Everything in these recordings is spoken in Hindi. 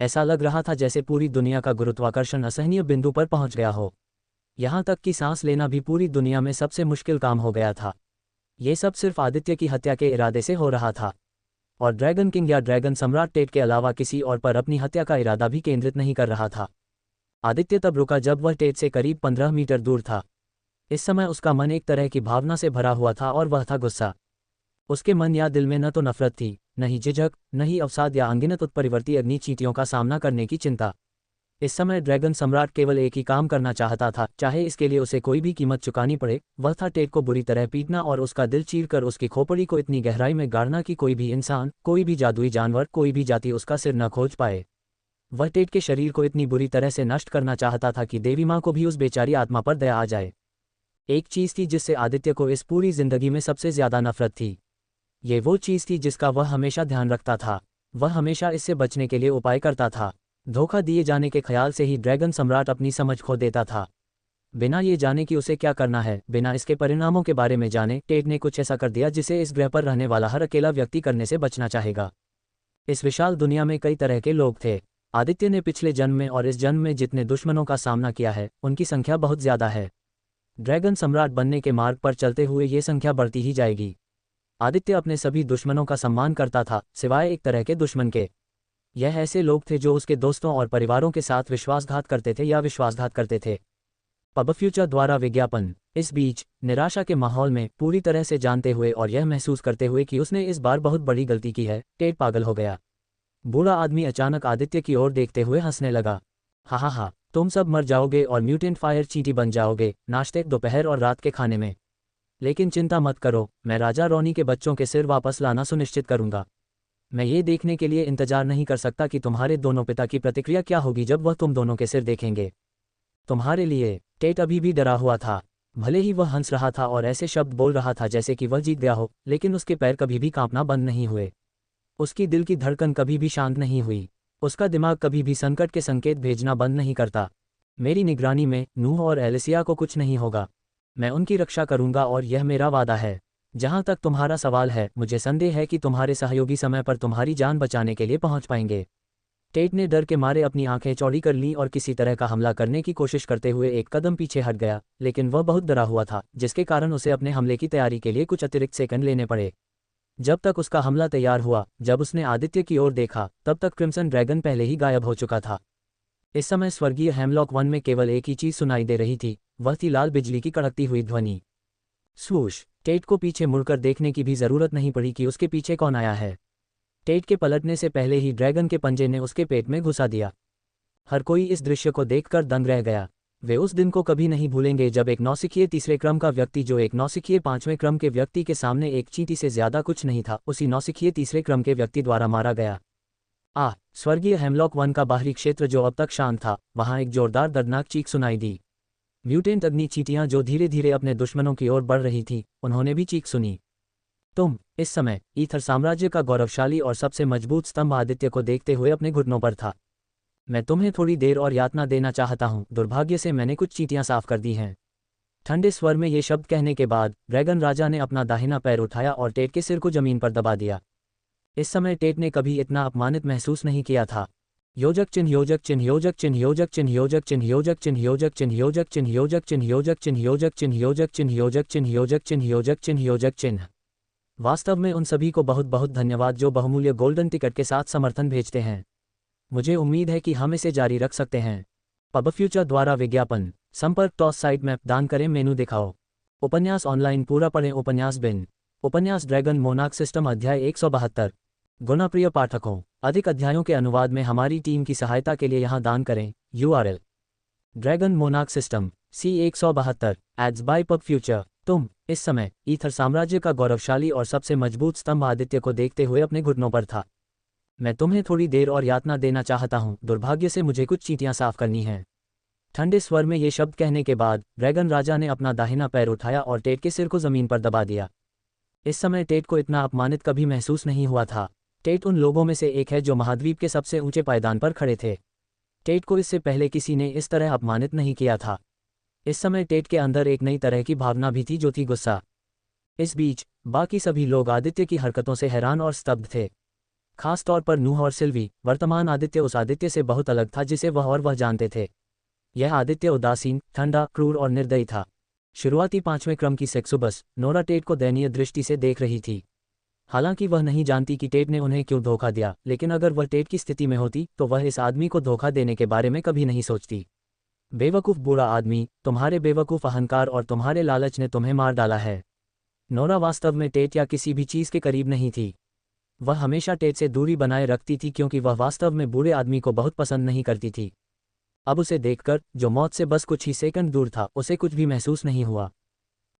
ऐसा लग रहा था जैसे पूरी दुनिया का गुरुत्वाकर्षण असहनीय बिंदु पर पहुंच गया हो। यहाँ तक कि सांस लेना भी पूरी दुनिया में सबसे मुश्किल काम हो गया था। ये सब सिर्फ आदित्य की हत्या के इरादे से हो रहा था, और ड्रैगन किंग या ड्रैगन सम्राट टेट के अलावा किसी और पर अपनी हत्या का इरादा भी केंद्रित नहीं कर रहा था। आदित्य तब रुका जब वह टेट से करीब 15 मीटर दूर था। इस समय उसका मन एक तरह की भावना से भरा हुआ था, और वह था गुस्सा। उसके मन या दिल में न तो नफरत थी, न ही झिझक, न ही अवसाद या अनगिनत उत्परिवर्ती अग्नि चींटियों का सामना करने की चिंता। इस समय ड्रैगन सम्राट केवल एक ही काम करना चाहता था, चाहे इसके लिए उसे कोई भी कीमत चुकानी पड़े। वह था टेट को बुरी तरह पीटना और उसका दिल चीरकर उसकी खोपड़ी को इतनी गहराई में गाड़ना कि कोई भी इंसान, कोई भी जादुई जानवर, कोई भी जाति उसका सिर न खोज पाए। वह टेट के शरीर को इतनी बुरी तरह से नष्ट करना चाहता था कि देवी माँ को भी उस बेचारी आत्मा पर दया आ जाए। एक चीज़ थी जिससे आदित्य को इस पूरी जिंदगी में सबसे ज्यादा नफरत थी। ये वो चीज़ थी जिसका वह हमेशा ध्यान रखता था। वह हमेशा इससे बचने के लिए उपाय करता था। धोखा दिए जाने के ख्याल से ही ड्रैगन सम्राट अपनी समझ खो देता था। बिना ये जाने कि उसे क्या करना है, बिना इसके परिणामों के बारे में जाने, टेट ने कुछ ऐसा कर दिया जिसे इस ग्रह पर रहने वाला हर अकेला व्यक्ति करने से बचना चाहेगा। इस विशाल दुनिया में कई तरह के लोग थे। आदित्य ने पिछले जन्म में और इस जन्म में जितने दुश्मनों का सामना किया है, उनकी संख्या बहुत ज्यादा है। ड्रैगन सम्राट बनने के मार्ग पर चलते हुए ये संख्या बढ़ती ही जाएगी। आदित्य अपने सभी दुश्मनों का सम्मान करता था, सिवाय एक तरह के दुश्मन के। यह ऐसे लोग थे जो उसके दोस्तों और परिवारों के साथ विश्वासघात करते थे या विश्वासघात करते थे। पब फ्यूचर द्वारा विज्ञापन। इस बीच निराशा के माहौल में पूरी तरह से जानते हुए और यह महसूस करते हुए कि उसने इस बार बहुत बड़ी गलती की है, टेट पागल हो गया। बूढ़ा आदमी अचानक आदित्य की ओर देखते हुए हंसने लगा। हा, तुम सब मर जाओगे और म्यूटेंट फायर चींटी बन जाओगे, नाश्ते, दोपहर और रात के खाने में। लेकिन चिंता मत करो, मैं राजा रोनी के बच्चों के सिर वापस लाना सुनिश्चित करूंगा। मैं ये देखने के लिए इंतजार नहीं कर सकता कि तुम्हारे दोनों पिता की प्रतिक्रिया क्या होगी जब वह तुम दोनों के सिर देखेंगे। तुम्हारे लिए। टेट अभी भी डरा हुआ था। भले ही वह हंस रहा था और ऐसे शब्द बोल रहा था जैसे कि वह जीत गया हो, लेकिन उसके पैर कभी भी कांपना बंद नहीं हुए। उसकी दिल की धड़कन कभी भी शांत नहीं हुई। उसका दिमाग कभी भी संकट के संकेत भेजना बंद नहीं करता। मेरी निगरानी में नूह और एलिसिया को कुछ नहीं होगा। मैं उनकी रक्षा करूंगा और यह मेरा वादा है। जहां तक तुम्हारा सवाल है, मुझे संदेह है कि तुम्हारे सहयोगी समय पर तुम्हारी जान बचाने के लिए पहुंच पाएंगे। टेट ने डर के मारे अपनी आंखें चौड़ी कर लीं और किसी तरह का हमला करने की कोशिश करते हुए एक कदम पीछे हट गया, लेकिन वह बहुत डरा हुआ था, जिसके कारण उसे अपने हमले की तैयारी के लिए कुछ अतिरिक्त सेकंड लेने पड़े। जब तक उसका हमला तैयार हुआ, जब उसने आदित्य की ओर देखा, तब तक क्रिम्सन ड्रैगन पहले ही गायब हो चुका था। इस समय स्वर्गीय हेमलॉक वन में केवल एक ही चीज सुनाई दे रही थी, वह थी लाल बिजली की कड़कती हुई ध्वनि। स्वूश। टेट को पीछे मुड़कर देखने की भी जरूरत नहीं पड़ी कि उसके पीछे कौन आया है। टेट के पलटने से पहले ही ड्रैगन के पंजे ने उसके पेट में घुसा दिया। हर कोई इस दृश्य को देखकर दंग रह गया। वे उस दिन को कभी नहीं भूलेंगे जब एक नौसिखिए तीसरे क्रम का व्यक्ति, जो एक नौसिखिए पांचवें क्रम के व्यक्ति के सामने एक चींटी से ज्यादा कुछ नहीं था, उसी नौसिखिए तीसरे क्रम के व्यक्ति द्वारा मारा गया। स्वर्गीय हेमलॉक वन का बाहरी क्षेत्र जो अब तक शांत था, वहां एक जोरदार दर्दनाक चीख सुनाई दी। म्यूटेंट अग्नि चींटियां जो धीरे धीरे अपने दुश्मनों की ओर बढ़ रही थीं, उन्होंने भी चीख सुनी। इस समय ईथर साम्राज्य का गौरवशाली और सबसे मजबूत स्तंभ आदित्य को देखते हुए अपने घुटनों पर था। मैं तुम्हें थोड़ी देर और यातना देना चाहता हूं, दुर्भाग्य से मैंने कुछ चींटियां साफ कर दी हैं। ठंडे स्वर में ये शब्द कहने के बाद ड्रैगन राजा ने अपना दाहिना पैर उठाया और टेट के सिर को जमीन पर दबा दिया। इस समय टेट ने कभी इतना अपमानित महसूस नहीं किया था। योजक चिन्ह, योजक चिन्ह, योजक चिन्ह, योजक चिन्ह, योजक चिन्ह, योजक चिन्ह, योजक चिन्ह, योजक चिन्ह, योजक चिन्ह, योजक चिन्ह, योजक चिन्ह, योजक चिन्ह, योजक चिन्ह, योजक चिन्ह, योजक चिन्ह, योजक चिन्ह। वास्तव में उन सभी को बहुत बहुत धन्यवाद जो बहुमूल्य गोल्डन टिकट के साथ समर्थन भेजते हैं। मुझे उम्मीद है कि हम इसे जारी रख सकते हैं। पब फ्यूचर द्वारा विज्ञापन। संपर्क टॉस साइट मैप दान करें, मेनू दिखाओ। उपन्यास ऑनलाइन पूरा पढ़ें। उपन्यास बिन। उपन्यास ड्रैगन मोनार्क सिस्टम अध्याय 172। गुणप्रिय पाठकों, अधिक अध्यायों के अनुवाद में हमारी टीम की सहायता के लिए यहां दान करें। URL dragon monarch system C172 ads by pub future. इस समय ईथर साम्राज्य का गौरवशाली और सबसे मजबूत स्तंभ आदित्य को देखते हुए अपने घुटनों पर था। मैं तुम्हें थोड़ी देर और यातना देना चाहता हूं, दुर्भाग्य से मुझे कुछ चींटियां साफ करनी हैं। ठंडे स्वर में ये शब्द कहने के बाद ड्रैगन राजा ने अपना दाहिना पैर उठाया और टेट के सिर को जमीन पर दबा दिया। इस समय टेट को इतना अपमानित कभी महसूस नहीं हुआ था। टेट उन लोगों में से एक है जो महाद्वीप के सबसे ऊंचे पायदान पर खड़े थे। टेट को इससे पहले किसी ने इस तरह अपमानित नहीं किया था। इस समय टेट के अंदर एक नई तरह की भावना भी थी, जो थी गुस्सा। इस बीच बाकी सभी लोग आदित्य की हरकतों से हैरान और स्तब्ध थे। खास तौर पर नूह और सिल्वी। वर्तमान आदित्य उस आदित्य से बहुत अलग था जिसे वह जानते थे। यह आदित्य उदासीन, ठंडा, क्रूर और निर्दयी था। शुरुआती 5वें क्रम की सेक्सुबस, नोरा टेट को दयनीय दृष्टि से देख रही थी। हालांकि वह नहीं जानती कि टेट ने उन्हें क्यों धोखा दिया, लेकिन अगर वह टेट की स्थिति में होती तो वह इस आदमी को धोखा देने के बारे में कभी नहीं सोचती। बेवकूफ़ बूढ़ा आदमी, तुम्हारे बेवकूफ़ अहंकार और तुम्हारे लालच ने तुम्हें मार डाला है। नोरा वास्तव में टेट या किसी भी चीज़ के करीब नहीं थी। वह हमेशा टेट से दूरी बनाए रखती थी क्योंकि वह वास्तव में बूढ़े आदमी को बहुत पसंद नहीं करती थी। अब उसे देखकर, जो मौत से बस कुछ ही सेकंड दूर था, उसे कुछ भी महसूस नहीं हुआ।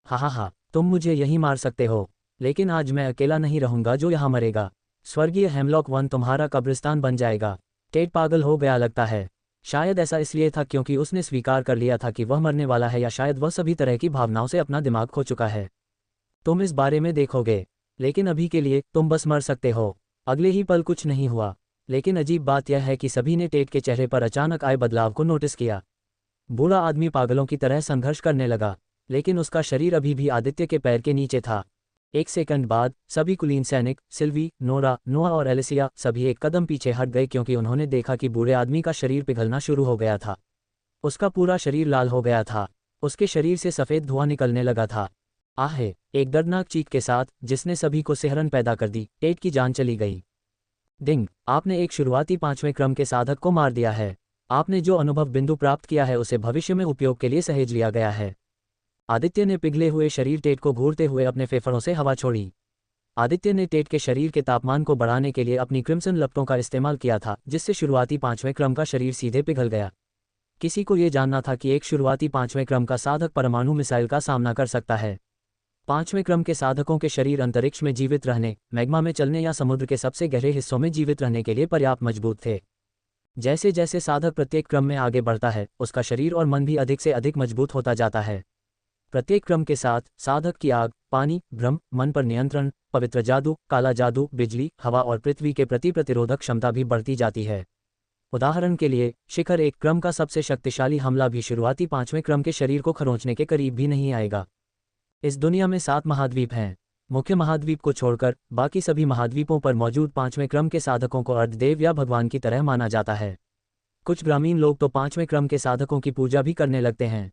हा, तुम मुझे यहीं मार सकते हो, लेकिन आज मैं अकेला नहीं रहूंगा जो यहाँ मरेगा। स्वर्गीय हेमलॉक वन तुम्हारा कब्रिस्तान बन जाएगा। टेट पागल हो गया लगता है। शायद ऐसा इसलिए था क्योंकि उसने स्वीकार कर लिया था कि वह मरने वाला है, या शायद वह सभी तरह की भावनाओं से अपना दिमाग खो चुका है। तुम इस बारे में देखोगे, लेकिन अभी के लिए तुम बस मर सकते हो। अगले ही पल कुछ नहीं हुआ, लेकिन अजीब बात यह है कि सभी ने टेट के चेहरे पर अचानक आए बदलाव को नोटिस किया। बूढ़ा आदमी पागलों की तरह संघर्ष करने लगा, लेकिन उसका शरीर अभी भी आदित्य के पैर के नीचे था। एक सेकंड बाद सभी कुलीन सैनिक, सिल्वी, नोरा, नोआ और एलिसिया सभी एक कदम पीछे हट गए क्योंकि उन्होंने देखा कि बूढ़े आदमी का शरीर पिघलना शुरू हो गया था। उसका पूरा शरीर लाल हो गया था। उसके शरीर से सफ़ेद धुआं निकलने लगा था। आहे! एक दर्दनाक चीख के साथ, जिसने सभी को सिहरन पैदा कर दी, टेट की जान चली गई। डिंग! आपने एक शुरुआती 5वें क्रम के साधक को मार दिया है। आपने जो अनुभव बिंदु प्राप्त किया है उसे भविष्य में उपयोग के लिए सहेज लिया गया है। आदित्य ने पिघले हुए शरीर टेट को घूरते हुए अपने फेफड़ों से हवा छोड़ी। आदित्य ने टेट के शरीर के तापमान को बढ़ाने के लिए अपनी क्रिम्सन लपटों का इस्तेमाल किया था, जिससे शुरुआती 5वें क्रम का शरीर सीधे पिघल गया। किसी को ये जानना था कि एक शुरुआती 5वें क्रम का साधक परमाणु मिसाइल का सामना कर सकता है। 5वें क्रम के साधकों के शरीर अंतरिक्ष में जीवित रहने, मैग्मा में चलने या समुद्र के सबसे गहरे हिस्सों में जीवित रहने के लिए पर्याप्त मजबूत थे। जैसे जैसे साधक प्रत्येक क्रम में आगे बढ़ता है, उसका शरीर और मन भी अधिक से अधिक मजबूत होता जाता है। प्रत्येक क्रम के साथ साधक की आग, पानी, भ्रम, मन पर नियंत्रण, पवित्र जादू, काला जादू, बिजली, हवा और पृथ्वी के प्रति प्रतिरोधक क्षमता भी बढ़ती जाती है। उदाहरण के लिए, शिखर एक क्रम का सबसे शक्तिशाली हमला भी शुरुआती 5वें क्रम के शरीर को खरोंचने के करीब भी नहीं आएगा। इस दुनिया में 7 महाद्वीप हैं। मुख्य महाद्वीप को छोड़कर बाकी सभी महाद्वीपों पर मौजूद 5वें क्रम के साधकों को अर्धदेव या भगवान की तरह माना जाता है। कुछ ग्रामीण लोग तो 5वें क्रम के साधकों की पूजा भी करने लगते हैं।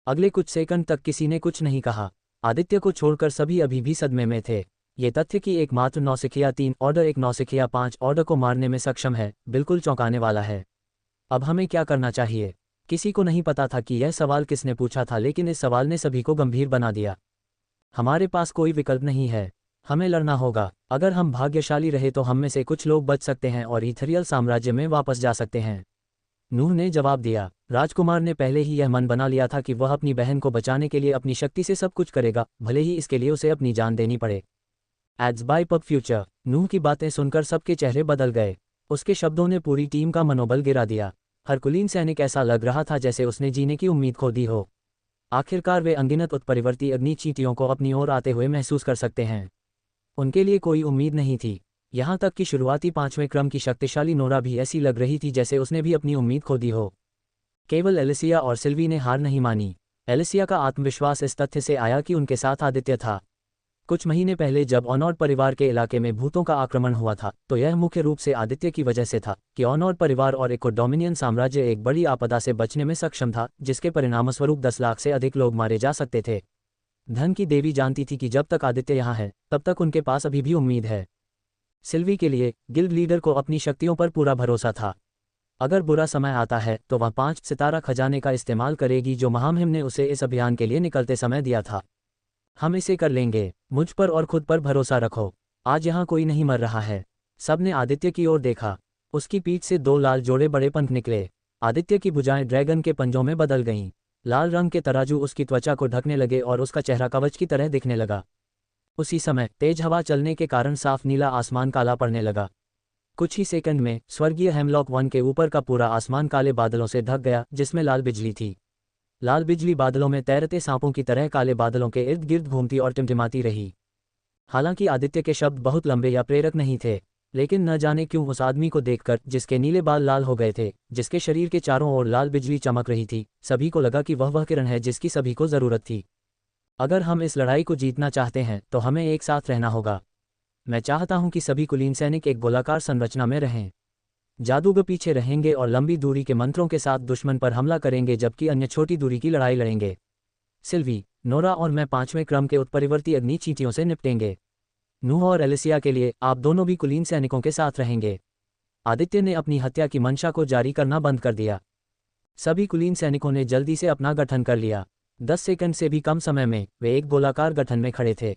अगले कुछ सेकंड तक किसी ने कुछ नहीं कहा। आदित्य को छोड़कर सभी अभी भी सदमे में थे। ये तथ्य कि एकमात्र नौसिखिया 3 ऑर्डर एक नौसिखिया 5 ऑर्डर को मारने में सक्षम है, बिल्कुल चौंकाने वाला है। अब हमें क्या करना चाहिए? किसी को नहीं पता था कि यह सवाल किसने पूछा था, लेकिन इस सवाल ने सभी को गंभीर बना दिया। हमारे पास कोई विकल्प नहीं है। हमें लड़ना होगा। अगर हम भाग्यशाली रहे तो हम में से कुछ लोग बच सकते हैं और इथरियल साम्राज्य में वापस जा सकते हैं। नूह ने जवाब दिया। राजकुमार ने पहले ही यह मन बना लिया था कि वह अपनी बहन को बचाने के लिए अपनी शक्ति से सब कुछ करेगा, भले ही इसके लिए उसे अपनी जान देनी पड़े। Ads by pub future. नूह की बातें सुनकर सबके चेहरे बदल गए। उसके शब्दों ने पूरी टीम का मनोबल गिरा दिया। हर कुलीन सैनिक ऐसा लग रहा था जैसे उसने जीने की उम्मीद खो दी हो। आखिरकार वे अनगिनत उत्परिवर्ती अग्नि चींटियों को अपनी ओर आते हुए महसूस कर सकते हैं। उनके लिए कोई उम्मीद नहीं थी। यहाँ तक कि शुरुआती 5वें क्रम की शक्तिशाली नोरा भी ऐसी लग रही थी जैसे उसने भी अपनी उम्मीद खो दी हो। केवल एलिसिया और सिल्वी ने हार नहीं मानी। एलिसिया का आत्मविश्वास इस तथ्य से आया कि उनके साथ आदित्य था। कुछ महीने पहले जब ऑनॉर्ड परिवार के इलाके में भूतों का आक्रमण हुआ था, तो यह मुख्य रूप से आदित्य की वजह से था कि ऑनॉर्ड परिवार और एक डोमिनियन साम्राज्य एक बड़ी आपदा से बचने में सक्षम था, जिसके परिणामस्वरूप 10 लाख से अधिक लोग मारे जा सकते थे। धन की देवी जानती थी कि जब तक आदित्य यहाँ है, तब तक उनके पास अभी भी उम्मीद है। सिल्वी के लिए गिल्ड लीडर को अपनी शक्तियों पर पूरा भरोसा था। अगर बुरा समय आता है तो वह 5 सितारा खजाने का इस्तेमाल करेगी जो महामहिम ने उसे इस अभियान के लिए निकलते समय दिया था। हम इसे कर लेंगे। मुझ पर और खुद पर भरोसा रखो। आज यहाँ कोई नहीं मर रहा है। सबने आदित्य की ओर देखा। उसकी पीठ से 2 लाल जोड़े बड़े पंख निकले। आदित्य की भुजाएं ड्रैगन के पंजों में बदल गईं। लाल रंग के तराजू उसकी त्वचा को ढकने लगे और उसका चेहरा कवच की तरह दिखने लगा। उसी समय तेज हवा चलने के कारण साफ नीला आसमान काला पड़ने लगा। कुछ ही सेकंड में स्वर्गीय हेमलॉक वन के ऊपर का पूरा आसमान काले बादलों से ढक गया, जिसमें लाल बिजली थी। लाल बिजली बादलों में तैरते सांपों की तरह काले बादलों के इर्द गिर्द घूमती और टिमटिमाती रही। हालांकि आदित्य के शब्द बहुत लंबे या प्रेरक नहीं थे, लेकिन न जाने क्यों उस आदमी को देखकर, जिसके नीले बाल लाल हो गए थे, जिसके शरीर के चारों ओर लाल बिजली चमक रही थी, सभी को लगा कि वह किरण है जिसकी सभी को जरूरत थी। अगर हम इस लड़ाई को जीतना चाहते हैं तो हमें एक साथ रहना होगा। मैं चाहता हूं कि सभी कुलीन सैनिक एक गोलाकार संरचना में रहें। जादूगर पीछे रहेंगे और लंबी दूरी के मंत्रों के साथ दुश्मन पर हमला करेंगे, जबकि अन्य छोटी दूरी की लड़ाई लड़ेंगे। सिल्वी, नोरा और मैं 5वें क्रम के उत्परिवर्ती अग्नि चींटियों से निपटेंगे। नूह और एलिसिया के लिए आप दोनों भी कुलीन सैनिकों के साथ रहेंगे। आदित्य ने अपनी हत्या की मंशा को जारी करना बंद कर दिया। सभी कुलीन सैनिकों ने जल्दी से अपना गठन कर लिया। 10 सेकंड से भी कम समय में वे एक गोलाकार गठन में खड़े थे।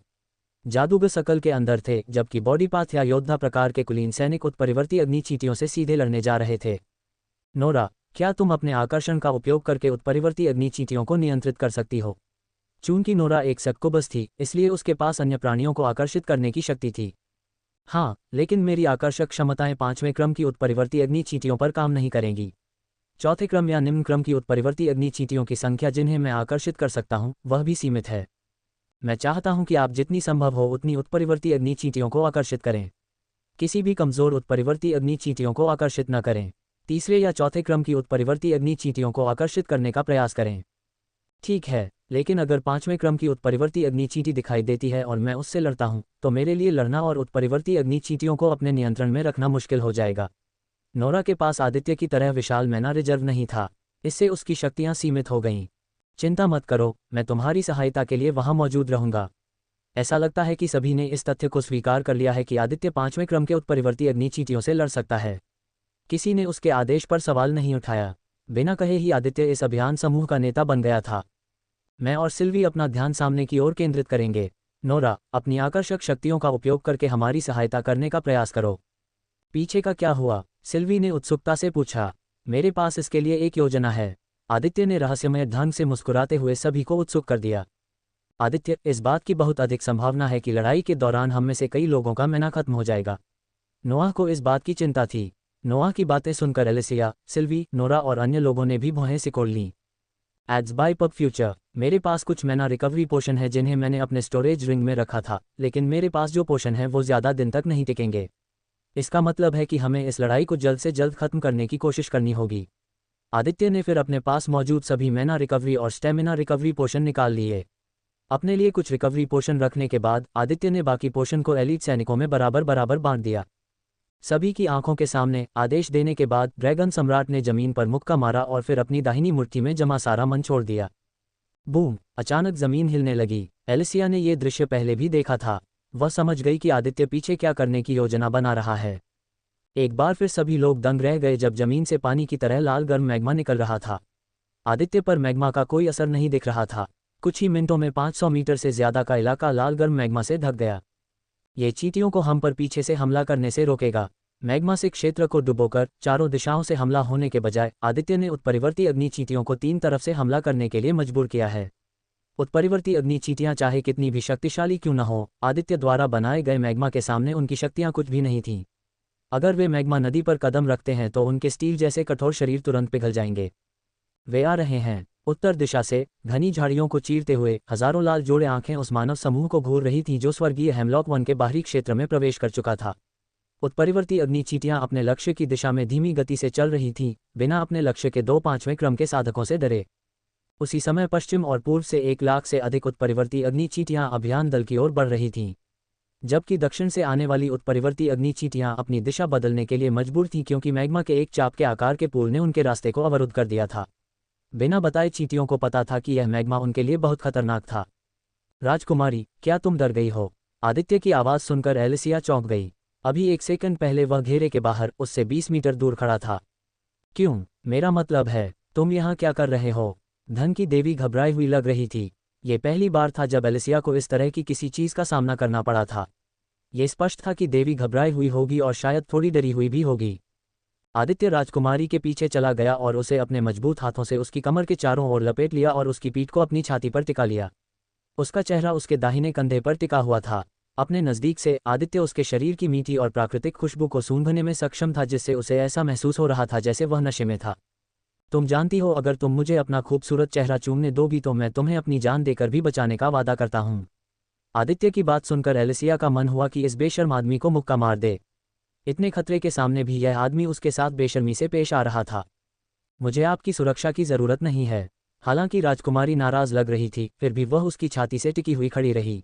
जादूगर सकल के अंदर थे, जबकि बॉडीपाथ या योद्धा प्रकार के कुलीन सैनिक उत्परिवर्ती अग्नि चींटियों से सीधे लड़ने जा रहे थे। नोरा, क्या तुम अपने आकर्षण का उपयोग करके उत्परिवर्ती अग्नि चींटियों को नियंत्रित कर सकती हो? चूंकि नोरा एक सक्कुबस थी, इसलिए उसके पास अन्य प्राणियों को आकर्षित करने की शक्ति थी। हाँ, लेकिन मेरी आकर्षक क्षमताएं 5वें क्रम की उत्परिवर्ती अग्नि चींटियों पर काम नहीं करेंगी। चौथे क्रम या निम्न क्रम की उत्परिवर्ती अग्नि चींटियों की संख्या जिन्हें मैं आकर्षित कर सकता हूं, वह भी सीमित है। मैं चाहता हूं कि आप जितनी संभव हो उतनी उत्परिवर्ती अग्नि चींटियों को आकर्षित करें। किसी भी कमजोर उत्परिवर्ती अग्नि चींटियों को आकर्षित न करें। तीसरे या चौथे क्रम की उत्परिवर्ती अग्नि चींटियों को आकर्षित करने का प्रयास करें। ठीक है, लेकिन अगर 5वें क्रम की उत्परिवर्ती अग्नि चींटी दिखाई देती है और मैं उससे लड़ता हूं, तो मेरे लिए लड़ना और उत्परिवर्ती अग्नि चींटियों को अपने नियंत्रण में रखना मुश्किल हो जाएगा। नोरा के पास आदित्य की तरह विशाल मैना रिजर्व नहीं था, इससे उसकी शक्तियां सीमित हो गईं। चिंता मत करो, मैं तुम्हारी सहायता के लिए वहां मौजूद रहूंगा। ऐसा लगता है कि सभी ने इस तथ्य को स्वीकार कर लिया है कि आदित्य 5वें क्रम के उत्परिवर्ती अग्नि चींटियों से लड़ सकता है। किसी ने उसके आदेश पर सवाल नहीं उठाया। बिना कहे ही आदित्य इस अभियान समूह का नेता बन गया था। मैं और सिल्वी अपना ध्यान सामने की ओर केंद्रित करेंगे। नोरा, अपनी आकर्षक शक्तियों का उपयोग करके हमारी सहायता करने का प्रयास करो। पीछे का क्या हुआ? सिल्वी ने उत्सुकता से पूछा। मेरे पास इसके लिए एक योजना है। आदित्य ने रहस्यमय ढंग से मुस्कुराते हुए सभी को उत्सुक कर दिया। आदित्य, इस बात की बहुत अधिक संभावना है कि लड़ाई के दौरान हम में से कई लोगों का मैना खत्म हो जाएगा। नोआह को इस बात की चिंता थी। नोआह की बातें सुनकर एलिसिया, सिल्वी, नोरा और अन्य लोगों ने भी भौहें सिकोड़ लीं। एड्स बाय पब फ्यूचर, मेरे पास कुछ मैना रिकवरी पोशन है जिन्हें मैंने अपने स्टोरेज रिंग में रखा था, लेकिन मेरे पास जो पोशन है वो ज़्यादा दिन तक नहीं टिकेंगे। इसका मतलब है कि हमें इस लड़ाई को जल्द से जल्द खत्म करने की कोशिश करनी होगी। आदित्य ने फिर अपने पास मौजूद सभी मैना रिकवरी और स्टेमिना रिकवरी पोशन निकाल लिए। अपने लिए कुछ रिकवरी पोशन रखने के बाद आदित्य ने बाकी पोशन को एलीट सैनिकों में बराबर बराबर बांट दिया। सभी की आंखों के सामने आदेश देने के बाद ड्रैगन सम्राट ने जमीन पर मुक्का मारा और फिर अपनी दाहिनी मुट्ठी में जमा सारा मन छोड़ दिया। बूम! अचानक जमीन हिलने लगी। एलिसिया ने यह दृश्य पहले भी देखा था। वह समझ गई कि आदित्य पीछे क्या करने की योजना बना रहा है। एक बार फिर सभी लोग दंग रह गए जब जमीन से पानी की तरह लाल गर्म मैग्मा निकल रहा था। आदित्य पर मैग्मा का कोई असर नहीं दिख रहा था। कुछ ही मिनटों में 500 मीटर से ज्यादा का इलाका लाल गर्म मैग्मा से ढक गया। ये चींटियों को हम पर पीछे से हमला करने से रोकेगा। मैग्मा से क्षेत्र को डुबोकर चारों दिशाओं से हमला होने के बजाय आदित्य ने उत्परिवर्ती अग्नि चींटियों को 3 तरफ से हमला करने के लिए मजबूर किया है। उत्परिवर्ती अग्नि चींटियां चाहे कितनी भी शक्तिशाली क्यों न हो, आदित्य द्वारा बनाए गए मैग्मा के सामने उनकी शक्तियां कुछ भी नहीं थीं। अगर वे मैग्मा नदी पर कदम रखते हैं तो उनके स्टील जैसे कठोर शरीर तुरंत पिघल जाएंगे। वे आ रहे हैं। उत्तर दिशा से घनी झाड़ियों को चीरते हुए हजारों लाल जोड़े आंखें उस मानव समूह को घूर रही थीं जो स्वर्गीय हेमलॉक वन के बाहरी क्षेत्र में प्रवेश कर चुका था। उत्परिवर्ती अग्नि चींटियां अपने लक्ष्य की दिशा में धीमी गति से चल रही थीं, बिना अपने लक्ष्य के 2 5वें क्रम के साधकों से डरे। उसी समय पश्चिम और पूर्व से 1 लाख से अधिक उत्परिवर्ती अग्नि चींटियां अभियान दल की ओर बढ़ रही थीं, जबकि दक्षिण से आने वाली उत्परिवर्ती अग्नि चींटियां अपनी दिशा बदलने के लिए मजबूर थीं क्योंकि मैग्मा के एक चाप के आकार के पूल ने उनके रास्ते को अवरुद्ध कर दिया था। बिना बताए चींटियों को पता था कि यह मैग्मा उनके लिए बहुत खतरनाक था। राजकुमारी, क्या तुम डर गई हो? आदित्य की आवाज़ सुनकर एलिसिया चौंक गई। अभी 1 सेकंड पहले वह घेरे के बाहर उससे 20 मीटर दूर खड़ा था। क्यों? मेरा मतलब है, तुम यहाँ क्या कर रहे हो? धन की देवी घबराई हुई लग रही थी। ये पहली बार था जब एलिसिया को इस तरह की किसी चीज़ का सामना करना पड़ा था। ये स्पष्ट था कि देवी घबराई हुई होगी और शायद थोड़ी डरी हुई भी होगी। आदित्य राजकुमारी के पीछे चला गया और उसे अपने मजबूत हाथों से उसकी कमर के चारों ओर लपेट लिया और उसकी पीठ को अपनी छाती पर टिका लिया। उसका चेहरा उसके दाहिने कंधे पर टिका हुआ था। अपने नज़दीक से आदित्य उसके शरीर की मीठी और प्राकृतिक खुशबू को सूंघने में सक्षम था, जिससे उसे ऐसा महसूस हो रहा था जैसे वह नशे में था। तुम जानती हो, अगर तुम मुझे अपना खूबसूरत चेहरा चूमने दोगी तो मैं तुम्हें अपनी जान देकर भी बचाने का वादा करता हूँ। आदित्य की बात सुनकर एलिसिया का मन हुआ कि इस बेशर्म आदमी को मुक्का मार दे। इतने खतरे के सामने भी यह आदमी उसके साथ बेशर्मी से पेश आ रहा था। मुझे आपकी सुरक्षा की ज़रूरत नहीं है। हालांकि राजकुमारी नाराज़ लग रही थी, फिर भी वह उसकी छाती से टिकी हुई खड़ी रही।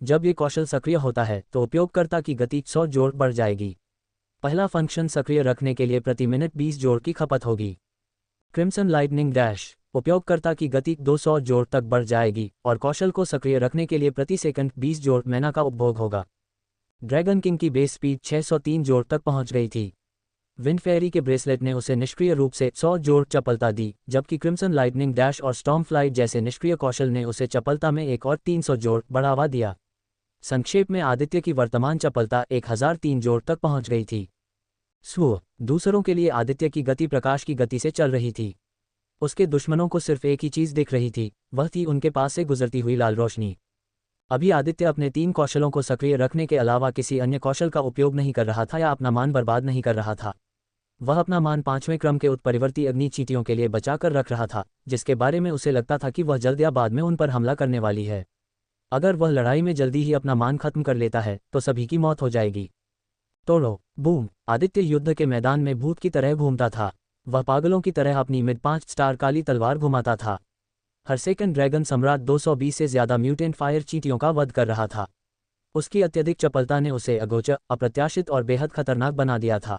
जब ये कौशल सक्रिय होता है तो उपयोगकर्ता की गति 100 जोड़ बढ़ जाएगी। पहला फंक्शन सक्रिय रखने के लिए प्रति मिनट 20 जोड़ की खपत होगी। क्रिम्सन लाइटनिंग डैश, उपयोगकर्ता की गति 200 जोड़ तक बढ़ जाएगी और कौशल को सक्रिय रखने के लिए प्रति सेकंड 20 जोड़ मैना का उपभोग होगा। ड्रैगन किंग की बेस स्पीड 603 जोड़ तक पहुंच गई थी। विंड फेयरी के ब्रेसलेट ने उसे निष्क्रिय रूप से 100 जोड़ चपलता दी, जबकि क्रिम्सन लाइटनिंग डैश और स्टॉर्म फ्लाइट जैसे निष्क्रिय कौशल ने उसे चपलता में एक और 300 जोड़ बढ़ावा दिया। संक्षेप में आदित्य की वर्तमान चपलता 1003 जोड़ तक पहुंच गई थी। दूसरों के लिए आदित्य की गति प्रकाश की गति से चल रही थी। उसके दुश्मनों को सिर्फ एक ही चीज दिख रही थी, वह थी उनके पास से गुजरती हुई लाल रोशनी। अभी आदित्य अपने 3 कौशलों को सक्रिय रखने के अलावा किसी अन्य कौशल का उपयोग नहीं कर रहा था या अपना मान बर्बाद नहीं कर रहा था। वह अपना मान 5वें क्रम के उत्परिवर्ती अग्नि चींटियों के लिए बचाकर रख रहा था, जिसके बारे में उसे लगता था कि वह जल्द या बाद में उन पर हमला करने वाली है। अगर वह लड़ाई में जल्दी ही अपना मान खत्म कर लेता है तो सभी की मौत हो जाएगी। तोड़ो बूम, आदित्य युद्ध के मैदान में भूत की तरह घूमता था। वह पागलों की तरह अपनी मिड 5 स्टार काली तलवार घुमाता था। हर सेकंड ड्रैगन सम्राट 220 से ज्यादा म्यूटेंट फायर चींटियों का वध कर रहा था। उसकी अत्यधिक चपलता ने उसे अगोचर, अप्रत्याशित और बेहद खतरनाक बना दिया था।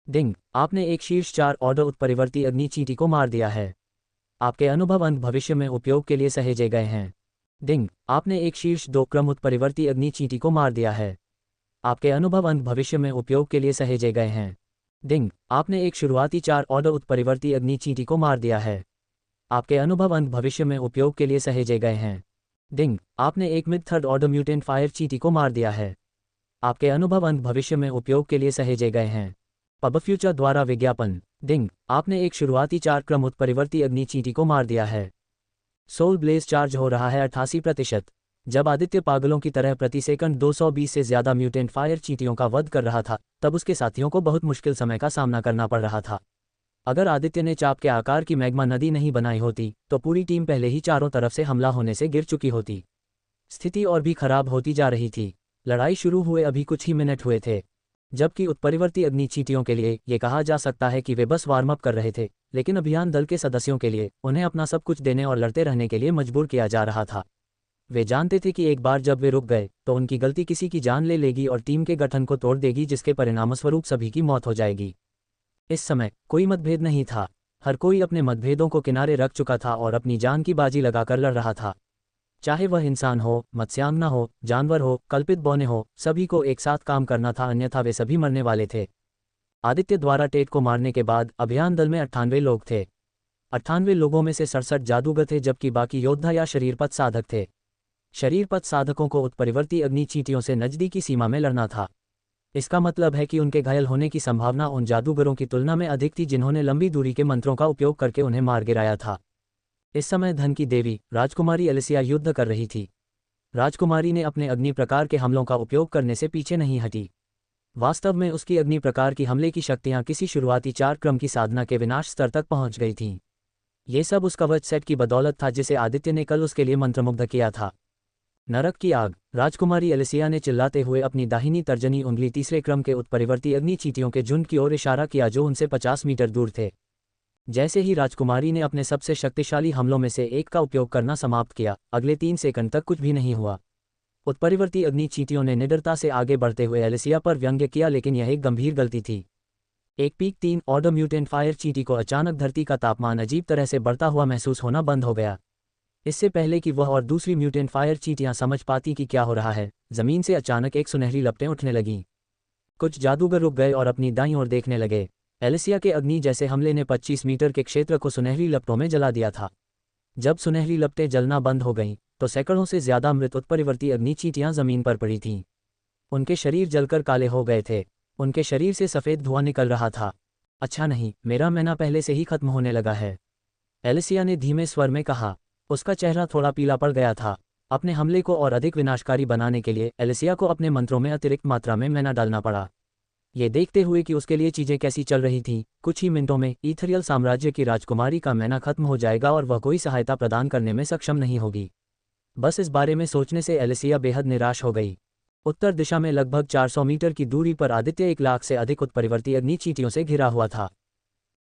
डिंग, आपने एक शीर्ष 4 ऑर्डर उत्परिवर्ती अग्नि चींटी को मार दिया है। आपके अनुभव अंत भविष्य में उपयोग के लिए सहेजे गए हैं। डिंग, आपने एक शीर्ष 2 क्रम उत्परिवर्ती अग्नि चींटी को मार दिया है। आपके अनुभव अंत भविष्य में उपयोग के लिए सहेजे गए हैं। डिंग, आपने एक शुरुआती 4 ऑर्डर उत्परिवर्ती अग्नि चींटी को मार दिया है। आपके अनुभव अंत भविष्य में उपयोग के लिए सहेजे गए हैं। डिंग, आपने एक mid 3rd order mutant fire चींटी को मार दिया है। आपके अनुभव अंत भविष्य में उपयोग के लिए सहेजे गए हैं। पब फ्यूचर द्वारा विज्ञापन। डिंग, आपने एक शुरुआती 4 क्रम उत्परिवर्ती अग्नि चींटी को मार दिया है। सोल ब्लेज चार्ज हो रहा है 88%। जब आदित्य पागलों की तरह प्रति सेकंड 220 से ज्यादा म्यूटेंट फायर चींटियों का वध कर रहा था, तब उसके साथियों को बहुत मुश्किल समय का सामना करना पड़ रहा था। अगर आदित्य ने चाप के आकार की मैग्मा नदी नहीं बनाई होती तो पूरी टीम पहले ही चारों तरफ से हमला होने से गिर चुकी होती। स्थिति और भी खराब होती जा रही थी। लड़ाई शुरू हुए अभी कुछ ही मिनट हुए थे, जबकि उत्परिवर्ती अग्नि चींटियों के लिए ये कहा जा सकता है कि वे बस वार्म अप कर रहे थे, लेकिन अभियान दल के सदस्यों के लिए उन्हें अपना सब कुछ देने और लड़ते रहने के लिए मजबूर किया जा रहा था। वे जानते थे कि एक बार जब वे रुक गए तो उनकी गलती किसी की जान ले लेगी और टीम के गठन को तोड़ देगी, जिसके परिणामस्वरूप सभी की मौत हो जाएगी। इस समय कोई मतभेद नहीं था। हर कोई अपने मतभेदों को किनारे रख चुका था और अपनी जान की बाजी लगाकर लड़ रहा था। चाहे वह इंसान हो, मत्स्यांगना हो, जानवर हो, कल्पित बौने हो, सभी को एक साथ काम करना था, अन्यथा वे सभी मरने वाले थे। आदित्य द्वारा टेट को मारने के बाद अभियान दल में 98 लोग थे। 98 लोगों में से 67 जादूगर थे, जबकि बाकी योद्धा या शरीरपत साधक थे। शरीरपत साधकों को उत्परिवर्ती अग्नि चींटियों से नजदीकी सीमा में लड़ना था। इसका मतलब है कि उनके घायल होने की संभावना उन जादूगरों की तुलना में अधिक थी जिन्होंने लंबी दूरी के मंत्रों का उपयोग करके उन्हें मार गिराया था। इस समय धन की देवी राजकुमारी एलिसिया युद्ध कर रही थी। राजकुमारी ने अपने अग्नि प्रकार के हमलों का उपयोग करने से पीछे नहीं हटी। वास्तव में उसकी अग्नि प्रकार की हमले की शक्तियां किसी शुरुआती 4 क्रम की साधना के विनाश स्तर तक पहुंच गई थीं। ये सब उस कवच सेट की बदौलत था जिसे आदित्य ने कल उसके लिए मंत्रमुग्ध किया था। नरक की आग। राजकुमारी एलिसिया ने चिल्लाते हुए अपनी दाहिनी तर्जनी उंगली तीसरे क्रम के उत्परिवर्ती अग्नि चींटियों के झुंड की ओर इशारा किया जो उनसे 50 मीटर दूर थे। जैसे ही राजकुमारी ने अपने सबसे शक्तिशाली हमलों में से एक का उपयोग करना समाप्त किया, अगले 3 सेकंड तक कुछ भी नहीं हुआ। उत्परिवर्ती अग्नि चींटियों ने निडरता से आगे बढ़ते हुए एलिसिया पर व्यंग्य किया, लेकिन यह एक गंभीर गलती थी। एक पीक 3 ऑर्डर म्यूटेंट फायर चींटी को अचानक धरती का तापमान अजीब तरह से बढ़ता हुआ महसूस होना बंद हो गया। इससे पहले कि वह और दूसरी म्यूटेंट फायर चींटियां समझ पाती कि क्या हो रहा है, जमीन से अचानक एक सुनहरी लपटें उठने लगीं। कुछ जादूगर रुक गए और अपनी दाईं ओर देखने लगे। एलिसिया के अग्नि जैसे हमले ने 25 मीटर के क्षेत्र को सुनहरी लपटों में जला दिया था। जब सुनहरी लपटें जलना बंद हो गईं, तो सैकड़ों से ज्यादा मृत उत्परिवर्ती अग्नि चींटियां जमीन पर पड़ी थीं। उनके शरीर जलकर काले हो गए थे। उनके शरीर से सफ़ेद धुआं निकल रहा था। अच्छा नहीं, मेरा मैना पहले से ही खत्म होने लगा है, एलिसिया ने धीमे स्वर में कहा। उसका चेहरा थोड़ा पीला पड़ गया था। अपने हमले को और अधिक विनाशकारी बनाने के लिए एलिसिया को अपने मंत्रों में अतिरिक्त मात्रा में मैना डालना पड़ा। ये देखते हुए कि उसके लिए चीज़ें कैसी चल रही थीं, कुछ ही मिनटों में ईथरियल साम्राज्य की राजकुमारी का मैना खत्म हो जाएगा और वह कोई सहायता प्रदान करने में सक्षम नहीं होगी। बस इस बारे में सोचने से एलिसिया बेहद निराश हो गई। उत्तर दिशा में लगभग 400 मीटर की दूरी पर आदित्य 1 लाख से अधिक उत्परिवर्ती अग्नि चींटियों से घिरा हुआ था।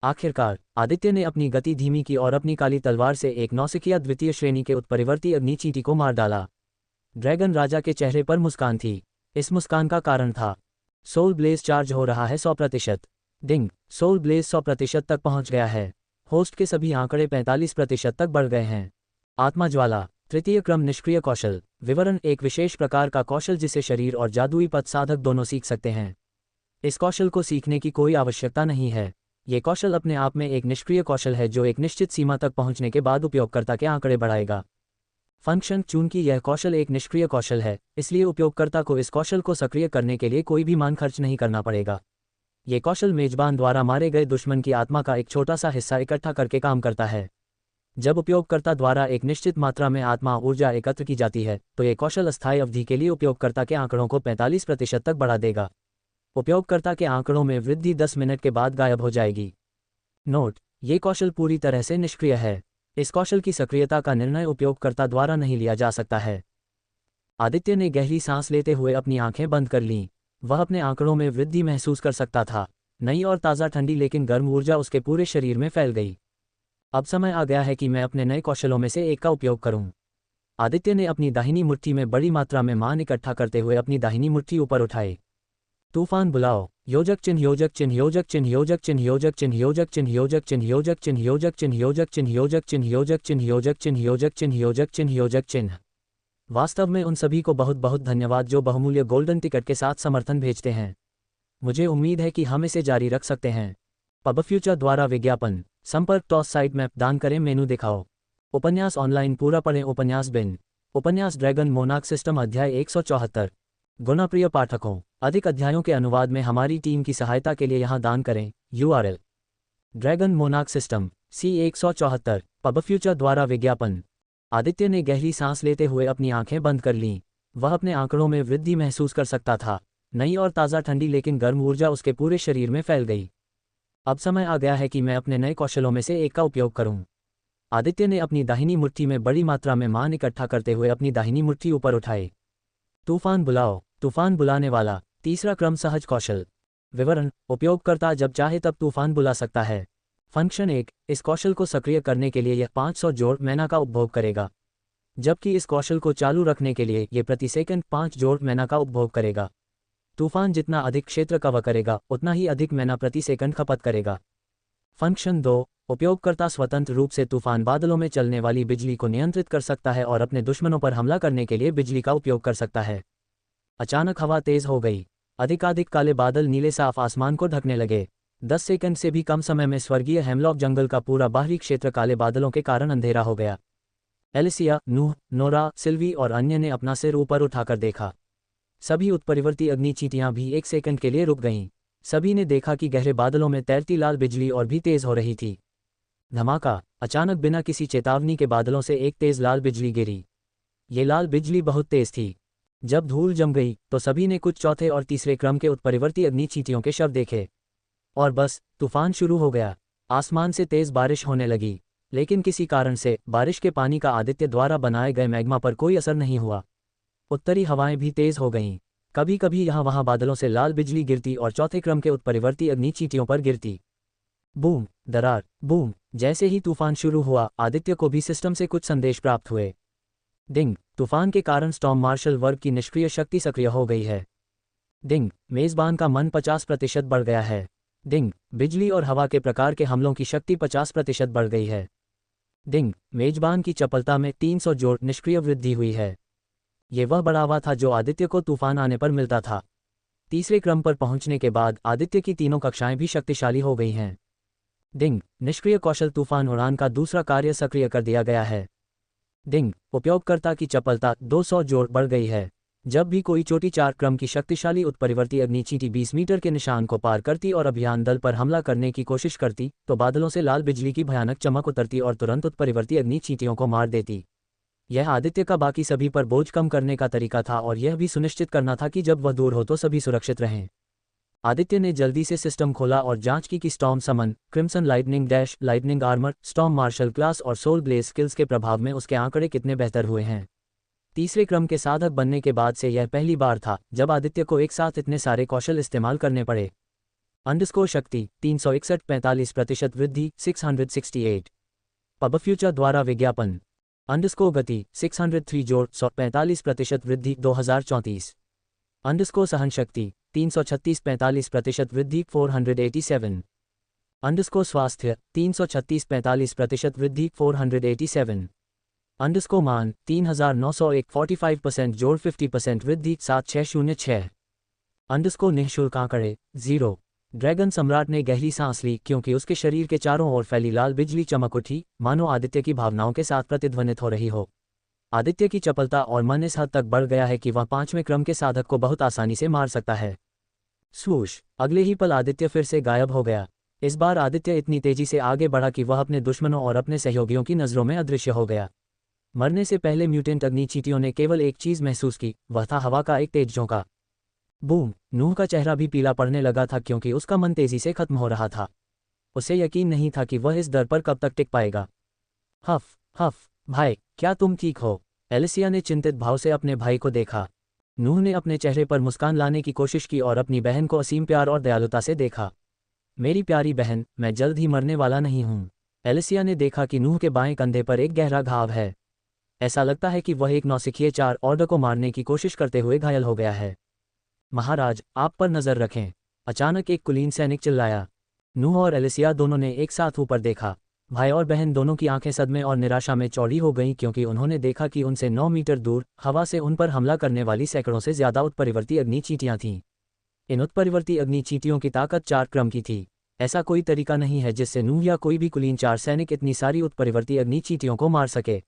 आखिरकार आदित्य ने अपनी गति धीमी की और अपनी काली तलवार से एक नौसिखिया द्वितीय श्रेणी के उत्परिवर्ती अग्नि चींटी को मार डाला। ड्रैगन राजा के चेहरे पर मुस्कान थी। इस मुस्कान का कारण था सोल ब्लेज चार्ज हो रहा है 100%। डिंग, सोल ब्लेज 100% तक पहुंच गया है। होस्ट के सभी आंकड़े 45% तक बढ़ गए हैं। आत्मा ज्वाला, तृतीय क्रम निष्क्रिय कौशल। विवरण: एक विशेष प्रकार का कौशल जिसे शरीर और जादुई पद साधक दोनों सीख सकते हैं। इस कौशल को सीखने की कोई आवश्यकता नहीं है। ये कौशल अपने आप में एक निष्क्रिय कौशल है जो एक निश्चित सीमा तक पहुंचने के बाद उपयोगकर्ता के आंकड़े बढ़ाएगा। फंक्शन: चूंकि यह कौशल एक निष्क्रिय कौशल है, इसलिए उपयोगकर्ता को इस कौशल को सक्रिय करने के लिए कोई भी मान खर्च नहीं करना पड़ेगा। ये कौशल मेजबान द्वारा मारे गए दुश्मन की आत्मा का एक छोटा सा हिस्सा इकट्ठा करके काम करता है। जब उपयोगकर्ता द्वारा एक निश्चित मात्रा में आत्मा ऊर्जा एकत्र की जाती है, तो ये कौशल अस्थायी अवधि के लिए उपयोगकर्ता के आंकड़ों को 45% तक बढ़ा देगा। उपयोगकर्ता के आंकड़ों में वृद्धि 10 मिनट के बाद गायब हो जाएगी। नोट: ये कौशल पूरी तरह से निष्क्रिय है। इस कौशल की सक्रियता का निर्णय उपयोगकर्ता द्वारा नहीं लिया जा सकता है। आदित्य ने गहरी सांस लेते हुए अपनी आंखें बंद कर लीं। वह अपने आंकड़ों में वृद्धि महसूस कर सकता था। नई और ताज़ा ठंडी लेकिन गर्म ऊर्जा उसके पूरे शरीर में फैल गई। अब समय आ गया है कि मैं अपने नए कौशलों में से एक का उपयोग करूं। आदित्य ने अपनी दाहिनी मुट्ठी में बड़ी मात्रा में मान इकट्ठा करते हुए अपनी दाहिनी मुट्ठी ऊपर उठाई। तूफान बुलाओ। योजक चिन्ह योजक चिन्ह योजक चिन्ह योजक चिन्ह योजक चिन्ह योजक चिन्ह योजक चिन्ह योजक चिन्ह योजक चिन्ह योजक चिन्ह योजक चिन्ह योजक चिन्ह योजक चिन्ह योजक चिन्ह योजक चिन्ह योजक चिन्ह। वास्तव में उन सभी को बहुत बहुत धन्यवाद जो बहुमूल्य गोल्डन टिकट के साथ समर्थन भेजते हैं। मुझे उम्मीद है कि हम इसे जारी रख सकते हैं। पबफ्यूचर द्वारा विज्ञापन। संपर्क: टॉस साइट मैप दान करें, मेनू दिखाओ। उपन्यास ऑनलाइन पूरा पढ़ें। उपन्यास बिन। उपन्यास ड्रैगन मोनार्क सिस्टम अध्याय 174। गुणप्रिय पाठकों, अधिक अध्यायों के अनुवाद में हमारी टीम की सहायता के लिए यहाँ दान करें। URL: dragon monarch system C174। पबफ्यूचर द्वारा विज्ञापन। आदित्य ने गहरी सांस लेते हुए अपनी आंखें बंद कर लीं। वह अपने आंकड़ों में वृद्धि महसूस कर सकता था। नई और ताज़ा ठंडी लेकिन गर्म ऊर्जा उसके पूरे शरीर में फैल गई। अब समय आ गया है कि मैं अपने नए कौशलों में से एक का उपयोग करूं। आदित्य ने अपनी दाहिनी मुट्ठी में बड़ी मात्रा में मान इकट्ठा करते हुए अपनी दाहिनी मुट्ठी ऊपर उठाई। तूफान बुलाओ। तूफान बुलाने वाला, तीसरा क्रम सहज कौशल। विवरण: उपयोगकर्ता जब चाहे तब तूफान बुला सकता है। फंक्शन 1: इस कौशल को सक्रिय करने के लिए यह 500 जोड़ मैना का उपभोग करेगा, जबकि इस कौशल को चालू रखने के लिए यह प्रति सेकंड 5 जोड़ मैना का उपभोग करेगा। तूफान जितना अधिक क्षेत्र कवर करेगा, उतना ही अधिक मैना प्रति सेकंड खपत करेगा। फंक्शन 2: उपयोगकर्ता स्वतंत्र रूप से तूफान बादलों में चलने वाली बिजली को नियंत्रित कर सकता है और अपने दुश्मनों पर हमला करने के लिए बिजली का उपयोग कर सकता है। अचानक हवा तेज हो गई। अधिकाधिक काले बादल नीले साफ आसमान को ढकने लगे। 10 सेकंड से भी कम समय में स्वर्गीय हेमलॉक जंगल का पूरा बाहरी क्षेत्र काले बादलों के कारण अंधेरा हो गया। एलिसिया, नूह, नोरा, सिल्वी और अन्य ने अपना सिर ऊपर उठाकर देखा। सभी उत्परिवर्ती अग्नि चींटियां भी 1 सेकंड के लिए रुक गईं। सभी ने देखा कि गहरे बादलों में तैरती लाल बिजली और भी तेज हो रही थी। धमाका! अचानक बिना किसी चेतावनी के बादलों से एक तेज लाल बिजली गिरी। ये लाल बिजली बहुत तेज थी। जब धूल जम गई तो सभी ने कुछ चौथे और तीसरे क्रम के उत्परिवर्ती अग्नि चींटियों के शव देखे। और बस, तूफान शुरू हो गया। आसमान से तेज बारिश होने लगी, लेकिन किसी कारण से बारिश के पानी का आदित्य द्वारा बनाए गए मैग्मा पर कोई असर नहीं हुआ। उत्तरी हवाएं भी तेज हो गईं। कभी कभी यहाँ वहाँ बादलों से लाल बिजली गिरती और चौथे क्रम के उत्परिवर्ती अग्नि चींटियों पर गिरती। बूम, दरार, बूम। जैसे ही तूफान शुरू हुआ, आदित्य को भी सिस्टम से कुछ संदेश प्राप्त हुए। डिंग, तूफान के कारण स्टॉर्म मार्शल वर्ग की निष्क्रिय शक्ति सक्रिय हो गई है। डिंग, मेजबान का मन 50% बढ़ गया है। डिंग, बिजली और हवा के प्रकार के हमलों की शक्ति 50% बढ़ गई है। डिंग, मेजबान की चपलता में 300 जोड़ निष्क्रिय वृद्धि हुई है। ये वह बढ़ावा था जो आदित्य को तूफान आने पर मिलता था। तीसरे क्रम पर पहुंचने के बाद आदित्य की तीनों कक्षाएं भी शक्तिशाली हो गई हैं। डिंग, निष्क्रिय कौशल तूफान उड़ान का दूसरा कार्य सक्रिय कर दिया गया है। डिंग, उपयोगकर्ता की चपलता 200 जोड़ बढ़ गई है। जब भी कोई चोटी 4 क्रम की शक्तिशाली उत्परिवर्ती अग्नि चींटी 20 मीटर के निशान को पार करती और अभियान दल पर हमला करने की कोशिश करती, तो बादलों से लाल बिजली की भयानक चमक उतरती और तुरंत उत्परिवर्ती अग्नि चींटियों को मार देती। यह आदित्य का बाकी सभी पर बोझ कम करने का तरीका था और यह भी सुनिश्चित करना था कि जब वह दूर हो तो सभी सुरक्षित रहें। आदित्य ने जल्दी से सिस्टम खोला और जांच की कि storm summon, crimson lightning dash, lightning armour, storm martial class और सोल ब्लेज स्किल्स के प्रभाव में उसके आंकड़े कितने बेहतर हुए हैं। तीसरे क्रम के साधक बनने के बाद से यह पहली बार था जब आदित्य को एक साथ इतने सारे कौशल इस्तेमाल करने पड़े। अंडरस्कोर शक्ति 361 45% वृद्धि 668। पबफ्यूचर द्वारा विज्ञापन। अंडरस्कोर गति 603 जोड़ 145% वृद्धि 2034। अंडरस्कोर सहनशक्ति 336 45% वृद्धि 487। अंडरस्कोर स्वास्थ्य 336 45% वृद्धि 487। अंडरस्कोर मान 3901 45% जोड़ 50% वृद्धि 7606। अंडरस्कोर निःशुल्क आंकड़े 0। ड्रैगन सम्राट ने गहरी सांस ली क्योंकि उसके शरीर के चारों ओर फैली लाल बिजली चमक उठी, मानो आदित्य की भावनाओं के साथ प्रतिध्वनित हो रही हो। आदित्य की चपलता और मन इस हद तक बढ़ गया है कि वह 5वें क्रम के साधक को बहुत आसानी से मार सकता है। स्वूश, अगले ही पल आदित्य फिर से गायब हो गया। इस बार आदित्य इतनी तेजी से आगे बढ़ा कि वह अपने दुश्मनों और अपने सहयोगियों की नज़रों में अदृश्य हो गया। मरने से पहले म्यूटेंट अग्नि चींटियों ने केवल एक चीज़ महसूस की, वह था हवा का एक तेज झोंका। बूम! नूह का चेहरा भी पीला पड़ने लगा था क्योंकि उसका मन तेजी से खत्म हो रहा था। उसे यकीन नहीं था कि वह इस दर पर कब तक टिक पाएगा। हफ हफ, भाई क्या तुम ठीक हो? एलिसिया ने चिंतित भाव से अपने भाई को देखा। नूह ने अपने चेहरे पर मुस्कान लाने की कोशिश की और अपनी बहन को असीम प्यार और दयालुता से देखा। मेरी प्यारी बहन, मैं जल्द ही मरने वाला नहीं हूँ। एलिसिया ने देखा कि नूह के बाएं कंधे पर एक गहरा घाव है। ऐसा लगता है कि वह एक नौसिखिए चार ऑर्डर को मारने की कोशिश करते हुए घायल हो गया है। महाराज, आप पर नज़र रखें। अचानक एक कुलीन सैनिक चिल्लाया। नूह और एलिसिया दोनों ने एक साथ ऊपर देखा। भाई और बहन दोनों की आंखें सदमे और निराशा में चौड़ी हो गईं क्योंकि उन्होंने देखा कि उनसे 9 मीटर दूर हवा से उन पर हमला करने वाली सैकड़ों से ज़्यादा उत्परिवर्ती अग्नि चींटियां थीं। इन उत्परिवर्ती अग्नि चींटियों की ताकत 4 क्रम की थी। ऐसा कोई तरीका नहीं है जिससे नूह या कोई भी कुलीन 4 सैनिक इतनी सारी उत्परिवर्ती अग्नि चींटियों को मार सके।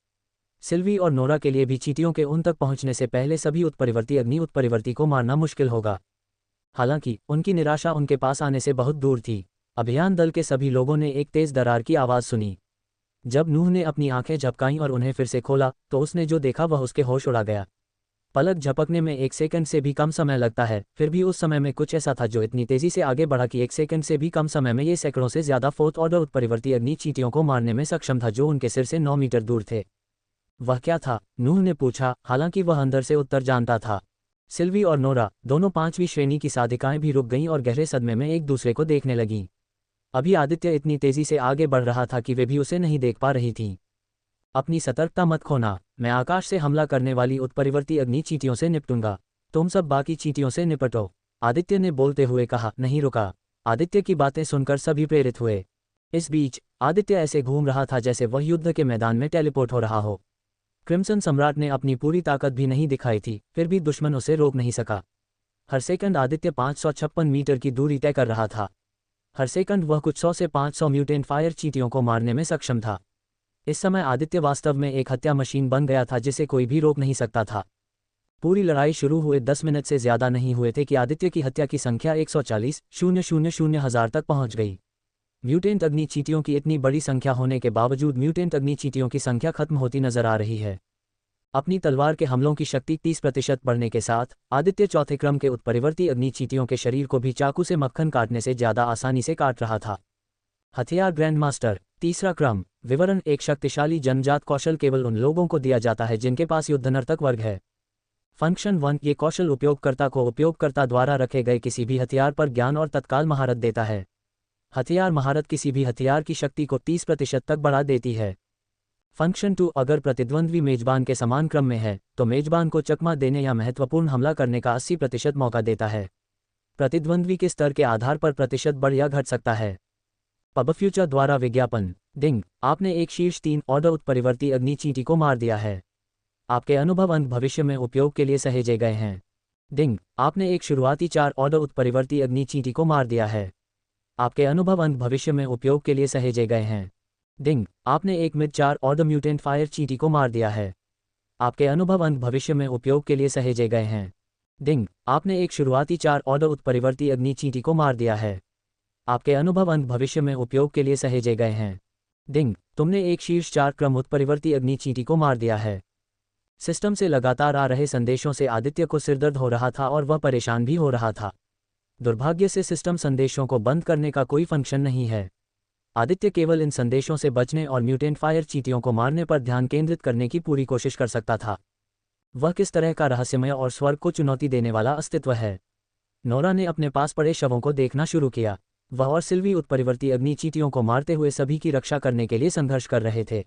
सिल्वी और नोरा के लिए भी चींटियों के उन तक पहुंचने से पहले सभी उत्परिवर्ती अग्नि उत्परिवर्ती को मारना मुश्किल होगा। हालांकि उनकी निराशा उनके पास आने से बहुत दूर थी। अभियान दल के सभी लोगों ने एक तेज दरार की आवाज़ सुनी। जब नूह ने अपनी आंखें झपकाईं और उन्हें फिर से खोला तो उसने जो देखा वह उसके होश उड़ा गया। पलक झपकने में 1 सेकंड से भी कम समय लगता है, फिर भी उस समय में कुछ ऐसा था जो इतनी तेजी से आगे बढ़ा कि 1 सेकंड से भी कम समय में ये सैकड़ों से ज़्यादा 4th ऑर्डर उत्परिवर्ती अग्नि चींटियों को मारने में सक्षम था जो उनके सिर से 9 मीटर दूर थे। वह क्या था? नूह ने पूछा, हालांकि वह अंदर से उत्तर जानता था। सिल्वी और नोरा, दोनों 5वीं श्रेणी की साधिकाएं भी रुक गईं और गहरे सदमे में एक दूसरे को देखने लगीं। अभी आदित्य इतनी तेजी से आगे बढ़ रहा था कि वे भी उसे नहीं देख पा रही थीं। अपनी सतर्कता मत खोना, मैं आकाश से हमला करने वाली उत्परिवर्ती अग्नि चींटियों से निपटूंगा। तुम सब बाकी चींटियों से निपटो, आदित्य ने बोलते हुए कहा। नहीं रुका। आदित्य की बातें सुनकर सभी प्रेरित हुए। इस बीच आदित्य ऐसे घूम रहा था जैसे वह युद्ध के मैदान में टेलीपोर्ट हो रहा हो। क्रिम्सन सम्राट ने अपनी पूरी ताकत भी नहीं दिखाई थी, फिर भी दुश्मन उसे रोक नहीं सका। हर सेकंड आदित्य 556 मीटर की दूरी तय कर रहा था। हर सेकंड वह कुछ 100 से 500 म्यूटेंट फायर चींटियों को मारने में सक्षम था। इस समय आदित्य वास्तव में एक हत्या मशीन बन गया था जिसे कोई भी रोक नहीं सकता था। पूरी लड़ाई शुरू हुए 10 मिनट से ज़्यादा नहीं हुए थे कि आदित्य की हत्या की संख्या 140,000 तक पहुंच गई। म्यूटेंट अग्नि चींटियों की इतनी बड़ी संख्या होने के बावजूद म्यूटेंट अग्नि चींटियों की संख्या खत्म होती नजर आ रही है। अपनी तलवार के हमलों की शक्ति 30% बढ़ने के साथ आदित्य चौथे क्रम के उत्परिवर्ती अग्नि चींटियों के शरीर को भी चाकू से मक्खन काटने से ज़्यादा आसानी से काट रहा था। हथियार ग्रैंडमास्टर, तीसरा क्रम। विवरण: एक शक्तिशाली जन्मजात कौशल केवल उन लोगों को दिया जाता है जिनके पास युद्धनर्तक वर्ग है। फंक्शन 1, ये कौशल उपयोगकर्ता को उपयोगकर्ता द्वारा रखे गए किसी भी हथियार पर ज्ञान और तत्काल महारत देता है। हथियार महारत किसी भी हथियार की शक्ति को 30% तक बढ़ा देती है। फंक्शन 2, अगर प्रतिद्वंद्वी मेजबान के समान क्रम में है तो मेजबान को चकमा देने या महत्वपूर्ण हमला करने का 80% मौका देता है। प्रतिद्वंद्वी के स्तर के आधार पर प्रतिशत बढ़ या घट सकता है। पबफ्यूचर द्वारा विज्ञापन। डिंग, आपने एक शीर्ष 3 ऑर्डर उत्परिवर्ती अग्नि चींटी को मार दिया है। आपके अनुभव अंत भविष्य में उपयोग के लिए सहेजे गए हैं। डिंग, आपने एक शुरुआती 4 ऑर्डर उत्परिवर्ती अग्नि चींटी को मार दिया है। आपके अनुभव अंत भविष्य में उपयोग के लिए सहेजे गए हैं। डिंग, आपने एक मिड 4 ऑर्डर म्यूटेंट फायर चींटी को मार दिया है। आपके अनुभव अंत भविष्य में उपयोग के लिए सहेजे गए हैं। डिंग, आपने एक शुरुआती 4 ऑर्डर उत्परिवर्ती अग्नि चींटी को मार दिया है। आपके अनुभव अंत भविष्य में उपयोग के लिए सहेजे गए हैं। डिंग, तुमने एक शीर्ष 4 क्रम उत्परिवर्ती अग्नि चींटी को मार दिया है। सिस्टम से लगातार आ रहे संदेशों से आदित्य को सिरदर्द हो रहा था और वह परेशान भी हो रहा था। दुर्भाग्य से सिस्टम संदेशों को बंद करने का कोई फंक्शन नहीं है। आदित्य केवल इन संदेशों से बचने और म्यूटेंट फायर चींटियों को मारने पर ध्यान केंद्रित करने की पूरी कोशिश कर सकता था। वह किस तरह का रहस्यमय और स्वर्ग को चुनौती देने वाला अस्तित्व है। नोरा ने अपने पास पड़े शवों को देखना शुरू किया। वह और सिल्वी उत्परिवर्ती अग्नि चींटियों को मारते हुए सभी की रक्षा करने के लिए संघर्ष कर रहे थे।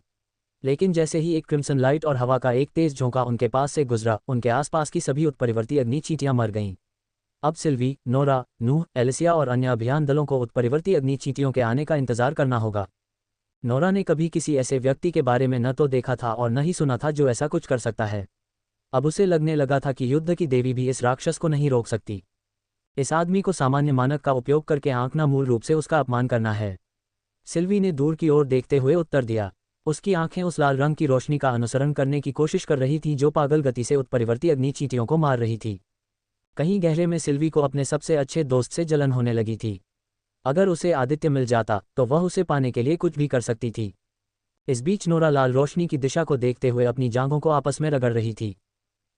लेकिन जैसे ही एक क्रिम्सन लाइट और हवा का एक तेज झोंका उनके पास से गुजरा, उनके आसपास की सभी उत्परिवर्ती अग्नि चींटियां मर गईं। अब सिल्वी, नोरा, नूह, एलिसिया और अन्य अभियान दलों को उत्परिवर्ती अग्नि चींटियों के आने का इंतजार करना होगा। नोरा ने कभी किसी ऐसे व्यक्ति के बारे में न तो देखा था और न ही सुना था जो ऐसा कुछ कर सकता है। अब उसे लगने लगा था कि युद्ध की देवी भी इस राक्षस को नहीं रोक सकती। इस आदमी को सामान्य मानक का उपयोग करके आंकना मूल रूप से उसका अपमान करना है। सिल्वी ने दूर की ओर देखते हुए उत्तर दिया। उसकी आंखें उस लाल रंग की रोशनी का अनुसरण करने की कोशिश कर रही थीं जो पागल गति से उत्परिवर्ती अग्नि चींटियों को मार रही थी। कहीं गहरे में सिल्वी को अपने सबसे अच्छे दोस्त से जलन होने लगी थी। अगर उसे आदित्य मिल जाता तो वह उसे पाने के लिए कुछ भी कर सकती थी। इस बीच नोरा लाल रोशनी की दिशा को देखते हुए अपनी जांघों को आपस में रगड़ रही थी।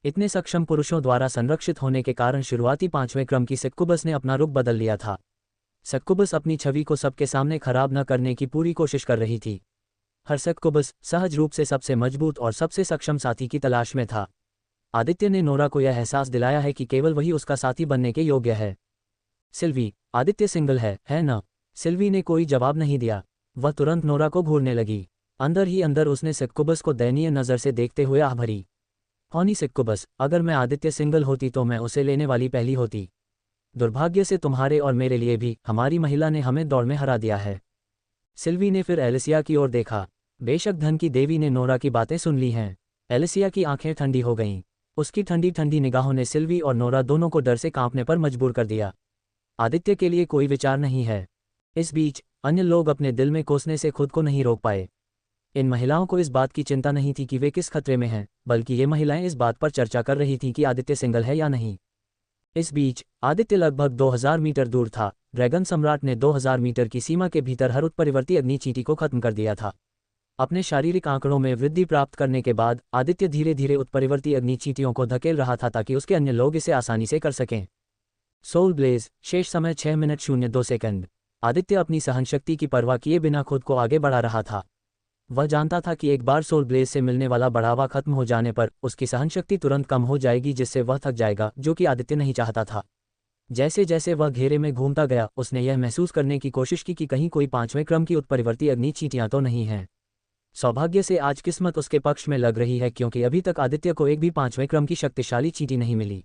इतने सक्षम पुरुषों द्वारा संरक्षित होने के कारण शुरुआती 5वें क्रम की सक्कुबस ने अपना रुख बदल लिया था। सक्कुबस अपनी छवि को सबके सामने खराब न करने की पूरी कोशिश कर रही थी। हर सक्कुबस सहज रूप से सबसे मजबूत और सबसे सक्षम साथी की तलाश में था। आदित्य ने नोरा को यह एहसास दिलाया है कि केवल वही उसका साथी बनने के योग्य है। सिल्वी, आदित्य सिंगल है न? सिल्वी ने कोई जवाब नहीं दिया। वह तुरंत नोरा को घूरने लगी। अंदर ही अंदर उसने सक्कुबस को दयनीय नज़र से देखते हुए आह भरी। हॉनी सक्कुबस, अगर मैं आदित्य सिंगल होती तो मैं उसे लेने वाली पहली होती। दुर्भाग्य से तुम्हारे और मेरे लिए भी हमारी महिला ने हमें दौड़ में हरा दिया है। सिल्वी ने फिर एलिसिया की ओर देखा। बेशक धन की देवी ने नोरा की बातें सुन ली हैं। एलिसिया की आंखें ठंडी हो गईं। उसकी ठंडी ठंडी निगाहों ने सिल्वी और नोरा दोनों को डर से कांपने पर मजबूर कर दिया। आदित्य के लिए कोई विचार नहीं है। इस बीच अन्य लोग अपने दिल में कोसने से खुद को नहीं रोक पाए। इन महिलाओं को इस बात की चिंता नहीं थी कि वे किस खतरे में हैं, बल्कि ये महिलाएं इस बात पर चर्चा कर रही थीं कि आदित्य सिंगल है या नहीं। इस बीच आदित्य लगभग 2000 मीटर दूर था। ड्रैगन सम्राट ने 2000 मीटर की सीमा के भीतर हर उत्परिवर्ती अग्नि चींटी को खत्म कर दिया था। अपने शारीरिक आंकड़ों में वृद्धि प्राप्त करने के बाद आदित्य धीरे धीरे उत्परिवर्ती अग्नि चींटियों को धकेल रहा था ताकि उसके अन्य लोग इसे आसानी से कर सकें। सोल ब्लेज, शेष समय 6 मिनट 02 सेकंड। आदित्य अपनी सहनशक्ति की परवाह किए बिना खुद को आगे बढ़ा रहा था। वह जानता था कि एक बार सोल ब्लेज से मिलने वाला बढ़ावा खत्म हो जाने पर उसकी सहनशक्ति तुरंत कम हो जाएगी, जिससे वह थक जाएगा, जो कि आदित्य नहीं चाहता था। जैसे जैसे वह घेरे में घूमता गया, उसने यह महसूस करने की कोशिश की कि कहीं कोई 5वें क्रम की उत्परिवर्ती अग्नि चींटियां तो नहीं हैं। सौभाग्य से आज किस्मत उसके पक्ष में लग रही है, क्योंकि अभी तक आदित्य को एक भी 5वें क्रम की शक्तिशाली चींटी नहीं मिली।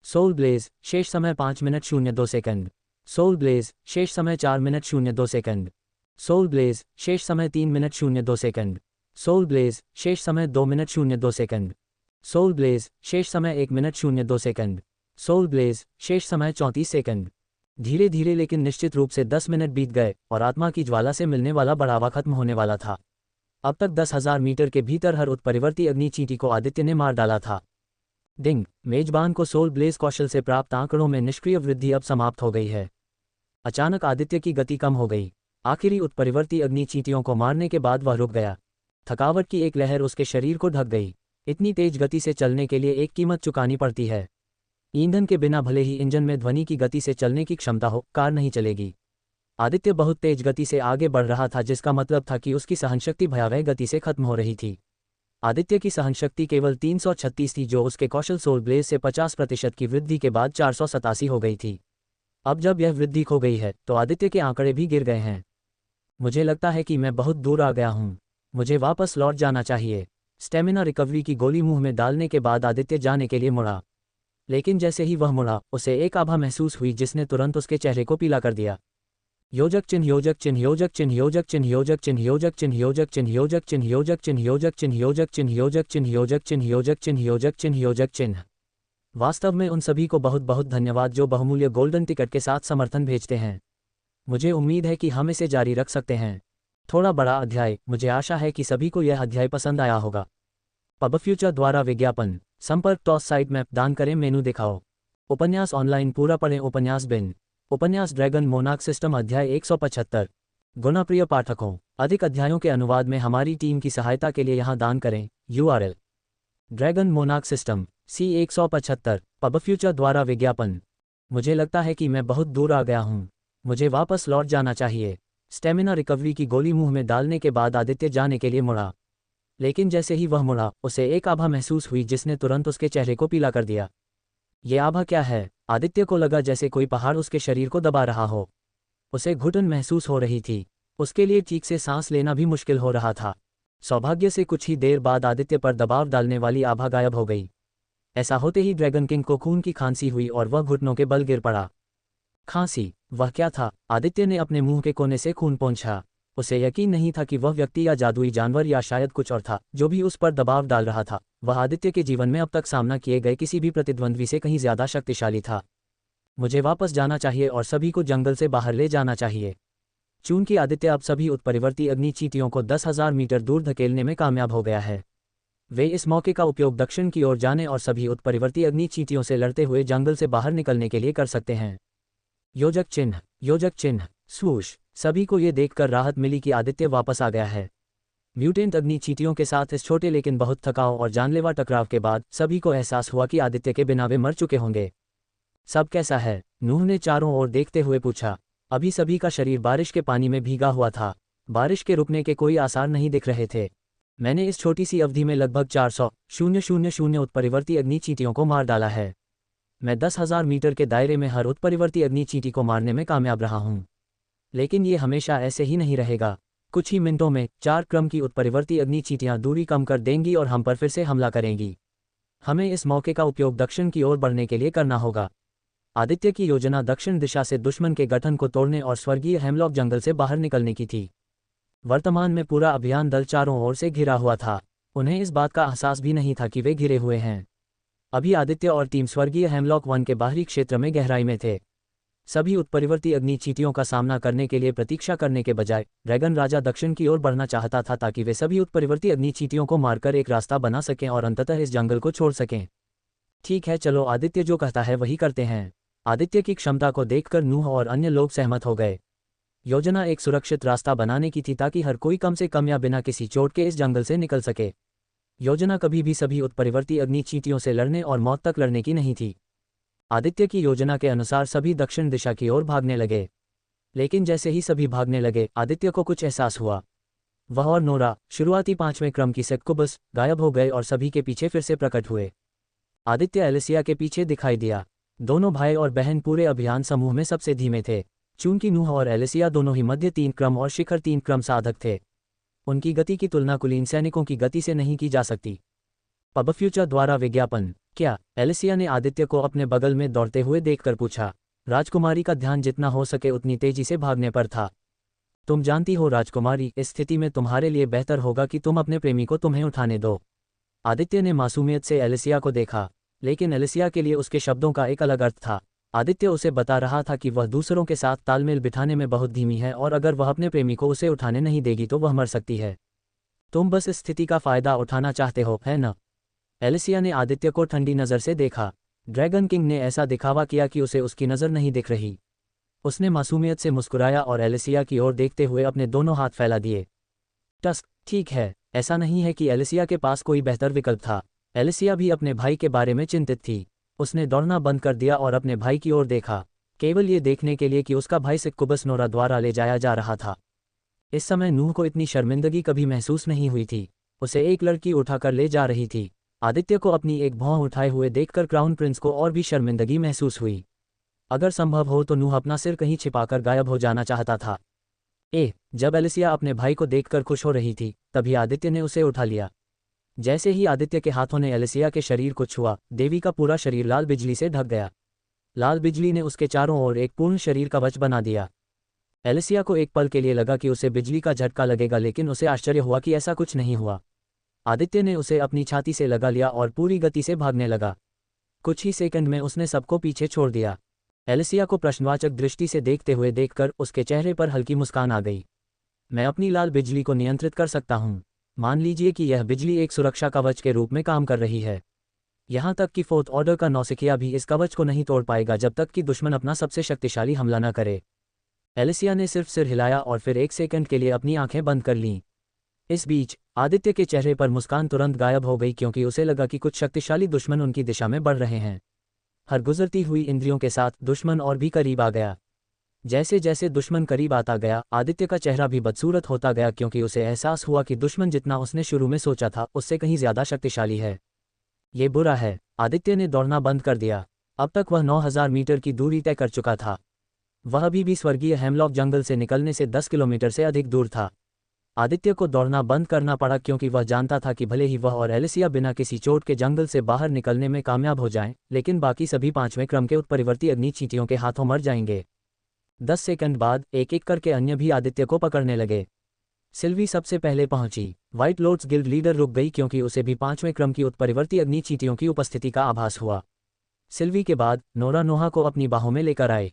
सोल ब्लेज, शेष समय 5 मिनट 02 सेकंड। सोल ब्लेज, शेष समय 4 मिनट 02 सेकंड। सोल ब्लेज, शेष समय 3 मिनट 02 सेकंड। सोल ब्लेज, शेष समय 2 मिनट 02 सेकंड। सोल ब्लेज, शेष समय 1 मिनट 02 सेकंड। सोल ब्लेज, शेष समय 34 सेकंड। धीरे धीरे लेकिन निश्चित रूप से 10 मिनट बीत गए और आत्मा की ज्वाला से मिलने वाला बढ़ावा खत्म होने वाला था। अब तक 10,000 मीटर के भीतर हर उत्परिवर्ती अग्नि चींटी को आदित्य ने मार डाला था। डिंग, मेजबान को सोल ब्लेज कौशल से प्राप्त आंकड़ों में निष्क्रिय वृद्धि अब समाप्त हो गई है। अचानक आदित्य की गति कम हो गई। आखिरी उत्परिवर्ती अग्नि चींटियों को मारने के बाद वह रुक गया। थकावट की एक लहर उसके शरीर को ढक गई। इतनी तेज गति से चलने के लिए एक कीमत चुकानी पड़ती है। ईंधन के बिना भले ही इंजन में ध्वनि की गति से चलने की क्षमता हो, कार नहीं चलेगी। आदित्य बहुत तेज गति से आगे बढ़ रहा था, जिसका मतलब था कि उसकी सहनशक्ति भयावह गति से खत्म हो रही थी। आदित्य की सहनशक्ति केवल 336 थी, जो उसके कौशल सोल ब्लेज से 50% की वृद्धि के बाद 487 हो गई थी। अब जब यह वृद्धि खो गई है तो आदित्य के आंकड़े भी गिर गए हैं। मुझे लगता है कि मैं बहुत दूर आ गया हूँ। मुझे वापस लौट जाना चाहिए। स्टेमिना रिकवरी की गोली मुंह में डालने के बाद आदित्य जाने के लिए मुड़ा। लेकिन जैसे ही वह मुड़ा, उसे एक आभा महसूस हुई जिसने तुरंत उसके चेहरे को पीला कर दिया। योजक चिन्ह, योजक चिन्ह, योजक चिन्ह, योजक चिन्ह, योजक चिन्ह, योजक चिन्ह, योजक चिन्ह, योजक चिन्ह, योजक चिन्ह, योजक चिन्ह, योजक चिन्ह, योजक चिन्ह, योजक चिन्ह, योजक चिन्ह, योजक चिन्ह, योजक चिन्ह। वास्तव में उन सभी को बहुत बहुत धन्यवाद जो बहुमूल्य गोल्डन टिकट के साथ समर्थन भेजते हैं। मुझे उम्मीद है कि हम इसे जारी रख सकते हैं। थोड़ा बड़ा अध्याय। मुझे आशा है कि सभी को यह अध्याय पसंद आया होगा। पब फ्यूचर द्वारा विज्ञापन। संपर्क टॉस साइट मैप दान करें, मेनू दिखाओ। उपन्यास ऑनलाइन पूरा पढ़ें। उपन्यास बिन। उपन्यास ड्रैगन मोनार्क सिस्टम अध्याय 175। गुणप्रिय पाठकों, अधिक अध्यायों के अनुवाद में हमारी टीम की सहायता के लिए यहाँ दान करें। URL dragon monarch system C175। Pub future द्वारा विज्ञापन। मुझे लगता है कि मैं बहुत दूर आ गया हूँ। मुझे वापस लौट जाना चाहिए। स्टेमिना रिकवरी की गोली मुंह में डालने के बाद आदित्य जाने के लिए मुड़ा। लेकिन जैसे ही वह मुड़ा, उसे एक आभा महसूस हुई जिसने तुरंत उसके चेहरे को पीला कर दिया। ये आभा क्या है? आदित्य को लगा जैसे कोई पहाड़ उसके शरीर को दबा रहा हो। उसे घुटन महसूस हो रही थी। उसके लिए ठीक से सांस लेना भी मुश्किल हो रहा था। सौभाग्य से कुछ ही देर बाद आदित्य पर दबाव डालने वाली आभा गायब हो गई। ऐसा होते ही ड्रैगन किंग को खून की खांसी हुई और वह घुटनों के बल गिर पड़ा। खांसी? वह क्या था? आदित्य ने अपने मुंह के कोने से खून पोंछा। उसे यकीन नहीं था कि वह व्यक्ति या जादुई जानवर या शायद कुछ और था जो भी उस पर दबाव डाल रहा था। वह आदित्य के जीवन में अब तक सामना किए गए किसी भी प्रतिद्वंद्वी से कहीं ज्यादा शक्तिशाली था। मुझे वापस जाना चाहिए और सभी को जंगल से बाहर ले जाना चाहिए। चूंकि आदित्य अब सभी उत्परिवर्ती अग्नि चींटियों को 10,000 मीटर दूर धकेलने में कामयाब हो गया है, वे इस मौके का उपयोग दक्षिण की ओर जाने और सभी उत्परिवर्ती अग्नि चींटियों से लड़ते हुए जंगल से बाहर निकलने के लिए कर सकते हैं। योजक चिन्ह, योजक चिन्ह, स्वूश। सभी को ये देखकर राहत मिली कि आदित्य वापस आ गया है। म्यूटेंट अग्नि चींटियों के साथ इस छोटे लेकिन बहुत थकाऊ और जानलेवा टकराव के बाद सभी को एहसास हुआ कि आदित्य के बिना वे मर चुके होंगे। सब कैसा है? नूह ने चारों ओर देखते हुए पूछा। अभी सभी का शरीर बारिश के पानी में भीगा हुआ था। बारिश के रुकने के कोई आसार नहीं दिख रहे थे। मैंने इस छोटी सी अवधि में लगभग 400,000 उत्परिवर्ती अग्नि चींटियों को मार डाला है। मैं 10,000 मीटर के दायरे में हर उत्परिवर्ती अग्नि चींटी को मारने में कामयाब रहा हूँ। लेकिन ये हमेशा ऐसे ही नहीं रहेगा। कुछ ही मिनटों में 4 क्रम की उत्परिवर्ती अग्नि चींटियाँ दूरी कम कर देंगी और हम पर फिर से हमला करेंगी। हमें इस मौके का उपयोग दक्षिण की ओर बढ़ने के लिए करना होगा। आदित्य की योजना दक्षिण दिशा से दुश्मन के गठन को तोड़ने और स्वर्गीय हेमलॉक जंगल से बाहर निकलने की थी। वर्तमान में पूरा अभियान दल चारों ओर से घिरा हुआ था। उन्हें इस बात का एहसास भी नहीं था कि वे घिरे हुए हैं। अभी आदित्य और टीम स्वर्गीय हेमलॉक वन के बाहरी क्षेत्र में गहराई में थे। सभी उत्परिवर्ती अग्नि चींटियों का सामना करने के लिए प्रतीक्षा करने के बजाय ड्रैगन राजा दक्षिण की ओर बढ़ना चाहता था ताकि वे सभी उत्परिवर्ती अग्नि चींटियों को मारकर एक रास्ता बना सकें और अंततः इस जंगल को छोड़ सकें। ठीक है, चलो आदित्य जो कहता है वही करते हैं। आदित्य की क्षमता को देखकर नूह और अन्य लोग सहमत हो गए। योजना एक सुरक्षित रास्ता बनाने की थी ताकि हर कोई कम से कम या बिना किसी चोट के इस जंगल से निकल सके। योजना कभी भी सभी उत्परिवर्ती अग्नि चींटियों से लड़ने और मौत तक लड़ने की नहीं थी। आदित्य की योजना के अनुसार सभी दक्षिण दिशा की ओर भागने लगे। लेकिन जैसे ही सभी भागने लगे आदित्य को कुछ एहसास हुआ। वह और नोरा, शुरुआती 5वें क्रम की सक्कुबस, गायब हो गए और सभी के पीछे फिर से प्रकट हुए। आदित्य एलिसिया के पीछे दिखाई दिया। दोनों भाई और बहन पूरे अभियान समूह में सबसे धीमे थे। चूंकि नूह और एलिसिया दोनों ही मध्य 3 क्रम और शिखर 3 क्रम साधक थे, उनकी गति की तुलना कुलीन सैनिकों की गति से नहीं की जा सकती। पब फ्यूचर द्वारा विज्ञापन। क्या? एलिसिया ने आदित्य को अपने बगल में दौड़ते हुए देखकर पूछा। राजकुमारी का ध्यान जितना हो सके उतनी तेजी से भागने पर था। तुम जानती हो राजकुमारी, इस स्थिति में तुम्हारे लिए बेहतर होगा कि तुम अपने प्रेमी को तुम्हें उठाने दो। आदित्य ने मासूमियत से एलिसिया को देखा, लेकिन एलिसिया के लिए उसके शब्दों का एक अलग अर्थ था। आदित्य उसे बता रहा था कि वह दूसरों के साथ तालमेल बिठाने में बहुत धीमी है और अगर वह अपने प्रेमी को उसे उठाने नहीं देगी तो वह मर सकती है। तुम बस इस स्थिति का फायदा उठाना चाहते हो, है न? एलिसिया ने आदित्य को ठंडी नज़र से देखा। ड्रैगन किंग ने ऐसा दिखावा किया कि उसे उसकी नज़र नहीं दिख रही। उसने मासूमियत से मुस्कुराया और एलिसिया की ओर देखते हुए अपने दोनों हाथ फैला दिए। टस्क, ठीक है, ऐसा नहीं है कि एलिसिया के पास कोई बेहतर विकल्प था। एलिसिया भी अपने भाई के बारे में चिंतित थी। उसने दौड़ना बंद कर दिया और अपने भाई की ओर देखा, केवल ये देखने के लिए कि उसका भाई सक्कुबस नोरा द्वारा ले जाया जा रहा था। इस समय नूह को इतनी शर्मिंदगी कभी महसूस नहीं हुई थी। उसे एक लड़की उठाकर ले जा रही थी। आदित्य को अपनी एक भौं उठाए हुए देखकर क्राउन प्रिंस को और भी शर्मिंदगी महसूस हुई। अगर संभव हो तो नूह अपना सिर कहीं छिपाकर गायब हो जाना चाहता था। जब एलिसिया अपने भाई को देखकर खुश हो रही थी तभी आदित्य ने उसे उठा लिया। जैसे ही आदित्य के हाथों ने एलिसिया के शरीर को छुआ, देवी का पूरा शरीर लाल बिजली से ढक गया। लाल बिजली ने उसके चारों ओर एक पूर्ण शरीर कवच बना दिया। एलिसिया को एक पल के लिए लगा कि उसे बिजली का झटका लगेगा, लेकिन उसे आश्चर्य हुआ कि ऐसा कुछ नहीं हुआ। आदित्य ने उसे अपनी छाती से लगा लिया और पूरी गति से भागने लगा। कुछ ही सेकंड में उसने सबको पीछे छोड़ दिया। एलिसिया को प्रश्नवाचक दृष्टि से देखते हुए देखकर उसके चेहरे पर हल्की मुस्कान आ गई। मैं अपनी लाल बिजली को नियंत्रित कर सकता हूँ। मान लीजिए कि यह बिजली एक सुरक्षा कवच के रूप में काम कर रही है। यहाँ तक कि फोर्थ ऑर्डर का नौसिखिया भी इस कवच को नहीं तोड़ पाएगा जब तक कि दुश्मन अपना सबसे शक्तिशाली हमला न करे। एलिसिया ने सिर्फ सिर हिलाया और फिर एक सेकंड के लिए अपनी आंखें बंद कर लीं। इस बीच आदित्य के चेहरे पर मुस्कान तुरंत गायब हो गई, क्योंकि उसे लगा कि कुछ शक्तिशाली दुश्मन उनकी दिशा में बढ़ रहे हैं। हर गुजरती हुई इंद्रियों के साथ दुश्मन और भी करीब आ गया। जैसे जैसे दुश्मन करीब आता गया, आदित्य का चेहरा भी बदसूरत होता गया, क्योंकि उसे एहसास हुआ कि दुश्मन जितना उसने शुरू में सोचा था उससे कहीं ज्यादा शक्तिशाली है। ये बुरा है। आदित्य ने दौड़ना बंद कर दिया। अब तक वह 9,000 मीटर की दूरी तय कर चुका था। वह अभी भी स्वर्गीय हेमलॉक जंगल से निकलने से 10 किलोमीटर से अधिक दूर था। आदित्य को दौड़ना बंद करना पड़ा क्योंकि वह जानता था कि भले ही वह और एलिसिया बिना किसी चोट के जंगल से बाहर निकलने में कामयाब हो जाएं, लेकिन बाकी सभी 5वें क्रम के उत्परिवर्ती अग्नि चींटियों के हाथों मर जाएंगे। 10 सेकंड बाद एक एक करके अन्य भी आदित्य को पकड़ने लगे। सिल्वी सबसे पहले पहुंची। व्हाइट लॉर्ड्स गिल्ड लीडर रुक गई क्योंकि उसे भी 5वें क्रम की उत्परिवर्ती अग्नि चींटियों की उपस्थिति का आभास हुआ। सिल्वी के बाद नोरा नोहा को अपनी बाहों में लेकर आए।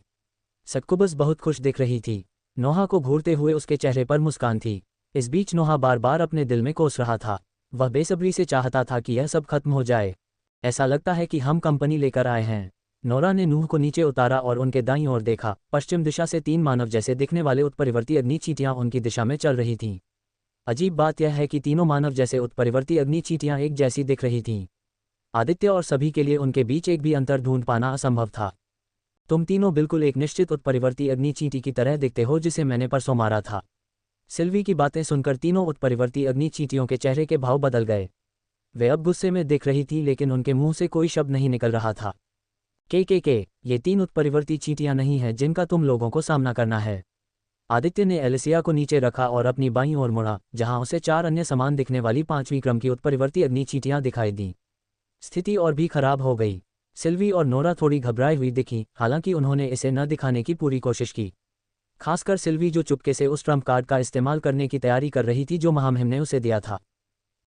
सक्कुबस बहुत खुश दिख रही थी। नोहा को घूरते हुए उसके चेहरे पर मुस्कान थी। इस बीच नोहा बार बार अपने दिल में कोस रहा था। वह बेसब्री से चाहता था कि यह सब खत्म हो जाए। ऐसा लगता है कि हम कंपनी लेकर आए हैं। नोरा ने नूह को नीचे उतारा और उनके दाईं ओर देखा। पश्चिम दिशा से 3 मानव जैसे दिखने वाले उत्परिवर्ती अग्नि चींटियां उनकी दिशा में चल रही थीं। अजीब बात यह है कि तीनों मानव जैसे उत्परिवर्ती अग्नि चींटियां एक जैसी दिख रही थीं। आदित्य और सभी के लिए उनके बीच एक भी अंतर ढूंढ पाना असंभव था। तुम तीनों बिल्कुल एक निश्चित उत्परिवर्ती अग्नि चींटी की तरह दिखते हो जिसे मैंने परसों मारा था। सिल्वी की बातें सुनकर तीनों उत्परिवर्ती अग्नि चींटियों के चेहरे के भाव बदल गए। वे अब गुस्से में दिख रही थी लेकिन उनके मुंह से कोई शब्द नहीं निकल रहा था। के ये 3 उत्परिवर्ती चींटियां नहीं हैं जिनका तुम लोगों को सामना करना है। आदित्य ने एलिसिया को नीचे रखा और अपनी बाईं ओर मुड़ा, जहां उसे 4 अन्य समान दिखने वाली 5वीं क्रम की उत्परिवर्ती अग्नि चींटियां दिखाई दीं। स्थिति और भी खराब हो गई। सिल्वी और नोरा थोड़ी घबराई हुई दिखीं, हालांकि उन्होंने इसे न दिखाने की पूरी कोशिश की। खासकर सिल्वी जो चुपके से उस ट्रम्प कार्ड का इस्तेमाल करने की तैयारी कर रही थी जो महामहिम ने उसे दिया था।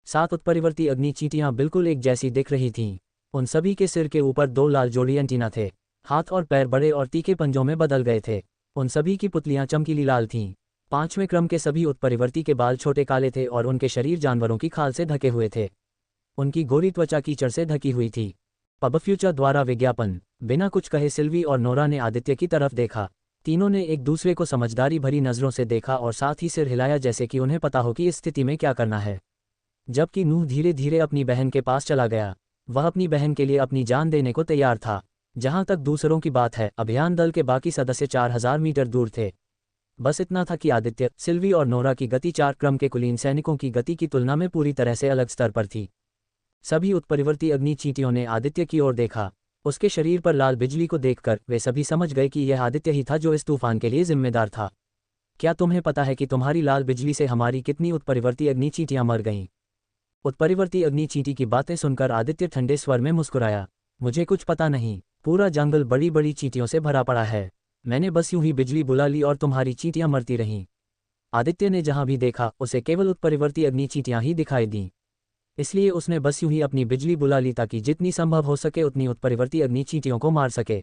7 उत्परिवर्ती अग्नि चींटियां बिल्कुल एक जैसी दिख रही थीं। उन सभी के सिर के ऊपर 2 लाल जोड़ी एंटीना थे। हाथ और पैर बड़े और तीखे पंजों में बदल गए थे। उन सभी की पुतलियां चमकीली लाल थीं। 5वें क्रम के सभी उत्परिवर्ती के बाल छोटे काले थे और उनके शरीर जानवरों की खाल से ढके हुए थे। उनकी गोरी त्वचा कीचड़ से ढकी हुई थी। पबफ्यूचर द्वारा विज्ञापन। बिना कुछ कहे सिल्वी और नोरा ने आदित्य की तरफ देखा। तीनों ने एक दूसरे को समझदारी भरी नज़रों से देखा और साथ ही सिर हिलाया जैसे कि उन्हें पता हो कि इस स्थिति में क्या करना है। जबकि नूह धीरे धीरे अपनी बहन के पास चला गया। वह अपनी बहन के लिए अपनी जान देने को तैयार था। जहां तक दूसरों की बात है, अभियान दल के बाकी सदस्य 4000 मीटर दूर थे। बस इतना था कि आदित्य, सिल्वी और नोरा की गति 4 क्रम के कुलीन सैनिकों की गति की तुलना में पूरी तरह से अलग स्तर पर थी। सभी उत्परिवर्ती अग्नि चींटियों ने आदित्य की ओर देखा। उसके शरीर पर लाल बिजली को देखकर वे सभी समझ गए कि यह आदित्य ही था जो इस तूफान के लिए जिम्मेदार था। क्या तुम्हें पता है कि तुम्हारी लाल बिजली से हमारी कितनी उत्परिवर्ती अग्नि चींटियां मर गईं? उत्परिवर्ती अग्नि चींटी की बातें सुनकर आदित्य ठंडे स्वर में मुस्कुराया। मुझे कुछ पता नहीं। पूरा जंगल बड़ी बड़ी चींटियों से भरा पड़ा है। मैंने बस यूं ही बिजली बुला ली और तुम्हारी चींटियां मरती रहीं। आदित्य ने जहां भी देखा उसे केवल उत्परिवर्ती अग्नि चींटियां ही दिखाई दीं। इसलिए उसने बस यूं ही अपनी बिजली बुला ली ताकि जितनी संभव हो सके उतनी उत्परिवर्ती अग्नि चींटियों को मार सके।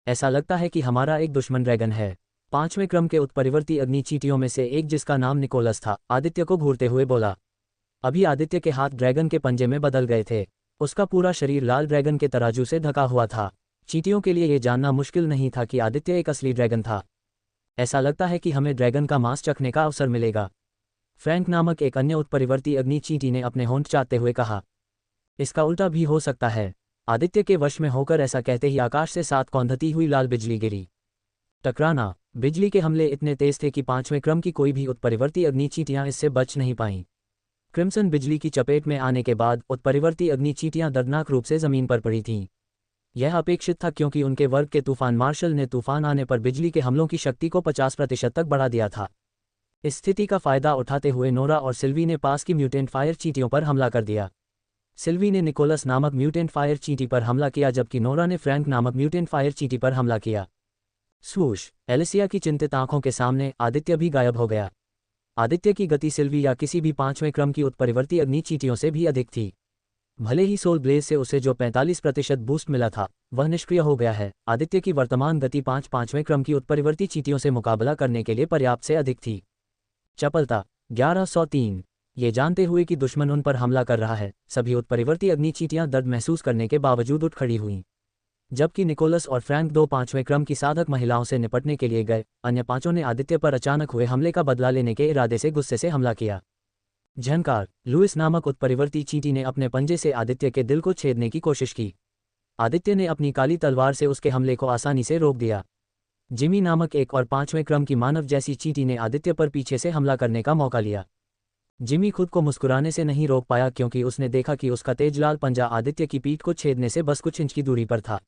ऐसा लगता है कि हमारा एक दुश्मन ड्रैगन है। 5वें क्रम के उत्परिवर्ती अग्नि चींटियों में से एक, जिसका नाम निकोलस था, आदित्य को घूरते हुए बोला। अभी आदित्य के हाथ ड्रैगन के पंजे में बदल गए थे। उसका पूरा शरीर लाल ड्रैगन के तराजू से ढका हुआ था। चींटियों के लिए यह जानना मुश्किल नहीं था कि आदित्य एक असली ड्रैगन था। ऐसा लगता है कि हमें ड्रैगन का मांस चखने का अवसर मिलेगा, फ्रैंक नामक एक अन्य उत्परिवर्ती अग्नि चींटी ने अपने होंठ चाटते हुए कहा। इसका उल्टा भी हो सकता है। आदित्य के वश में होकर ऐसा कहते ही आकाश से 7 कौंधती हुई लाल बिजली गिरी। टकराना। बिजली के हमले इतने तेज थे कि 5वें क्रम की कोई भी उत्परिवर्ती अग्नि चींटियां इससे बच नहीं पाईं। क्रिम्सन बिजली की चपेट में आने के बाद उत्परिवर्ती अग्नि चींटियां दर्दनाक रूप से जमीन पर पड़ी थीं। यह अपेक्षित था क्योंकि उनके वर्ग के तूफान मार्शल ने तूफान आने पर बिजली के हमलों की शक्ति को 50% तक बढ़ा दिया था। इस स्थिति का फायदा उठाते हुए नोरा और सिल्वी ने पास की म्यूटेंट फायर चींटियों पर हमला कर दिया। सिल्वी ने निकोलस नामक म्यूटेंट फायर चींटी पर हमला किया जबकि नोरा ने फ्रैंक नामक म्यूटेंट फायर चींटी पर हमला किया। स्वूश। एलिसिया की चिंतित आंखों के सामने आदित्य भी गायब हो गया। आदित्य की गति सिल्वी या किसी भी 5वें क्रम की उत्परिवर्ती अग्नि चींटियों से भी अधिक थी। भले ही सोल ब्लेज से उसे जो 45% बूस्ट मिला था वह निष्क्रिय हो गया है, आदित्य की वर्तमान गति 5वें क्रम की उत्परिवर्ती चींटियों से मुकाबला करने के लिए पर्याप्त से अधिक थी। चपलता। 1103। ये जानते हुए कि दुश्मन उन पर हमला कर रहा है, सभी उत्परिवर्ती अग्नि चींटियां दर्द महसूस करने के बावजूद उठ खड़ी हुईं। जबकि निकोलस और फ्रैंक 2 5वें क्रम की साधक महिलाओं से निपटने के लिए गए, अन्य 5 ने आदित्य पर अचानक हुए हमले का बदला लेने के इरादे से गुस्से से हमला किया। झनकार। लुइस नामक उत्परिवर्ती चींटी ने अपने पंजे से आदित्य के दिल को छेदने की कोशिश की। आदित्य ने अपनी काली तलवार से उसके हमले को आसानी से रोक दिया। जिमी नामक एक और 5वें क्रम की मानव जैसी चींटी ने आदित्य पर पीछे से हमला करने का मौका लिया। जिमी खुद को मुस्कुराने से नहीं रोक पाया क्योंकि उसने देखा कि उसका तेज लाल पंजा आदित्य की पीठ को छेदने से बस कुछ इंच की दूरी पर था।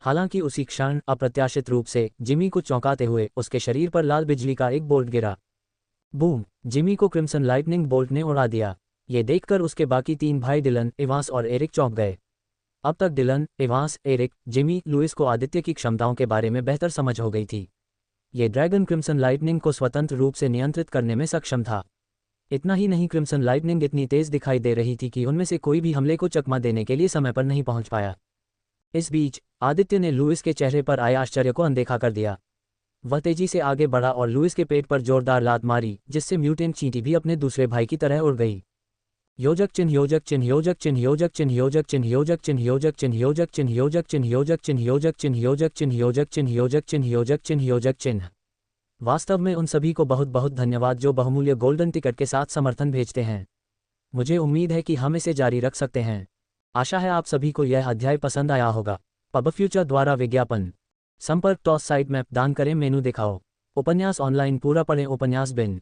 हालांकि उसी क्षण अप्रत्याशित रूप से जिमी को चौंकाते हुए उसके शरीर पर लाल बिजली का एक बोल्ट गिरा। बूम! जिमी को क्रिम्सन लाइटनिंग बोल्ट ने उड़ा दिया। ये देखकर उसके बाकी 3 भाई डिलन, इवांस और एरिक चौंक गए। अब तक Dylan, Evans, Eric, Jimmy, Luis को आदित्य की क्षमताओं के बारे में बेहतर समझ हो गई थी। ये ड्रैगन क्रिम्सन लाइटनिंग को स्वतंत्र रूप से नियंत्रित करने में सक्षम था। इतना ही नहीं, क्रिम्सन लाइटनिंग इतनी तेज दिखाई दे रही थी कि उनमें से कोई भी हमले को चकमा देने के लिए समय पर नहीं पहुंच पाया। इस बीच आदित्य ने लुइस के चेहरे पर आए आश्चर्य को अनदेखा कर दिया। वह तेजी से आगे बढ़ा और लुइस के पेट पर जोरदार लात मारी, जिससे म्यूटेंट चींटी भी अपने दूसरे भाई की तरह उड़ गई। योजक चिन्ह, योजक चिन्ह, योजक चिन्ह, योजक चिन्ह, योजक चिन्ह, योजक चिन्ह, योजक चिन्ह, योजक चिन्ह, योजक चिन्ह, योजक चिन्ह, योजक चिन्ह, योजक चिन्ह, योजक चिन्ह, योजक चिन्ह, योजक चिन्ह, योजक चिन्ह। वास्तव में उन सभी को बहुत बहुत धन्यवाद जो बहुमूल्य गोल्डन टिकट के साथ समर्थन भेजते हैं। मुझे उम्मीद है कि हम इसे जारी रख सकते हैं। आशा है आप सभी को यह अध्याय पसंद आया होगा। पब फ्यूचर द्वारा विज्ञापन। संपर्क टॉस साइट मैप दान करें, मेनू दिखाओ। उपन्यास ऑनलाइन पूरा पढ़ें। उपन्यास बिन।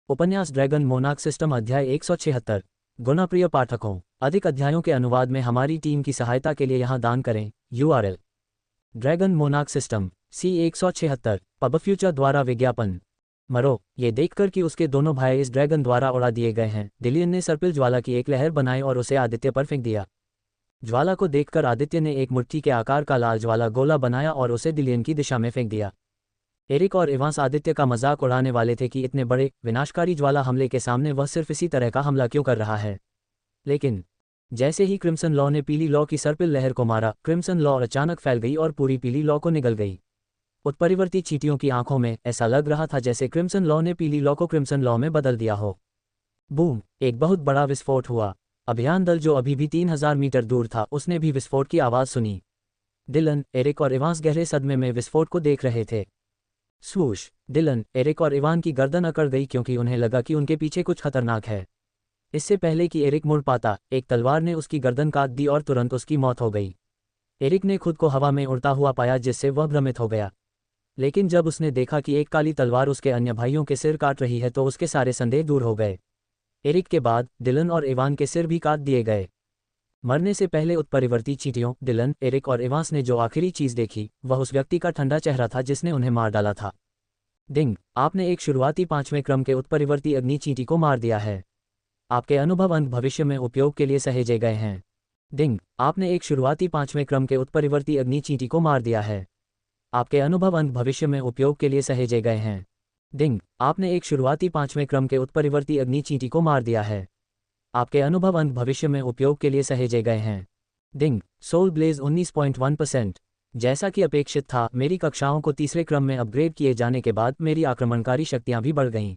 उपन्यास ड्रैगन मोनार्क सिस्टम अध्याय 176। गुना प्रिय पाठकों, अधिक अध्यायों के अनुवाद में हमारी टीम की सहायता के लिए यहाँ दान करें। URL dragon monarch system C176। Pub future द्वारा विज्ञापन। मरो! ये देखकर कि उसके दोनों भाई इस ड्रैगन द्वारा उड़ा दिए गए हैं, डिलियन ने सर्पिल ज्वाला की एक लहर बनाई और उसे आदित्य पर फेंक दिया। ज्वाला को देखकर आदित्य ने एक मुट्ठी के आकार का लाल ज्वाला गोला बनाया और उसे डिलियन की दिशा में फेंक दिया। एरिक और इवांस आदित्य का मजाक उड़ाने वाले थे कि इतने बड़े विनाशकारी ज्वाला हमले के सामने वह सिर्फ इसी तरह का हमला क्यों कर रहा है। लेकिन जैसे ही क्रिम्सन लॉ ने पीली लॉ की सर्पिल लहर को मारा, क्रिम्सन लॉ अचानक फैल गई और पूरी पीली लॉ को निगल गई। उत्परिवर्ती चींटियों की आंखों में ऐसा लग रहा था जैसे क्रिम्सन लॉ ने पीली लॉ को क्रिम्सन लॉ में बदल दिया हो। बूम! एक बहुत बड़ा विस्फोट हुआ। अभियान दल जो अभी भी 3000 मीटर दूर था, उसने भी विस्फोट की आवाज़ सुनी। डिलन, एरिक और इवांस गहरे सदमे में विस्फोट को देख रहे थे। स्वूश! डिलन, एरिक और इवान की गर्दन अकड़ गई क्योंकि उन्हें लगा कि उनके पीछे कुछ खतरनाक है। इससे पहले कि एरिक मुड़ पाता, एक तलवार ने उसकी गर्दन काट दी और तुरंत उसकी मौत हो गई। एरिक ने खुद को हवा में उड़ता हुआ पाया, जिससे वह भ्रमित हो गया। लेकिन जब उसने देखा कि एक काली तलवार उसके अन्य भाइयों के सिर काट रही है तो उसके सारे संदेह दूर हो गए। एरिक के बाद डिलन और इवान के सिर भी काट दिए गए। मरने से पहले उत्परिवर्ती चींटियों डिलन, एरिक और इवांस ने जो आखिरी चीज देखी वह उस व्यक्ति का ठंडा चेहरा था जिसने उन्हें मार डाला था। डिंग! आपने एक शुरुआती 5वें क्रम के उत्परिवर्ती अग्नि चींटी को मार दिया है। आपके अनुभव अंत भविष्य में उपयोग के लिए सहेजे गए हैं। डिंग! आपने एक शुरुआती 5वें क्रम के उत्परिवर्ती अग्नि चींटी को मार दिया है। आपके अनुभव अंत भविष्य में उपयोग के लिए सहेजे गए हैं। डिंग! आपने एक शुरुआती 5वें क्रम के उत्परिवर्ती अग्नि चींटी को मार दिया है। आपके अनुभव अंत भविष्य में उपयोग के लिए सहेजे गए हैं। डिंग! Soul blaze 19.1%। जैसा कि अपेक्षित था, मेरी कक्षाओं को तीसरे क्रम में अपग्रेड किए जाने के बाद मेरी आक्रमणकारी शक्तियां भी बढ़ गईं।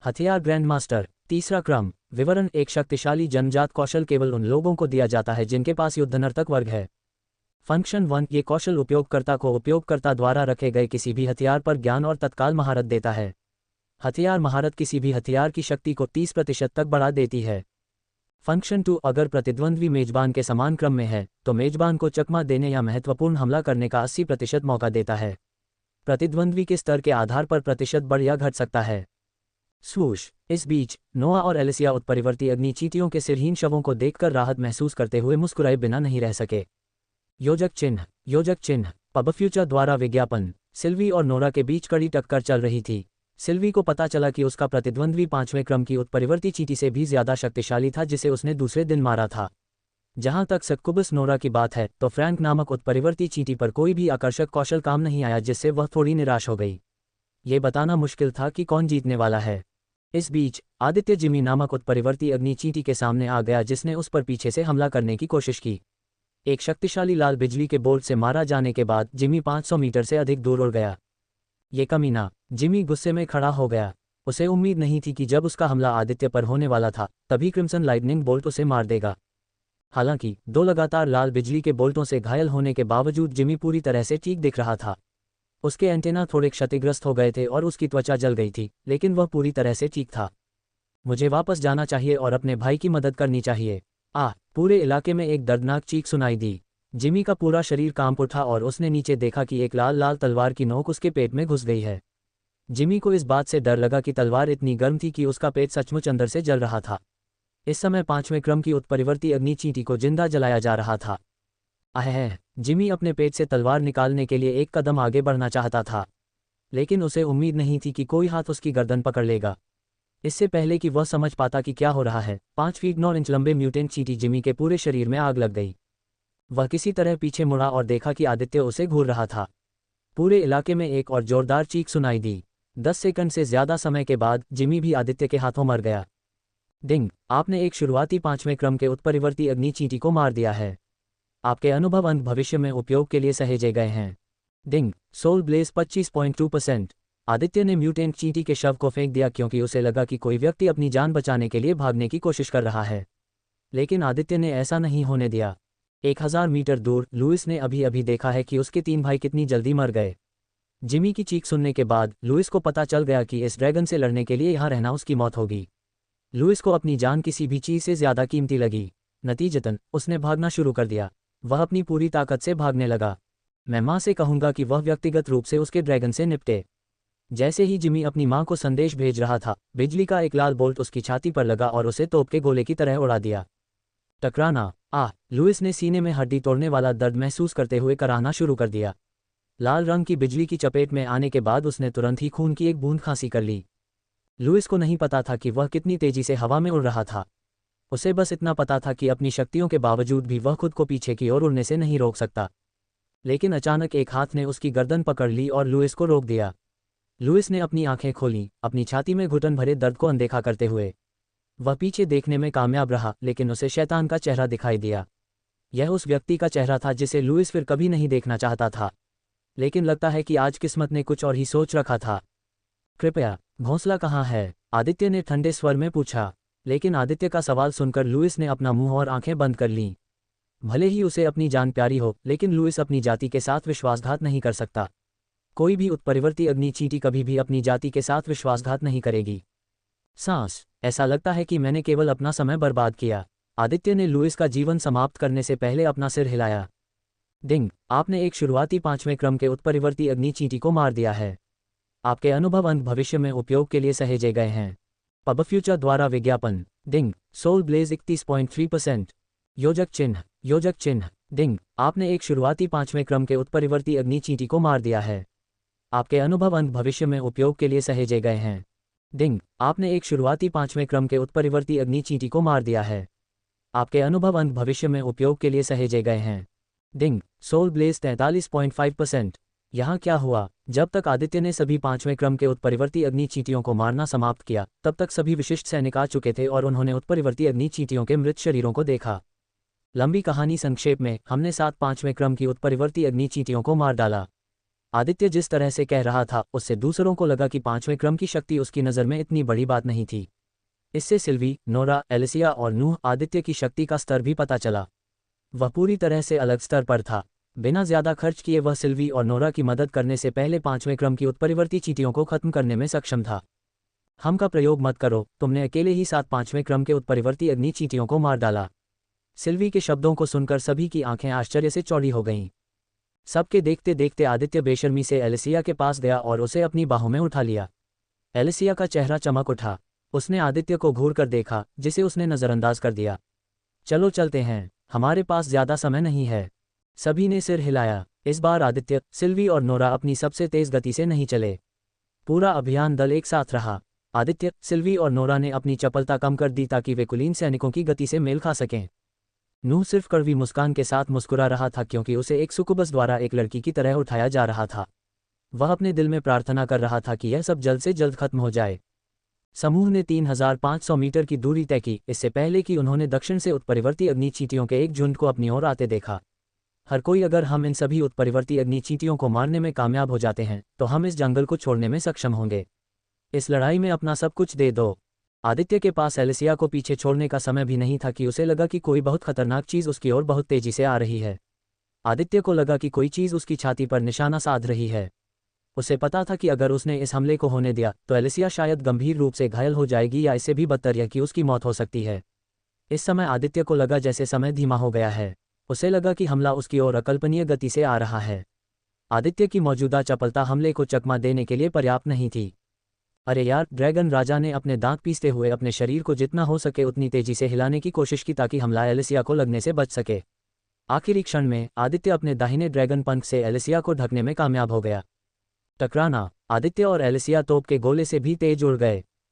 हथियार ग्रैंड मास्टर, तीसरा क्रम। विवरण: एक शक्तिशाली जन्मजात कौशल केवल उन लोगों को दिया जाता है जिनके पास युद्धनर्तक वर्ग है। फंक्शन 1, ये कौशल उपयोगकर्ता को उपयोगकर्ता द्वारा रखे गए किसी भी हथियार पर ज्ञान और तत्काल महारत देता है। हथियार महारत किसी भी हथियार की शक्ति को 30% तक बढ़ा देती है। फंक्शन 2, अगर प्रतिद्वंद्वी मेजबान के समान क्रम में है तो मेजबान को चकमा देने या महत्वपूर्ण हमला करने का 80% मौका देता है। प्रतिद्वंद्वी के स्तर के आधार पर प्रतिशत बढ़ या घट सकता है। स्वूश! इस बीच नोआ और एलिसिया उत्परिवर्ती अग्नि चींटियों के सिरहीन शवों को देखकर राहत महसूस करते हुए मुस्कुराए बिना नहीं रह सके। योजक चिन्ह, योजक चिन्ह। पब फ्यूचर द्वारा विज्ञापन। सिल्वी और नोरा के बीच कड़ी टक्कर चल रही थी। सिल्वी को पता चला कि उसका प्रतिद्वंद्वी 5वें क्रम की उत्परिवर्ती चींटी से भी ज्यादा शक्तिशाली था जिसे उसने दूसरे दिन मारा था। जहां तक सक्कुबस नोरा की बात है तो फ्रैंक नामक उत्परिवर्ती चींटी पर कोई भी आकर्षक कौशल काम नहीं आया, जिससे वह थोड़ी निराश हो गई। ये बताना मुश्किल था कि कौन जीतने वाला है। इस बीच आदित्य जिमी नामक उत्परिवर्ती अग्नि चींटी के सामने आ गया जिसने उस पर पीछे से हमला करने की कोशिश की। एक शक्तिशाली लाल बिजली के बोल्ट से मारा जाने के बाद जिमी 500 मीटर से अधिक दूर उड़ गया। ये कमीना! जिमी गुस्से में खड़ा हो गया। उसे उम्मीद नहीं थी कि जब उसका हमला आदित्य पर होने वाला था तभी क्रिम्सन लाइटनिंग बोल्ट उसे मार देगा। हालांकि 2 लगातार लाल बिजली के बोल्टों से घायल होने के बावजूद जिमी पूरी तरह से ठीक दिख रहा था। उसके एंटेना थोड़े क्षतिग्रस्त हो गए थे और उसकी त्वचा जल गई थी, लेकिन वह पूरी तरह से ठीक था। मुझे वापस जाना चाहिए और अपने भाई की मदद करनी चाहिए। पूरे इलाके में एक दर्दनाक चीख सुनाई दी। जिमी का पूरा शरीर कांप उठा और उसने नीचे देखा कि एक लाल लाल तलवार की नोक उसके पेट में घुस गई है। जिमी को इस बात से डर लगा कि तलवार इतनी गर्म थी कि उसका पेट सचमुच अंदर से जल रहा था। इस समय 5वें क्रम की उत्परिवर्ती अग्नि चींटी को जिंदा जलाया जा रहा था। जिमी अपने पेट से तलवार निकालने के लिए एक कदम आगे बढ़ना चाहता था, लेकिन उसे उम्मीद नहीं थी कि कोई हाथ उसकी गर्दन पकड़ लेगा। इससे पहले कि वह समझ पाता कि क्या हो रहा है, 5 फीट 9 इंच लंबे म्यूटेंट चींटी जिमी के पूरे शरीर में आग लग गई। वह किसी तरह पीछे मुड़ा और देखा कि आदित्य उसे घूर रहा था। पूरे इलाके में एक और जोरदार चीख सुनाई दी। 10 सेकंड से ज्यादा समय के बाद जिमी भी आदित्य के हाथों मर गया। डिंग, आपने एक शुरुआती 5वें क्रम के उत्परिवर्ती अग्नि चींटी को मार दिया है। आपके अनुभव अंत भविष्य में उपयोग के लिए सहेजे गए हैं। Ding, soul Blaze 25.2%। आदित्य ने म्यूटेंट चींटी के शव को फेंक दिया क्योंकि उसे लगा कि कोई व्यक्ति अपनी जान बचाने के लिए भागने की कोशिश कर रहा है। लेकिन आदित्य ने ऐसा नहीं होने दिया। 1000 मीटर दूर लुइस ने अभी अभी देखा है कि उसके 3 भाई कितनी जल्दी मर गए। जिमी की चीख सुनने के बाद लुइस को पता चल गया कि इस ड्रैगन से लड़ने के लिए यहाँ रहना उसकी मौत होगी। लुइस को अपनी जान किसी भी चीज़ से ज़्यादा कीमती लगी। नतीजतन उसने भागना शुरू कर दिया। वह अपनी पूरी ताकत से भागने लगा। मैं माँ से कहूँगा कि वह व्यक्तिगत रूप से उसके ड्रैगन से निपटे। जैसे ही जिमी अपनी माँ को संदेश भेज रहा था, बिजली का एक लाल बोल्ट उसकी छाती पर लगा और उसे तोप के गोले की तरह उड़ा दिया। टकराना। लुइस ने सीने में हड्डी तोड़ने वाला दर्द महसूस करते हुए कराहना शुरू कर दिया। लाल रंग की बिजली की चपेट में आने के बाद उसने तुरंत ही खून की एक बूंद खांसी कर ली। लुइस को नहीं पता था कि वह कितनी तेजी से हवा में उड़ रहा था। उसे बस इतना पता था कि अपनी शक्तियों के बावजूद भी वह खुद को पीछे की ओर उड़ने से नहीं रोक सकता। लेकिन अचानक एक हाथ ने उसकी गर्दन पकड़ ली और लुइस को रोक दिया। लुइस ने अपनी आंखें खोलीं, अपनी छाती में घुटन भरे दर्द को अनदेखा करते हुए। वह पीछे देखने में कामयाब रहा, लेकिन उसे शैतान का चेहरा दिखाई दिया। यह उस व्यक्ति का चेहरा था जिसे लुइस फिर कभी नहीं देखना चाहता था। लेकिन लगता है कि आज किस्मत ने कुछ और ही सोच रखा था। कृपया, घोंसला कहाँ है? आदित्य ने ठंडे स्वर में पूछा। लेकिन आदित्य का सवाल सुनकर लुइस ने अपना मुंह और आंखें बंद कर लीं। भले ही उसे अपनी जान प्यारी हो, लेकिन लुइस अपनी जाति के साथ विश्वासघात नहीं कर सकता। कोई भी उत्परिवर्ती अग्नि चींटी कभी भी अपनी जाति के साथ विश्वासघात नहीं करेगी। सांस, ऐसा लगता है कि मैंने केवल अपना समय बर्बाद किया। आदित्य ने लुइस का जीवन समाप्त करने से पहले अपना सिर हिलाया। डिंग, आपने एक शुरुआती 5वें क्रम के उत्परिवर्ती अग्नि चींटी को मार दिया है। आपके अनुभव अंत भविष्य में उपयोग के लिए सहेजे गए हैं। पब फ्यूचर द्वारा विज्ञापन। डिंग, सोल ब्लेज 31.3%। योजक चिन्ह। डिंग, आपने एक शुरुआती 5वें क्रम के उत्परिवर्ती अग्नि चींटी को मार दिया है। आपके अनुभव अंत भविष्य में उपयोग के लिए सहेजे गए हैं। डिंग, आपने एक शुरुआती 5वें क्रम के उत्परिवर्ती अग्नि चींटी को मार दिया है। आपके अनुभव अंत भविष्य में उपयोग के लिए सहेजे गए हैं। Ding, soul Blaze 43.5%। यहाँ क्या हुआ? जब तक आदित्य ने सभी 5वें क्रम के उत्परिवर्ती अग्नि चींटियों को मारना समाप्त किया, तब तक सभी विशिष्ट सैनिक आ चुके थे और उन्होंने उत्परिवर्ती अग्नि चींटियों के मृत शरीरों को देखा। लंबी कहानी संक्षेप में, हमने 7 5वें क्रम की उत्परिवर्ती अग्नि चींटियों को मार डाला। आदित्य जिस तरह से कह रहा था, उससे दूसरों को लगा कि 5वें क्रम की शक्ति उसकी नज़र में इतनी बड़ी बात नहीं थी। इससे सिल्वी, नोरा, एलिसिया और नूह आदित्य की शक्ति का स्तर भी पता चला। वह पूरी तरह से अलग स्तर पर था। बिना ज्यादा खर्च किए वह सिल्वी और नोरा की मदद करने से पहले 5वें क्रम की उत्परिवर्ती चींटियों को खत्म करने में सक्षम था। हम का प्रयोग मत करो, तुमने अकेले ही 7 5वें क्रम के उत्परिवर्ती अग्नि चींटियों को मार डाला। सिल्वी के शब्दों को सुनकर सभी की आंखें आश्चर्य से चौड़ी हो गईं। सबके देखते देखते आदित्य बेशर्मी से एलिसिया के पास गया और उसे अपनी बाहों में उठा लिया। एलिसिया का चेहरा चमक उठा। उसने आदित्य को घूर कर देखा, जिसे उसने नज़रअंदाज कर दिया। चलो चलते हैं, हमारे पास ज्यादा समय नहीं है। सभी ने सिर हिलाया। इस बार आदित्य, सिल्वी और नोरा अपनी सबसे तेज गति से नहीं चले। पूरा अभियान दल एक साथ रहा। आदित्य, सिल्वी और नोरा ने अपनी चपलता कम कर दी ताकि वे कुलीन सैनिकों की गति से मेल खा सकें। नूह सिर्फ कड़वी मुस्कान के साथ मुस्कुरा रहा था क्योंकि उसे एक सुकुबस द्वारा एक लड़की की तरह उठाया जा रहा था। वह अपने दिल में प्रार्थना कर रहा था कि यह सब जल्द से जल्द खत्म हो जाए। समूह ने 3500 मीटर की दूरी तय की, इससे पहले कि उन्होंने दक्षिण से उत्परिवर्ती अग्नि चींटियों के एक झुंड को अपनी ओर आते देखा। हर कोई, अगर हम इन सभी उत्परिवर्ती अग्नि चींटियों को मारने में कामयाब हो जाते हैं, तो हम इस जंगल को छोड़ने में सक्षम होंगे। इस लड़ाई में अपना सब कुछ दे दो। आदित्य के पास एलिसिया को पीछे छोड़ने का समय भी नहीं था कि उसे लगा कि कोई बहुत खतरनाक चीज़ उसकी ओर बहुत तेजी से आ रही है। आदित्य को लगा कि कोई चीज़ उसकी छाती पर निशाना साध रही है। उसे पता था कि अगर उसने इस हमले को होने दिया तो एलिसिया शायद गंभीर रूप से घायल हो जाएगी या इससे भी बदतर यह कि उसकी मौत हो सकती है। इस समय आदित्य को लगा जैसे समय धीमा हो गया है। उसे लगा कि हमला उसकी ओर अकल्पनीय गति से आ रहा है। आदित्य की मौजूदा चपलता हमले को चकमा देने के लिए पर्याप्त नहीं थी। अरे यार, ड्रैगन राजा ने अपने दांत पीसते हुए अपने शरीर को जितना हो सके उतनी तेजी से हिलाने की कोशिश की ताकि हमला एलिसिया को लगने से बच सके। आखिरी क्षण में आदित्य अपने दाहिने ड्रैगन पंख से एलिसिया को ढकने में कामयाब हो गया। टकराना। आदित्य और एलिसिया तोप के गोले से भी तेज उड़ गए।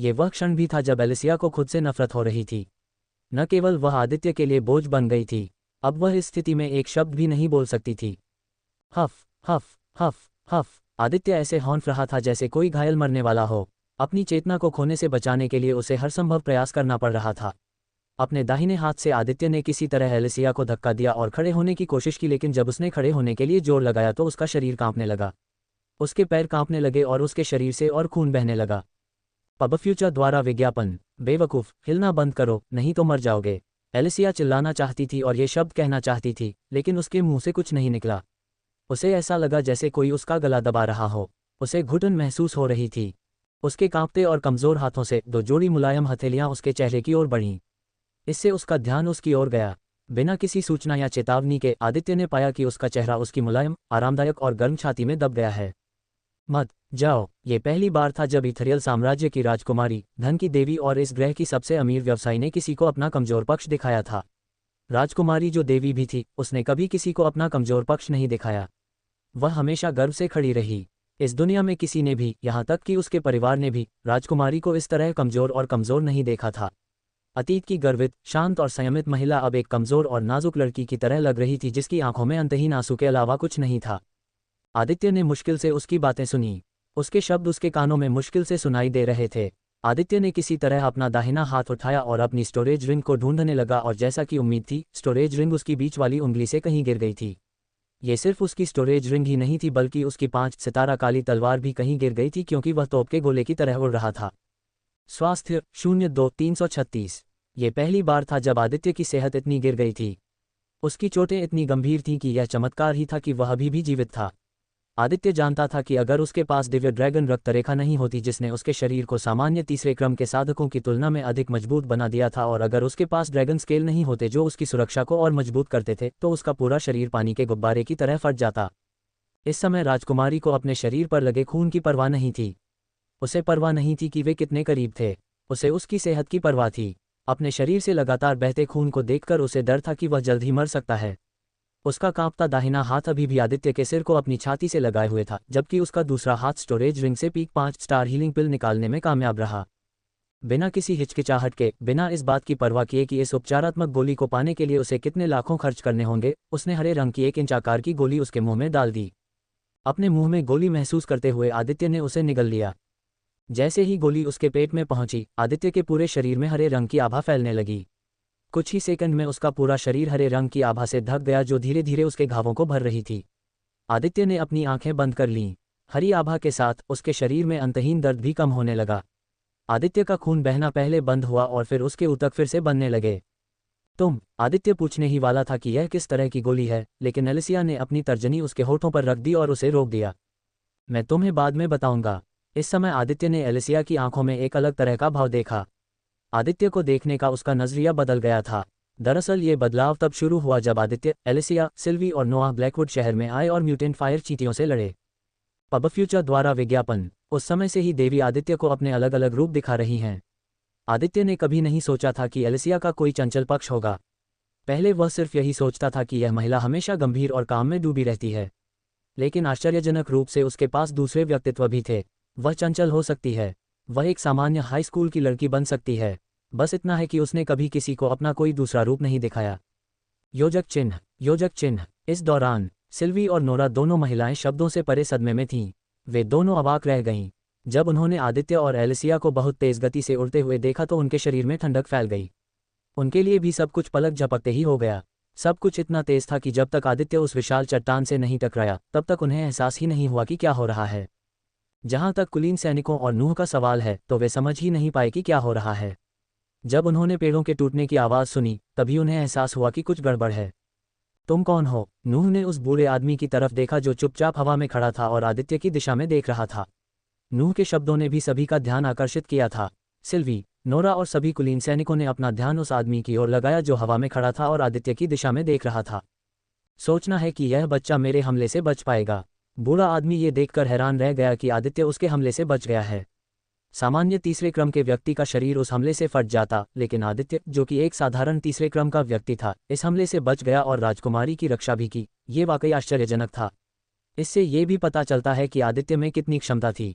ये वह क्षण भी था जब एलिसिया को खुद से नफरत हो रही थी। न केवल वह आदित्य के लिए बोझ बन गई थी, अब वह इस स्थिति में एक शब्द भी नहीं बोल सकती थी। हफ हफ हफ हफ। आदित्य ऐसे हौंफ रहा था जैसे कोई घायल मरने वाला हो। अपनी चेतना को खोने से बचाने के लिए उसे हर संभव प्रयास करना पड़ रहा था। अपने दाहिने हाथ से आदित्य ने किसी तरह एलिसिया को धक्का दिया और खड़े होने की कोशिश की, लेकिन जब उसने खड़े होने के लिए जोर लगाया तो उसका शरीर कांपने लगा। उसके पैर कांपने लगे और उसके शरीर से और खून बहने लगा। पब फ्यूचर द्वारा विज्ञापन। बेवकूफ़, हिलना बंद करो, नहीं तो मर जाओगे। एलिसिया चिल्लाना चाहती थी और ये शब्द कहना चाहती थी, लेकिन उसके मुंह से कुछ नहीं निकला। उसे ऐसा लगा जैसे कोई उसका गला दबा रहा हो। उसे घुटन महसूस हो रही थी। उसके कांपते और कमज़ोर हाथों से 2 जोड़ी मुलायम हथेलियां उसके चेहरे की ओर बढ़ीं। इससे उसका ध्यान उसकी ओर गया। बिना किसी सूचना या चेतावनी के आदित्य ने पाया कि उसका चेहरा उसकी मुलायम, आरामदायक और गर्म छाती में दब गया है। मत जाओ। ये पहली बार था जब इथरियल साम्राज्य की राजकुमारी, धन की देवी और इस ग्रह की सबसे अमीर व्यवसायी ने किसी को अपना कमजोर पक्ष दिखाया था। राजकुमारी जो देवी भी थी, उसने कभी किसी को अपना कमजोर पक्ष नहीं दिखाया। वह हमेशा गर्व से खड़ी रही। इस दुनिया में किसी ने भी, यहाँ तक कि उसके परिवार ने भी, राजकुमारी को इस तरह कमजोर नहीं देखा था। अतीत की गर्वित, शांत और संयमित महिला अब एक कमजोर और नाजुक लड़की की तरह लग रही थी जिसकी आंखों में अंतहीन आंसू के अलावा कुछ नहीं था। आदित्य ने मुश्किल से उसकी बातें सुनी। उसके शब्द उसके कानों में मुश्किल से सुनाई दे रहे थे। आदित्य ने किसी तरह अपना दाहिना हाथ उठाया और अपनी स्टोरेज रिंग को ढूंढने लगा, और जैसा कि उम्मीद थी, स्टोरेज रिंग उसकी बीच वाली उंगली से कहीं गिर गई थी। ये सिर्फ उसकी स्टोरेज रिंग ही नहीं थी, बल्कि उसकी 5 सितारा काली तलवार भी कहीं गिर गई थी, क्योंकि वह तोप के गोले की तरह उड़ रहा था। स्वास्थ्य 02-336। ये पहली बार था जब आदित्य की सेहत इतनी गिर गई थी। उसकी चोटें इतनी गंभीर थीं कि यह चमत्कार ही था कि वह अभी भी जीवित था। आदित्य जानता था कि अगर उसके पास दिव्य ड्रैगन रक्तरेखा नहीं होती जिसने उसके शरीर को सामान्य तीसरे क्रम के साधकों की तुलना में अधिक मजबूत बना दिया था, और अगर उसके पास ड्रैगन स्केल नहीं होते जो उसकी सुरक्षा को और मजबूत करते थे, तो उसका पूरा शरीर पानी के गुब्बारे की तरह फट जाता। इस समय राजकुमारी को अपने शरीर पर लगे खून की परवाह नहीं थी। उसे परवाह नहीं थी कि वे कितने करीब थे। उसे उसकी सेहत की परवाह थी। अपने शरीर से लगातार बहते खून को देखकर उसे डर था कि वह जल्द ही मर सकता है। उसका कांपता दाहिना हाथ अभी भी आदित्य के सिर को अपनी छाती से लगाए हुए था, जबकि उसका दूसरा हाथ स्टोरेज रिंग से पीक 5 स्टार हीलिंग पिल निकालने में कामयाब रहा। बिना किसी हिचकिचाहट के, बिना इस बात की परवाह किए कि इस उपचारात्मक गोली को पाने के लिए उसे कितने लाखों खर्च करने होंगे, उसने हरे रंग की 1 इंच आकार की गोली उसके मुंह में डाल दी। अपने मुंह में गोली महसूस करते हुए आदित्य ने उसे निगल लिया। जैसे ही गोली उसके पेट में पहुंची, आदित्य के पूरे शरीर में हरे रंग की आभा फैलने लगी। कुछ ही सेकंड में उसका पूरा शरीर हरे रंग की आभा से ढक गया, जो धीरे धीरे उसके घावों को भर रही थी। आदित्य ने अपनी आंखें बंद कर लीं। हरी आभा के साथ उसके शरीर में अंतहीन दर्द भी कम होने लगा। आदित्य का खून बहना पहले बंद हुआ और फिर उसके ऊतक फिर से बनने लगे। आदित्य पूछने ही वाला था कि यह किस तरह की गोली है, लेकिन एलिसिया ने अपनी तर्जनी उसके होठों पर रख दी और उसे रोक दिया। मैं तुम्हें बाद में बताऊंगा। इस समय आदित्य ने एलिसिया की आंखों में एक अलग तरह का भाव देखा। आदित्य को देखने का उसका नजरिया बदल गया था। दरअसल ये बदलाव तब शुरू हुआ जब आदित्य, एलिसिया, सिल्वी और नोआह ब्लैकवुड शहर में आए और म्यूटेंट फायर चींटियों से लड़े। पब फ्यूचर द्वारा विज्ञापन। उस समय से ही देवी आदित्य को अपने अलग अलग रूप दिखा रही हैं। आदित्य ने कभी नहीं सोचा था कि एलिसिया का कोई चंचल पक्ष होगा। पहले वह सिर्फ यही सोचता था कि यह महिला हमेशा गंभीर और काम में डूबी रहती है, लेकिन आश्चर्यजनक रूप से उसके पास दूसरे व्यक्तित्व भी थे। वह चंचल हो सकती है। वह एक सामान्य हाई स्कूल की लड़की बन सकती है। बस इतना है कि उसने कभी किसी को अपना कोई दूसरा रूप नहीं दिखाया। योजक चिन्ह। योजक चिन्ह। इस दौरान सिल्वी और नोरा दोनों महिलाएं शब्दों से परे सदमे में थीं। वे दोनों अवाक रह गईं। जब उन्होंने आदित्य और एलिसिया को बहुत तेज गति से उड़ते हुए देखा तो उनके शरीर में ठंडक फैल गई। उनके लिए भी सब कुछ पलक झपकते ही हो गया। सब कुछ इतना तेज था कि जब तक आदित्य उस विशाल चट्टान से नहीं टकराया, तब तक उन्हें एहसास ही नहीं हुआ कि क्या हो रहा है। जहां तक कुलीन सैनिकों और नूह का सवाल है, तो वे समझ ही नहीं पाए कि क्या हो रहा है। जब उन्होंने पेड़ों के टूटने की आवाज़ सुनी, तभी उन्हें एहसास हुआ कि कुछ गड़बड़ है। तुम कौन हो? नूह ने उस बूढ़े आदमी की तरफ देखा जो चुपचाप हवा में खड़ा था और आदित्य की दिशा में देख रहा था। नूह के शब्दों ने भी सभी का ध्यान आकर्षित किया था। सिल्वी, नोरा और सभी कुलीन सैनिकों ने अपना ध्यान उस आदमी की ओर लगाया जो हवा में खड़ा था और आदित्य की दिशा में देख रहा था। सोचना है कि यह बच्चा मेरे हमले से बच पाएगा। बूढ़ा आदमी ये देखकर हैरान रह गया कि आदित्य उसके हमले से बच गया है। सामान्य तीसरे क्रम के व्यक्ति का शरीर उस हमले से फट जाता, लेकिन आदित्य, जो कि एक साधारण तीसरे क्रम का व्यक्ति था, इस हमले से बच गया और राजकुमारी की रक्षा भी की। ये वाकई आश्चर्यजनक था। इससे ये भी पता चलता है कि आदित्य में कितनी क्षमता थी।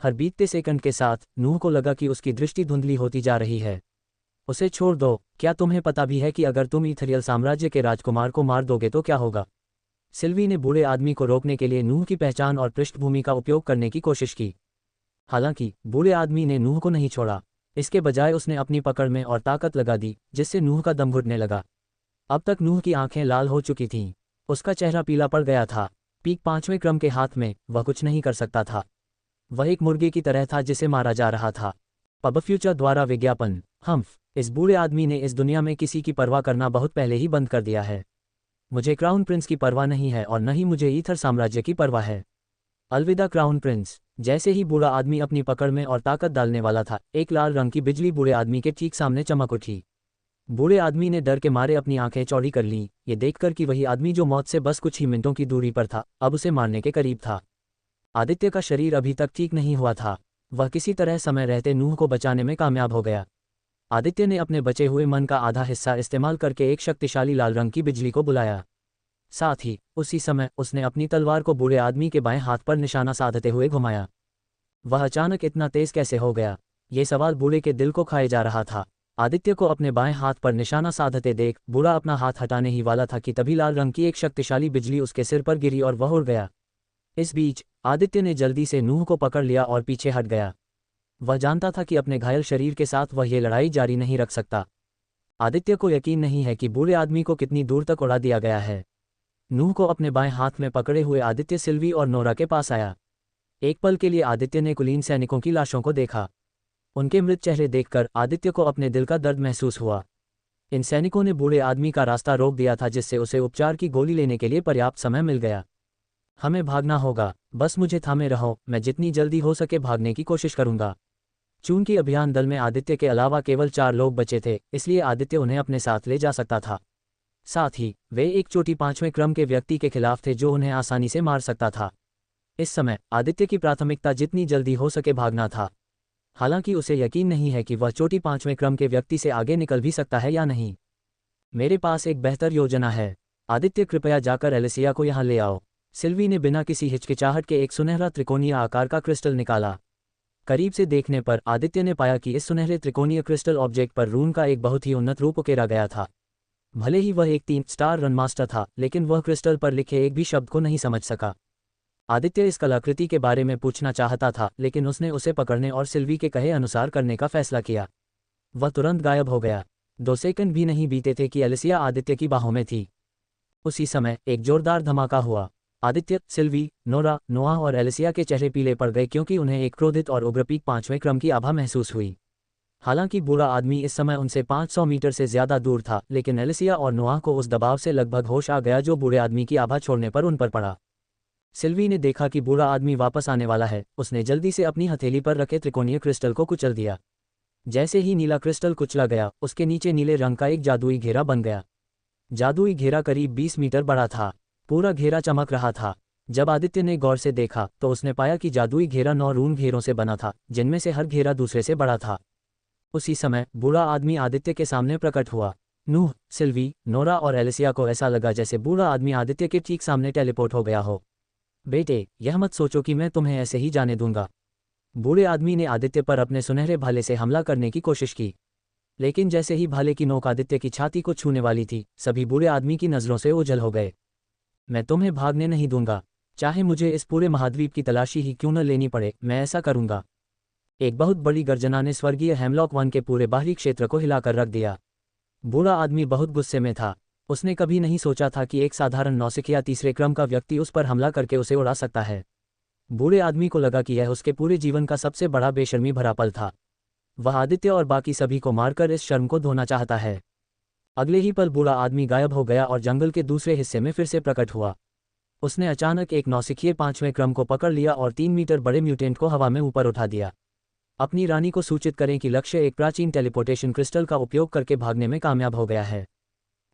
हर बीतते सेकंड के साथ नूह को लगा कि उसकी दृष्टि धुंधली होती जा रही है। उसे छोड़ दो, क्या तुम्हें पता भी है कि अगर तुम इथरियल साम्राज्य के राजकुमार को मार दोगे तो क्या होगा? सिल्वी ने बूढ़े आदमी को रोकने के लिए नूह की पहचान और पृष्ठभूमि का उपयोग करने की कोशिश की। हालांकि बूढ़े आदमी ने नूह को नहीं छोड़ा। इसके बजाय उसने अपनी पकड़ में और ताकत लगा दी, जिससे नूह का दम घुटने लगा। अब तक नूह की आंखें लाल हो चुकी थीं। उसका चेहरा पीला पड़ गया था। पीक 5वें क्रम के हाथ में वह कुछ नहीं कर सकता था। वह एक मुर्गे की तरह था जिसे मारा जा रहा था। पब फ्यूचर द्वारा विज्ञापन। हम्फ, इस बूढ़े आदमी ने इस दुनिया में किसी की परवाह करना बहुत पहले ही बंद कर दिया है। मुझे क्राउन प्रिंस की परवाह नहीं है और न ही मुझे ईथर साम्राज्य की परवाह है। अलविदा क्राउन प्रिंस। जैसे ही बूढ़ा आदमी अपनी पकड़ में और ताकत डालने वाला था, एक लाल रंग की बिजली बूढ़े आदमी के ठीक सामने चमक उठी। बूढ़े आदमी ने डर के मारे अपनी आंखें चौड़ी कर लीं, ये देखकर कि वही आदमी जो मौत से बस कुछ ही मिनटों की दूरी पर था, अब उसे मारने के करीब था। आदित्य का शरीर अभी तक ठीक नहीं हुआ था। वह किसी तरह समय रहते नूह को बचाने में कामयाब हो गया। आदित्य ने अपने बचे हुए मन का आधा हिस्सा इस्तेमाल करके एक शक्तिशाली लाल रंग की बिजली को बुलाया। साथ ही उसी समय उसने अपनी तलवार को बूढ़े आदमी के बाएं हाथ पर निशाना साधते हुए घुमाया। वह अचानक इतना तेज कैसे हो गया? ये सवाल बूढ़े के दिल को खाए जा रहा था। आदित्य को अपने बाएं हाथ पर निशाना साधते देख बूढ़ा अपना हाथ हटाने ही वाला था कि तभी लाल रंग की एक शक्तिशाली बिजली उसके सिर पर गिरी और वह उड़ गया। इस बीच आदित्य ने जल्दी से नूह को पकड़ लिया और पीछे हट गया। वह जानता था कि अपने घायल शरीर के साथ वह ये लड़ाई जारी नहीं रख सकता। आदित्य को यकीन नहीं है कि बूढ़े आदमी को कितनी दूर तक उड़ा दिया गया है। नूह को अपने बाएं हाथ में पकड़े हुए आदित्य सिल्वी और नोरा के पास आया। एक पल के लिए आदित्य ने कुलीन सैनिकों की लाशों को देखा। उनके मृत चेहरे देखकर आदित्य को अपने दिल का दर्द महसूस हुआ। इन सैनिकों ने बूढ़े आदमी का रास्ता रोक दिया था, जिससे उसे उपचार की गोली लेने के लिए पर्याप्त समय मिल गया। हमें भागना होगा, बस मुझे थामे रहो, मैं जितनी जल्दी हो सके भागने की कोशिश करूंगा। चूंकि अभियान दल में आदित्य के अलावा केवल 4 लोग बचे थे, इसलिए आदित्य उन्हें अपने साथ ले जा सकता था। साथ ही वे एक चोटी 5वें क्रम के व्यक्ति के खिलाफ थे जो उन्हें आसानी से मार सकता था। इस समय आदित्य की प्राथमिकता जितनी जल्दी हो सके भागना था। हालांकि उसे यकीन नहीं है कि वह चोटी 5वें क्रम के व्यक्ति से आगे निकल भी सकता है या नहीं। मेरे पास एक बेहतर योजना है। आदित्य, कृपया जाकर एलिसिया को यहाँ ले आओ। सिल्वी ने बिना किसी हिचकिचाहट के एक सुनहरा त्रिकोणीय आकार का क्रिस्टल निकाला। करीब से देखने पर आदित्य ने पाया कि इस सुनहरे त्रिकोणीय क्रिस्टल ऑब्जेक्ट पर रून का एक बहुत ही उन्नत रूप उकेरा गया था। भले ही वह एक 3 स्टार रनमास्टर था, लेकिन वह क्रिस्टल पर लिखे एक भी शब्द को नहीं समझ सका। आदित्य इस कलाकृति के बारे में पूछना चाहता था, लेकिन उसने उसे पकड़ने और सिल्वी के कहे अनुसार करने का फैसला किया। वह तुरंत गायब हो गया। 2 सेकंड भी नहीं बीते थे कि एलिसिया आदित्य की बाहों में थी। उसी समय एक जोरदार धमाका हुआ। आदित्य, सिल्वी, नोरा, नोआह और एलिसिया के चेहरे पीले पड़ गए क्योंकि उन्हें एक क्रोधित और उग्र पीक 5वें क्रम की आभा महसूस हुई। हालांकि बूढ़ा आदमी इस समय उनसे 500 मीटर से ज्यादा दूर था, लेकिन एलिसिया और नोआह को उस दबाव से लगभग होश आ गया जो बूढ़े आदमी की आभा छोड़ने पर उन पर पड़ा। सिल्वी ने देखा कि बूढ़ा आदमी वापस आने वाला है। उसने जल्दी से अपनी हथेली पर रखे त्रिकोणीय क्रिस्टल को कुचल दिया। जैसे ही नीला क्रिस्टल कुचला गया, उसके नीचे नीले रंग का एक जादुई घेरा बन गया। जादुई घेरा करीब 20 मीटर बड़ा था। पूरा घेरा चमक रहा था। जब आदित्य ने गौर से देखा तो उसने पाया कि जादुई घेरा 9 रून घेरों से बना था, जिनमें से हर घेरा दूसरे से बड़ा था। उसी समय बूढ़ा आदमी आदित्य के सामने प्रकट हुआ। नूह, सिल्वी, नोरा और एलिसिया को ऐसा लगा जैसे बूढ़ा आदमी आदित्य के ठीक सामने टेलीपोर्ट हो गया हो। बेटे, यह मत सोचो कि मैं तुम्हें ऐसे ही जाने दूंगा। बूढ़े आदमी ने आदित्य पर अपने सुनहरे भाले से हमला करने की कोशिश की, लेकिन जैसे ही भाले की नोक आदित्य की छाती को छूने वाली थी, सभी बूढ़े आदमी की नजरों से ओझल हो गए। मैं तुम्हें भागने नहीं दूंगा, चाहे मुझे इस पूरे महाद्वीप की तलाशी ही क्यों न लेनी पड़े, मैं ऐसा करूंगा। एक बहुत बड़ी गर्जना ने स्वर्गीय हेमलॉक वन के पूरे बाहरी क्षेत्र को हिलाकर रख दिया। बूढ़ा आदमी बहुत गुस्से में था। उसने कभी नहीं सोचा था कि एक साधारण नौसिखिया 3रे क्रम का व्यक्ति उस पर हमला करके उसे उड़ा सकता है। बूढ़े आदमी को लगा कि यह उसके पूरे जीवन का सबसे बड़ा बेशर्मी भरा पल था। वह आदित्य और बाकी सभी को मारकर इस शर्म को धोना चाहता है। अगले ही पल बूढ़ा आदमी गायब हो गया और जंगल के दूसरे हिस्से में फिर से प्रकट हुआ। उसने अचानक एक नौसिखिए 5वें क्रम को पकड़ लिया और 3 मीटर बड़े म्यूटेंट को हवा में ऊपर उठा दिया। अपनी रानी को सूचित करें कि लक्ष्य एक प्राचीन टेलीपोर्टेशन क्रिस्टल का उपयोग करके भागने में कामयाब हो गया है।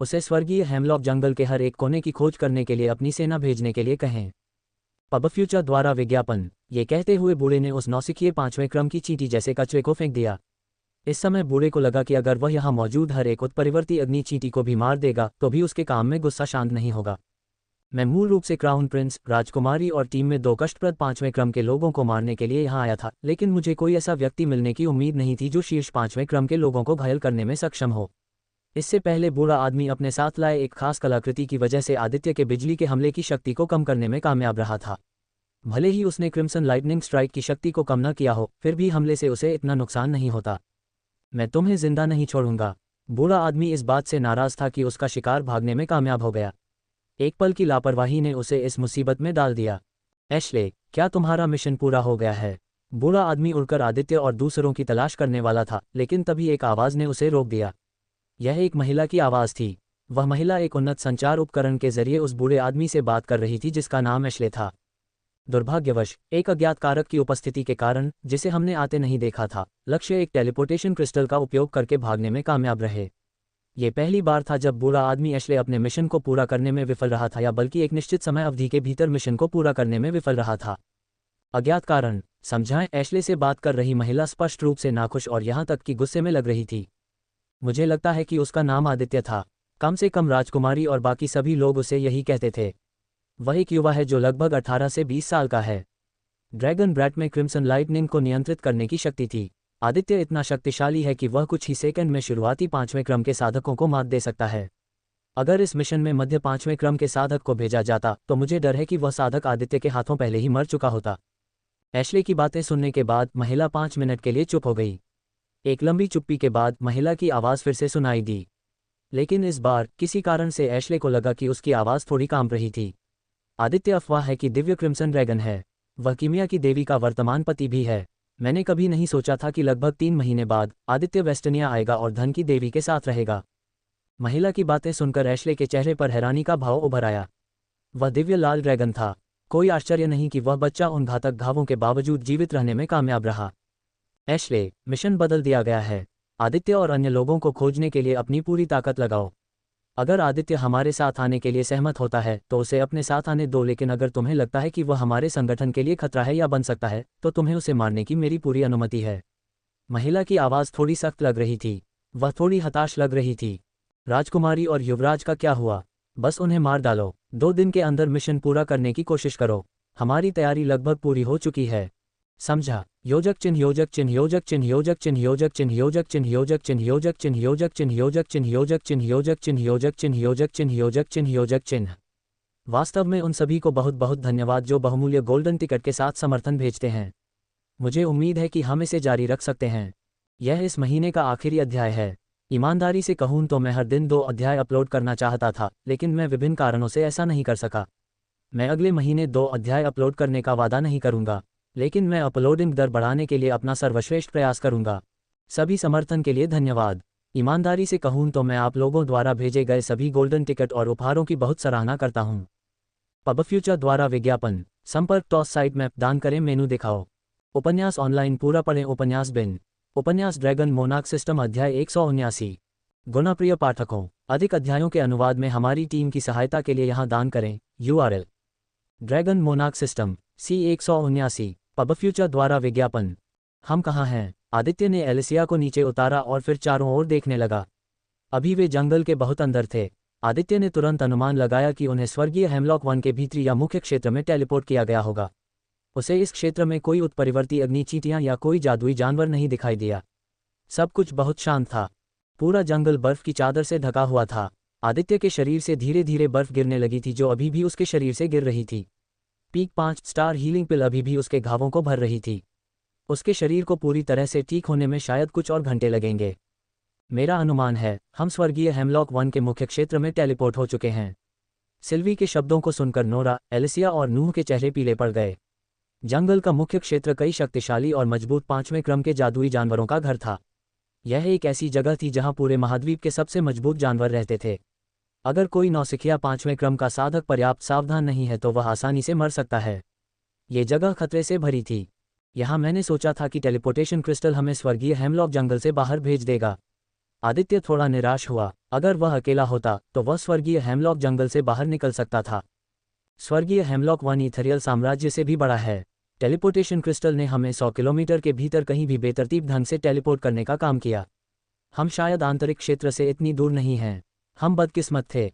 उसे स्वर्गीय हेमलॉक जंगल के हर एक कोने की खोज करने के लिए अपनी सेना भेजने के लिए कहें। पब फ्यूचर द्वारा विज्ञापन। ये कहते हुए बूढ़े ने उस नौसिखिए 5वें क्रम की चींटी जैसे कचरे को फेंक दिया। इस समय बूढ़े को लगा कि अगर वह यहाँ मौजूद हर एक उत्परिवर्ती अग्नि चींटी को भी मार देगा तो भी उसके काम में गुस्सा शांत नहीं होगा। मैं मूल रूप से क्राउन प्रिंस, राजकुमारी और टीम में 2 कष्टप्रद 5वें क्रम के लोगों को मारने के लिए यहाँ आया था, लेकिन मुझे कोई ऐसा व्यक्ति मिलने की उम्मीद नहीं थी जो शीर्ष 5वें क्रम के लोगों को घायल करने में सक्षम हो। इससे पहले बूढ़ा आदमी अपने साथ लाए एक खास कलाकृति की वजह से आदित्य के बिजली के हमले की शक्ति को कम करने में कामयाब रहा था। भले ही उसने क्रिम्सन लाइटनिंग स्ट्राइक की शक्ति को कम न किया हो, फिर भी हमले से उसे इतना नुकसान नहीं होता। मैं तुम्हें जिंदा नहीं छोड़ूंगा। बूढ़ा आदमी इस बात से नाराज था कि उसका शिकार भागने में कामयाब हो गया। एक पल की लापरवाही ने उसे इस मुसीबत में डाल दिया। एशले, क्या तुम्हारा मिशन पूरा हो गया है? बूढ़ा आदमी उड़कर आदित्य और दूसरों की तलाश करने वाला था, लेकिन तभी एक आवाज़ ने उसे रोक दिया। यह एक महिला की आवाज़ थी। वह महिला एक उन्नत संचार उपकरण के जरिए उस बूढ़े आदमी से बात कर रही थी जिसका नाम एशले था। दुर्भाग्यवश एक अज्ञात कारक की उपस्थिति के कारण, जिसे हमने आते नहीं देखा था, लक्ष्य एक टेलीपोर्टेशन क्रिस्टल का उपयोग करके भागने में कामयाब रहे। ये पहली बार था जब बूढ़ा आदमी एशले अपने मिशन को पूरा करने में विफल रहा था, या बल्कि एक निश्चित समय अवधि के भीतर मिशन को पूरा करने में विफल रहा था। अज्ञात कारण, समझाएं? एशले से बात कर रही महिला स्पष्ट रूप से नाखुश और यहाँ तक कि गुस्से में लग रही थी। मुझे लगता है कि उसका नाम आदित्य था। कम से कम राजकुमारी और बाकी सभी लोग उसे यही कहते थे। वह एक युवा है जो लगभग 18 से 20 साल का है। ड्रैगन ब्रैट में क्रिम्सन लाइटनिंग को नियंत्रित करने की शक्ति थी। आदित्य इतना शक्तिशाली है कि वह कुछ ही सेकंड में शुरुआती 5वें क्रम के साधकों को मात दे सकता है। अगर इस मिशन में मध्य 5वें क्रम के साधक को भेजा जाता तो मुझे डर है कि वह साधक आदित्य के हाथों पहले ही मर चुका होता। एशले की बातें सुनने के बाद महिला 5 मिनट के लिए चुप हो गई। एक लंबी चुप्पी के बाद महिला की आवाज़ फिर से सुनाई दी, लेकिन इस बार किसी कारण से एशले को लगा कि उसकी आवाज़ थोड़ी कांप रही थी। आदित्य अफवाह है कि दिव्य क्रिम्सन ड्रैगन है। वह कीमिया की देवी का वर्तमान पति भी है। मैंने कभी नहीं सोचा था कि लगभग 3 महीने बाद आदित्य वेस्टनिया आएगा और धन की देवी के साथ रहेगा। महिला की बातें सुनकर एशले के चेहरे पर हैरानी का भाव उभर आया। वह दिव्य लाल ड्रैगन था। कोई आश्चर्य नहीं कि वह बच्चा उन घातक घावों के बावजूद जीवित रहने में कामयाब रहा। एशले, मिशन बदल दिया गया है। आदित्य और अन्य लोगों को खोजने के लिए अपनी पूरी ताकत लगाओ। अगर आदित्य हमारे साथ आने के लिए सहमत होता है तो उसे अपने साथ आने दो, लेकिन अगर तुम्हें लगता है कि वह हमारे संगठन के लिए खतरा है या बन सकता है तो तुम्हें उसे मारने की मेरी पूरी अनुमति है। महिला की आवाज़ थोड़ी सख्त लग रही थी। वह थोड़ी हताश लग रही थी। राजकुमारी और युवराज का क्या हुआ? बस उन्हें मार डालो। 2 दिन के अंदर मिशन पूरा करने की कोशिश करो। हमारी तैयारी लगभग पूरी हो चुकी है। समझा? योजक चिन्ह योजक चिन्ह योजक चिन्ह योजक चिन्ह योजक चिन्ह योजक चिन्ह योजक चिन्ह योजक चिन्ह योजक चिन्ह योजक चिन्ह योजक चिन्ह योजक चिन्ह योजक चिन्ह योजक चिन्ह योजक चिन्ह योजक चिन्ह। वास्तव में उन सभी को बहुत बहुत धन्यवाद जो बहुमूल्य गोल्डन टिकट के साथ समर्थन भेजते हैं। मुझे उम्मीद है कि हम इसे जारी रख सकते हैं। यह इस महीने का आखिरी अध्याय है। ईमानदारी से कहूँ तो मैं हर दिन 2 अध्याय अपलोड करना चाहता था, लेकिन मैं विभिन्न कारणों से ऐसा नहीं कर सका। मैं अगले महीने 2 अध्याय अपलोड करने का वादा नहीं करूंगा, लेकिन मैं अपलोडिंग दर बढ़ाने के लिए अपना सर्वश्रेष्ठ प्रयास करूंगा। सभी समर्थन के लिए धन्यवाद। ईमानदारी से कहूँ तो मैं आप लोगों द्वारा भेजे गए सभी गोल्डन टिकट और उपहारों की बहुत सराहना करता हूँ। पब फ्यूचर द्वारा विज्ञापन। संपर्क टॉस साइट मैप दान करें, मेनू दिखाओ। उपन्यास ऑनलाइन पूरा पढ़ें। उपन्यास बिन। उपन्यास ड्रैगन मोनार्क सिस्टम अध्याय 179। गुणप्रिय पाठकों, अधिक अध्यायों के अनुवाद में हमारी टीम की सहायता के लिए यहाँ दान करें। URL dragon monarch system C179। Pub future द्वारा विज्ञापन। हम कहाँ हैं? आदित्य ने एलिसिया को नीचे उतारा और फिर चारों ओर देखने लगा। अभी वे जंगल के बहुत अंदर थे। आदित्य ने तुरंत अनुमान लगाया कि उन्हें स्वर्गीय हेमलॉक वन के भीतरी या मुख्य क्षेत्र में टेलीपोर्ट किया गया होगा। उसे इस क्षेत्र में कोई उत्परिवर्ती अग्नि चींटियां या कोई जादुई जानवर नहीं दिखाई दिया। सब कुछ बहुत शांत था। पूरा जंगल बर्फ की चादर से ढका हुआ था। आदित्य के शरीर से धीरे धीरे बर्फ गिरने लगी थी, जो अभी भी उसके शरीर से गिर रही थी। पीक 5 स्टार हीलिंग पिल अभी भी उसके घावों को भर रही थी। उसके शरीर को पूरी तरह से ठीक होने में शायद कुछ और घंटे लगेंगे। मेरा अनुमान है हम स्वर्गीय हेमलॉक वन के मुख्य क्षेत्र में टेलीपोर्ट हो चुके हैं। सिल्वी के शब्दों को सुनकर नोरा, एलिसिया और नूह के चेहरे पीले पड़ गए। जंगल का मुख्य क्षेत्र कई शक्तिशाली और मजबूत 5वें क्रम के जादुई जानवरों का घर था। यह एक ऐसी जगह थी जहां पूरे महाद्वीप के सबसे मजबूत जानवर रहते थे। अगर कोई नौसिखिया 5वें क्रम का साधक पर्याप्त सावधान नहीं है तो वह आसानी से मर सकता है। ये जगह खतरे से भरी थी। यहाँ मैंने सोचा था कि टेलीपोर्टेशन क्रिस्टल हमें स्वर्गीय हेमलॉक जंगल से बाहर भेज देगा। आदित्य थोड़ा निराश हुआ। अगर वह अकेला होता तो वह स्वर्गीय हेमलॉक जंगल से बाहर निकल सकता था। स्वर्गीय हेमलॉक वन इथेरियल साम्राज्य से भी बड़ा है। टेलीपोर्टेशन क्रिस्टल ने हमें 100 किलोमीटर के भीतर कहीं भी बेतरतीब ढंग से टेलीपोर्ट करने का काम किया। हम शायद आंतरिक क्षेत्र से इतनी दूर नहीं हैं। हम बदकिस्मत थे।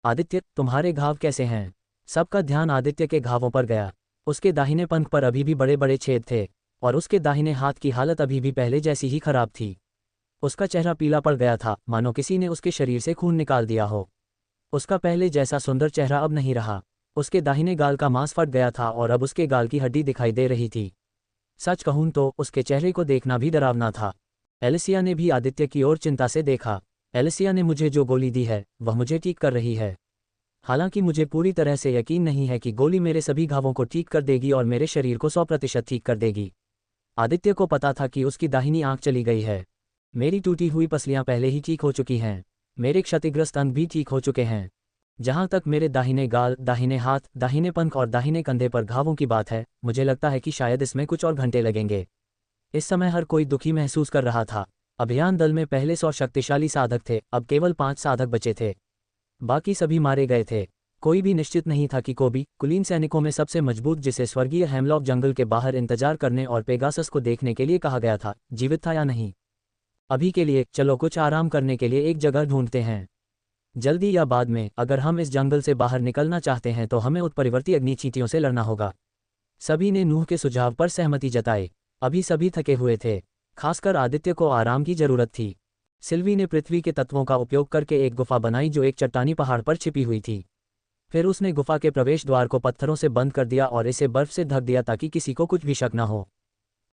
आदित्य, तुम्हारे घाव कैसे हैं? सबका ध्यान आदित्य के घावों पर गया। उसके दाहिने पंख पर अभी भी बड़े बड़े छेद थे और उसके दाहिने हाथ की हालत अभी भी पहले जैसी ही खराब थी। उसका चेहरा पीला पड़ गया था, मानो किसी ने उसके शरीर से खून निकाल दिया हो। उसका पहले जैसा सुंदर चेहरा अब नहीं रहा। उसके दाहिने गाल का मांस फट गया था और अब उसके गाल की हड्डी दिखाई दे रही थी। सच कहूं तो उसके चेहरे को देखना भी डरावना था। एलिसिया ने भी आदित्य की ओर चिंता से देखा। एलिसिया ने मुझे जो गोली दी है वह मुझे ठीक कर रही है। हालांकि मुझे पूरी तरह से यकीन नहीं है कि गोली मेरे सभी घावों को ठीक कर देगी और मेरे शरीर को 100% ठीक कर देगी। आदित्य को पता था कि उसकी दाहिनी आंख चली गई है। मेरी टूटी हुई पसलियां पहले ही ठीक हो चुकी हैं। मेरे क्षतिग्रस्त अंग भी ठीक हो चुके हैं। जहां तक मेरे दाहिने गाल, दाहिने हाथ, दाहिने पंख और दाहिने कंधे पर घावों की बात है, मुझे लगता है कि शायद इसमें कुछ और घंटे लगेंगे। इस समय हर कोई दुखी महसूस कर रहा था। अभियान दल में पहले 100 शक्तिशाली साधक थे, अब केवल 5 साधक बचे थे। बाकी सभी मारे गए थे। कोई भी निश्चित नहीं था कि कोबी, कुलीन सैनिकों में सबसे मजबूत जिसे स्वर्गीय हेमलॉक जंगल के बाहर इंतजार करने और पेगासस को देखने के लिए कहा गया था, जीवित था या नहीं। अभी के लिए चलो कुछ आराम करने के लिए एक जगह ढूंढते हैं। जल्दी या बाद में अगर हम इस जंगल से बाहर निकलना चाहते हैं तो हमें उत्परिवर्ती अग्निचींटियों से लड़ना होगा। सभी ने नूह के सुझाव पर सहमति जताई। अभी सभी थके हुए थे, खासकर आदित्य को आराम की जरूरत थी। सिल्वी ने पृथ्वी के तत्वों का उपयोग करके एक गुफा बनाई जो एक चट्टानी पहाड़ पर छिपी हुई थी। फिर उसने गुफा के प्रवेश द्वार को पत्थरों से बंद कर दिया और इसे बर्फ से ढक दिया ताकि किसी को कुछ भी शक न हो।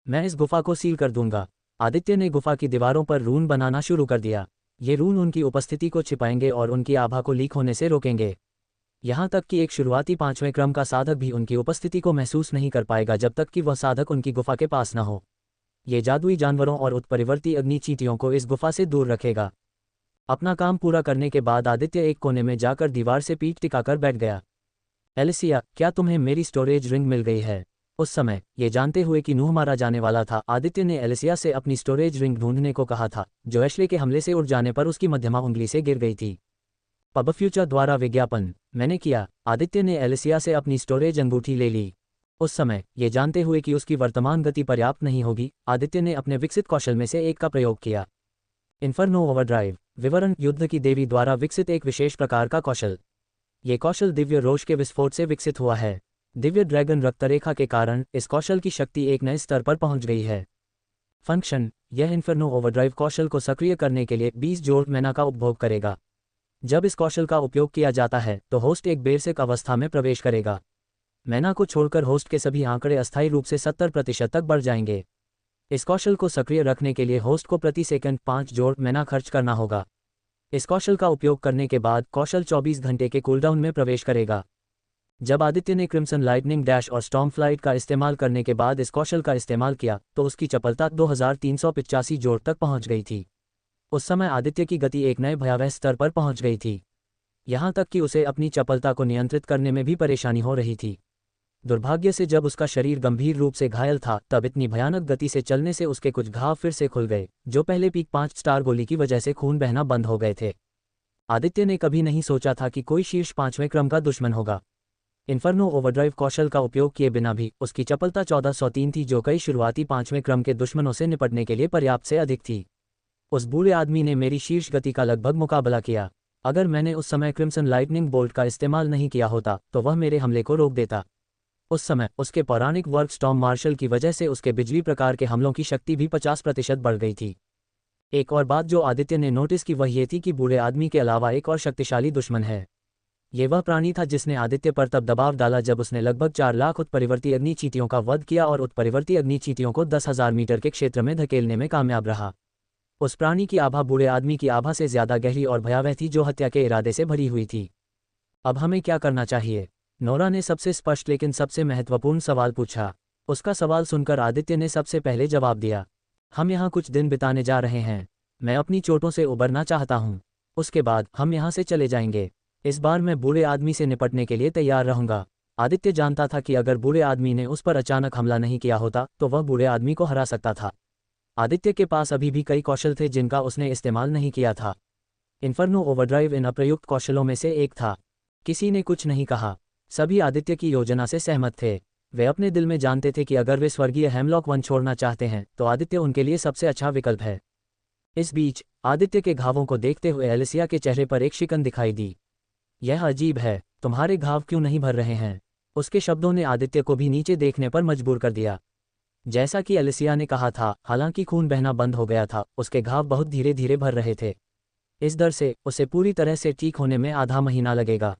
मैं इस गुफा को सील कर दूंगा। आदित्य ने गुफा की दीवारों पर रून बनाना शुरू कर दिया। ये रून उनकी उपस्थिति को छिपाएंगे और उनकी आभा को लीक होने से रोकेंगे। यहाँ तक कि एक शुरुआती 5वें क्रम का साधक भी उनकी उपस्थिति को महसूस नहीं कर पाएगा जब तक कि वह साधक उनकी गुफा के पास न हो। ये जादुई जानवरों और उत्परिवर्ती अग्निचींटियों को इस गुफा से दूर रखेगा। अपना काम पूरा करने के बाद आदित्य एक कोने में जाकर दीवार से पीठ टिकाकर बैठ गया। एलिसिया, क्या तुम्हें मेरी स्टोरेज रिंग मिल गई है? उस समय ये जानते हुए कि नूह मारा जाने वाला था, आदित्य ने एलिसिया से अपनी स्टोरेज रिंग ढूंढने को कहा था, जो एशले के हमले से उड़ जाने पर उसकी मध्यमा उंगली से गिर गई थी। पब फ्यूचर द्वारा विज्ञापन मैंने किया। आदित्य ने एलिसिया से अपनी स्टोरेज अंगूठी ले ली। उस समय ये जानते हुए कि उसकी वर्तमान गति पर्याप्त नहीं होगी, आदित्य ने अपने विकसित कौशल में से एक का प्रयोग किया। इन्फर्नो ओवरड्राइव विवरण युद्ध की देवी द्वारा विकसित एक विशेष प्रकार का कौशल। ये कौशल दिव्य रोश के विस्फोट से विकसित हुआ है। दिव्य ड्रैगन रक्तरेखा के कारण इस कौशल की शक्ति एक नए स्तर पर पहुंच गई है। फंक्शन, यह इन्फर्नो ओवरड्राइव कौशल को सक्रिय करने के लिए 20 जोड़ मैना का उपभोग करेगा। जब इस कौशल का उपयोग किया जाता है तो होस्ट एक बेसिक अवस्था में प्रवेश करेगा। मैना को छोड़कर होस्ट के सभी आंकड़े अस्थायी रूप से 70% तक बढ़ जाएंगे। इस कौशल को सक्रिय रखने के लिए होस्ट को प्रति सेकंड 5 जोड़ मैना खर्च करना होगा। इस कौशल का उपयोग करने के बाद कौशल 24 घंटे के कूलडाउन में प्रवेश करेगा। जब आदित्य ने क्रिम्सन लाइटनिंग डैश और स्टॉर्म फ्लाइट का इस्तेमाल करने के बाद इस कौशल का इस्तेमाल किया तो उसकी चपलता 2385 जोड़ तक पहुंच गई थी। उस समय आदित्य की गति एक नए भयावह स्तर पर पहुंच गई थी, यहां तक कि उसे अपनी चपलता को नियंत्रित करने में भी परेशानी हो रही थी। दुर्भाग्य से जब उसका शरीर गंभीर रूप से घायल था तब इतनी भयानक गति से चलने से उसके कुछ घाव फिर से खुल गए, जो पहले पीक 5 स्टार गोली की वजह से खून बहना बंद हो गए थे। आदित्य ने कभी नहीं सोचा था कि कोई शीर्ष 5वें क्रम का दुश्मन होगा। इन्फर्नो ओवरड्राइव कौशल का उपयोग किए बिना भी उसकी चपलता 1403 थी, जो कई शुरुआती 5वें क्रम के दुश्मनों से निपटने के लिए पर्याप्त से अधिक थी। उस बूढ़े आदमी ने मेरी शीर्ष गति का लगभग मुकाबला किया। अगर मैंने उस समय क्रिम्सन लाइटनिंग बोल्ट का इस्तेमाल नहीं किया होता तो वह मेरे हमले को रोक देता। उस समय उसके पौराणिक वर्क स्टॉर्म मार्शल की वजह से उसके बिजली प्रकार के हमलों की शक्ति भी 50% बढ़ गई थी। एक और बात जो आदित्य ने नोटिस की वह ये थी कि बूढ़े आदमी के अलावा एक और शक्तिशाली दुश्मन है। ये वह प्राणी था जिसने आदित्य पर तब दबाव डाला जब उसने लगभग 4 लाख उत्परिवर्ती अग्निचींटियों का वध किया और उत्परिवर्ती अग्निचींटियों को 10,000 मीटर के क्षेत्र में धकेलने में कामयाब रहा। उस प्राणी की आभा बूढ़े आदमी की आभा से ज्यादा गहरी और भयावह थी, जो हत्या के इरादे से भरी हुई थी। अब हमें क्या करना चाहिए? नोरा ने सबसे स्पष्ट लेकिन सबसे महत्वपूर्ण सवाल पूछा। उसका सवाल सुनकर आदित्य ने सबसे पहले जवाब दिया, हम यहाँ कुछ दिन बिताने जा रहे हैं। मैं अपनी चोटों से उबरना चाहता हूँ। उसके बाद हम यहाँ से चले जाएंगे। इस बार मैं बूढ़े आदमी से निपटने के लिए तैयार रहूंगा। आदित्य जानता था कि अगर बूढ़े आदमी ने उस पर अचानक हमला नहीं किया होता तो वह बूढ़े आदमी को हरा सकता था। आदित्य के पास अभी भी कई कौशल थे जिनका उसने इस्तेमाल नहीं किया था। इन्फर्नो ओवरड्राइव इन अप्रयुक्त कौशलों में से एक था। किसी ने कुछ नहीं कहा। सभी आदित्य की योजना से सहमत थे। वे अपने दिल में जानते थे कि अगर वे स्वर्गीय हेमलॉक वन छोड़ना चाहते हैं तो आदित्य उनके लिए सबसे अच्छा विकल्प है। इस बीच आदित्य के घावों को देखते हुए एलिसिया के चेहरे पर एक शिकन दिखाई दी। यह अजीब है, तुम्हारे घाव क्यों नहीं भर रहे हैं? उसके शब्दों ने आदित्य को भी नीचे देखने पर मजबूर कर दिया। जैसा कि एलिसिया ने कहा था, हालांकि खून बहना बंद हो गया था, उसके घाव बहुत धीरे धीरे भर रहे थे। इस दर से उसे पूरी तरह से ठीक होने में आधा महीना लगेगा।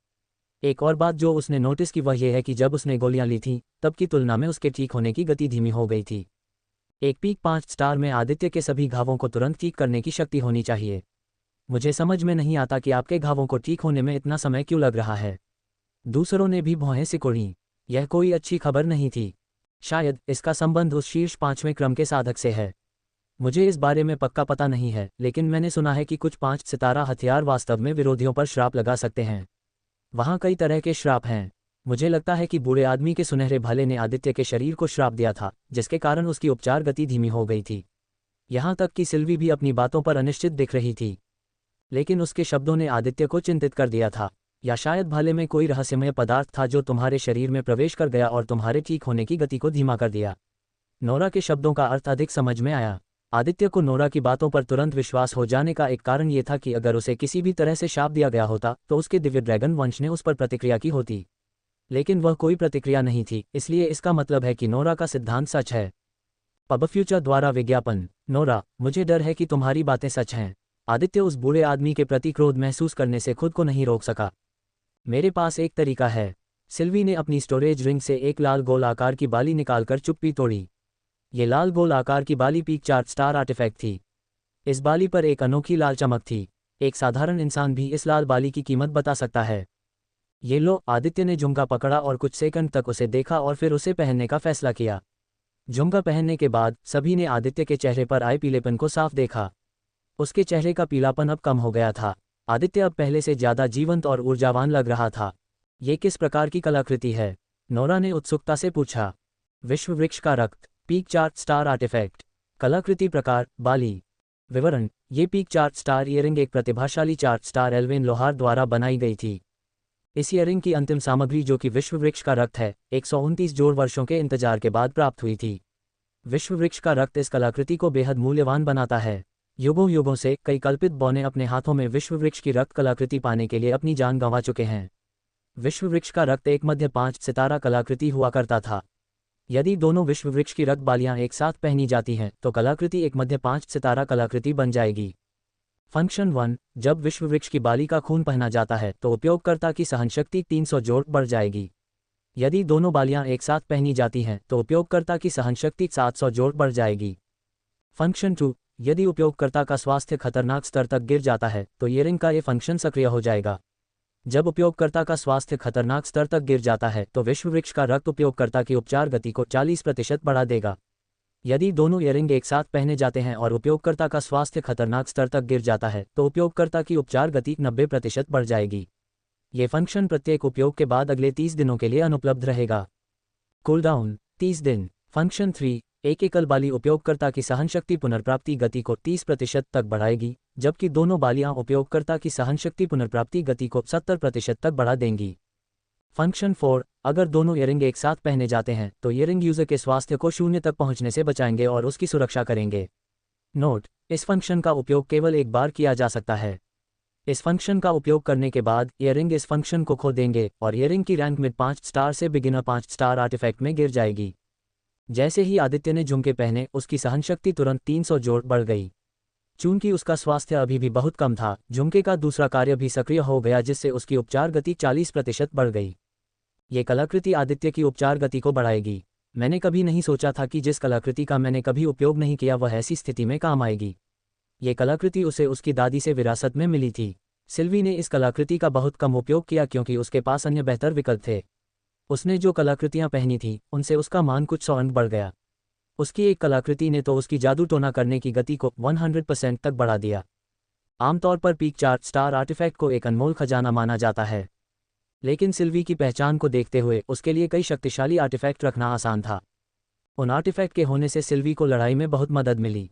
एक और बात जो उसने नोटिस की वह यह है कि जब उसने गोलियां ली थीं, तब की तुलना में उसके ठीक होने की गति धीमी हो गई थी। एक पीक 5 स्टार में आदित्य के सभी घावों को तुरंत ठीक करने की शक्ति होनी चाहिए। मुझे समझ में नहीं आता कि आपके घावों को ठीक होने में इतना समय क्यों लग रहा है। दूसरों ने भी भौहें सिकोड़ी। यह कोई अच्छी खबर नहीं थी। शायद इसका संबंध उस शीर्ष 5वें क्रम के साधक से है। मुझे इस बारे में पक्का पता नहीं है, लेकिन मैंने सुना है कि कुछ 5 सितारा हथियार वास्तव में विरोधियों पर श्राप लगा सकते हैं। वहाँ कई तरह के श्राप हैं। मुझे लगता है कि बूढ़े आदमी के सुनहरे भाले ने आदित्य के शरीर को श्राप दिया था, जिसके कारण उसकी उपचार गति धीमी हो गई थी। यहाँ तक कि सिल्वी भी अपनी बातों पर अनिश्चित दिख रही थी। लेकिन उसके शब्दों ने आदित्य को चिंतित कर दिया था। या शायद भाले में कोई रहस्यमय पदार्थ था जो तुम्हारे शरीर में प्रवेश कर गया और तुम्हारे ठीक होने की गति को धीमा कर दिया। नोरा के शब्दों का अर्थ अधिक समझ में आया। आदित्य को नोरा की बातों पर तुरंत विश्वास हो जाने का एक कारण ये था कि अगर उसे किसी भी तरह से शाप दिया गया होता तो उसके दिव्य ड्रैगन वंश ने उस पर प्रतिक्रिया की होती। लेकिन वह कोई प्रतिक्रिया नहीं थी, इसलिए इसका मतलब है कि नोरा का सिद्धांत सच है। पब फ्यूचर द्वारा विज्ञापन। नोरा, मुझे डर है कि तुम्हारी बातें सच हैं। आदित्य उस बूढ़े आदमी के प्रति क्रोध महसूस करने से खुद को नहीं रोक सका। मेरे पास एक तरीका है। सिल्वी ने अपनी स्टोरेज रिंग से एक लाल गोल आकार की बाली निकालकर चुप्पी तोड़ी। ये लाल गोल आकार की बाली पीक 4 स्टार आर्टिफैक्ट थी। इस बाली पर एक अनोखी लाल चमक थी। एक साधारण इंसान भी इस लाल बाली की कीमत बता सकता है। ये लो। आदित्य ने झुमका पकड़ा और कुछ सेकंड तक उसे देखा और फिर उसे पहनने का फैसला किया। झुमका पहनने के बाद सभी ने आदित्य के चेहरे पर आए पीलेपन को साफ देखा। उसके चेहरे का पीलापन अब कम हो गया था। आदित्य अब पहले से ज्यादा जीवंत और ऊर्जावान लग रहा था। ये किस प्रकार की कलाकृति है? नोरा ने उत्सुकता से पूछा। विश्व वृक्ष का रक्त, पीक 4 स्टार आर्टिफैक्ट। कलाकृति प्रकार, बाली। विवरण: ये पीक 4 स्टार ईयरिंग एक प्रतिभाशाली 4 स्टार एल्वेन लोहार द्वारा बनाई गई थी। इस ईयरिंग की अंतिम सामग्री, जो कि विश्व वृक्ष का रक्त है, 129 जोड़ वर्षों के इंतजार के बाद प्राप्त हुई थी। विश्व वृक्ष का रक्त इस कलाकृति को बेहद मूल्यवान बनाता है। युगों युगों से कई कल्पित बौने अपने हाथों में विश्व वृक्ष की रक्त कलाकृति पाने के लिए अपनी जान गंवा चुके हैं। विश्व वृक्ष का रक्त एक मध्य 5 सितारा कलाकृति हुआ करता था। यदि दोनों विश्व वृक्ष की रक्त बालियां एक साथ पहनी जाती हैं तो कलाकृति एक मध्य 5 सितारा कलाकृति बन जाएगी। फंक्शन 1: जब विश्व वृक्ष की बाली का खून पहना जाता है तो उपयोगकर्ता की सहनशक्ति 300 जोड़ बढ़ जाएगी। यदि दोनों बालियां एक साथ पहनी जाती हैं तो उपयोगकर्ता की सहनशक्ति 700 जोड़ बढ़ जाएगी। फंक्शन 2: यदि उपयोगकर्ता का स्वास्थ्य खतरनाक स्तर तक गिर जाता है तो ईयरिंग का ये फंक्शन सक्रिय हो जाएगा। जब उपयोगकर्ता का स्वास्थ्य खतरनाक स्तर तक गिर जाता है तो विश्व वृक्ष का रक्त उपयोगकर्ता की उपचार गति को 40% बढ़ा देगा। यदि दोनों ईयरिंग एक साथ पहने जाते हैं और उपयोगकर्ता का स्वास्थ्य खतरनाक स्तर तक गिर जाता है तो उपयोगकर्ता की उपचार गति 90% बढ़ जाएगी। ये फंक्शन प्रत्येक उपयोग के बाद अगले 30 दिनों के लिए अनुपलब्ध रहेगा। कूलडाउन 30 दिन। फंक्शन 3: एक एकल बाली उपयोगकर्ता की सहनशक्ति पुनर्प्राप्ति गति को 30% तक बढ़ाएगी, जबकि दोनों बालियां उपयोगकर्ता की सहनशक्ति पुनर्प्राप्ति गति को 70% तक बढ़ा देंगी। फंक्शन 4: अगर दोनों ईयरिंग एक साथ पहने जाते हैं तो ईयरिंग यूजर के स्वास्थ्य को 0 तक पहुंचने से बचाएंगे और उसकी सुरक्षा करेंगे। नोट: इस फंक्शन का उपयोग केवल एक बार किया जा सकता है। इस फंक्शन का उपयोग करने के बाद ईयरिंग इस फंक्शन को खो देंगे और ईयरिंग की रैंक मिड 5 स्टार से बिगिनर 5 स्टार आर्टिफैक्ट में गिर जाएगी। जैसे ही आदित्य ने झुमके पहने, उसकी सहनशक्ति तुरंत 300 जोड़ बढ़ गई। चूंकि उसका स्वास्थ्य अभी भी बहुत कम था, झुमके का दूसरा कार्य भी सक्रिय हो गया, जिससे उसकी उपचार गति 40% बढ़ गई। ये कलाकृति आदित्य की उपचार गति को बढ़ाएगी। मैंने कभी नहीं सोचा था कि जिस कलाकृति का मैंने कभी उपयोग नहीं किया वह ऐसी स्थिति में काम आएगी। ये कलाकृति उसे उसकी दादी से विरासत में मिली थी। सिल्वी ने इस कलाकृति का बहुत कम उपयोग किया क्योंकि उसके पास अन्य बेहतर विकल्प थे। उसने जो कलाकृतियां पहनी थीं, उनसे उसका मान कुछ 100 अंक बढ़ गया। उसकी एक कलाकृति ने तो उसकी जादू टोना करने की गति को 100% तक बढ़ा दिया। आमतौर पर पीक 4 स्टार आर्टिफैक्ट को एक अनमोल खजाना माना जाता है, लेकिन सिल्वी की पहचान को देखते हुए उसके लिए कई शक्तिशाली आर्टिफैक्ट रखना आसान था। उन आर्टिफैक्ट के होने से सिल्वी को लड़ाई में बहुत मदद मिली।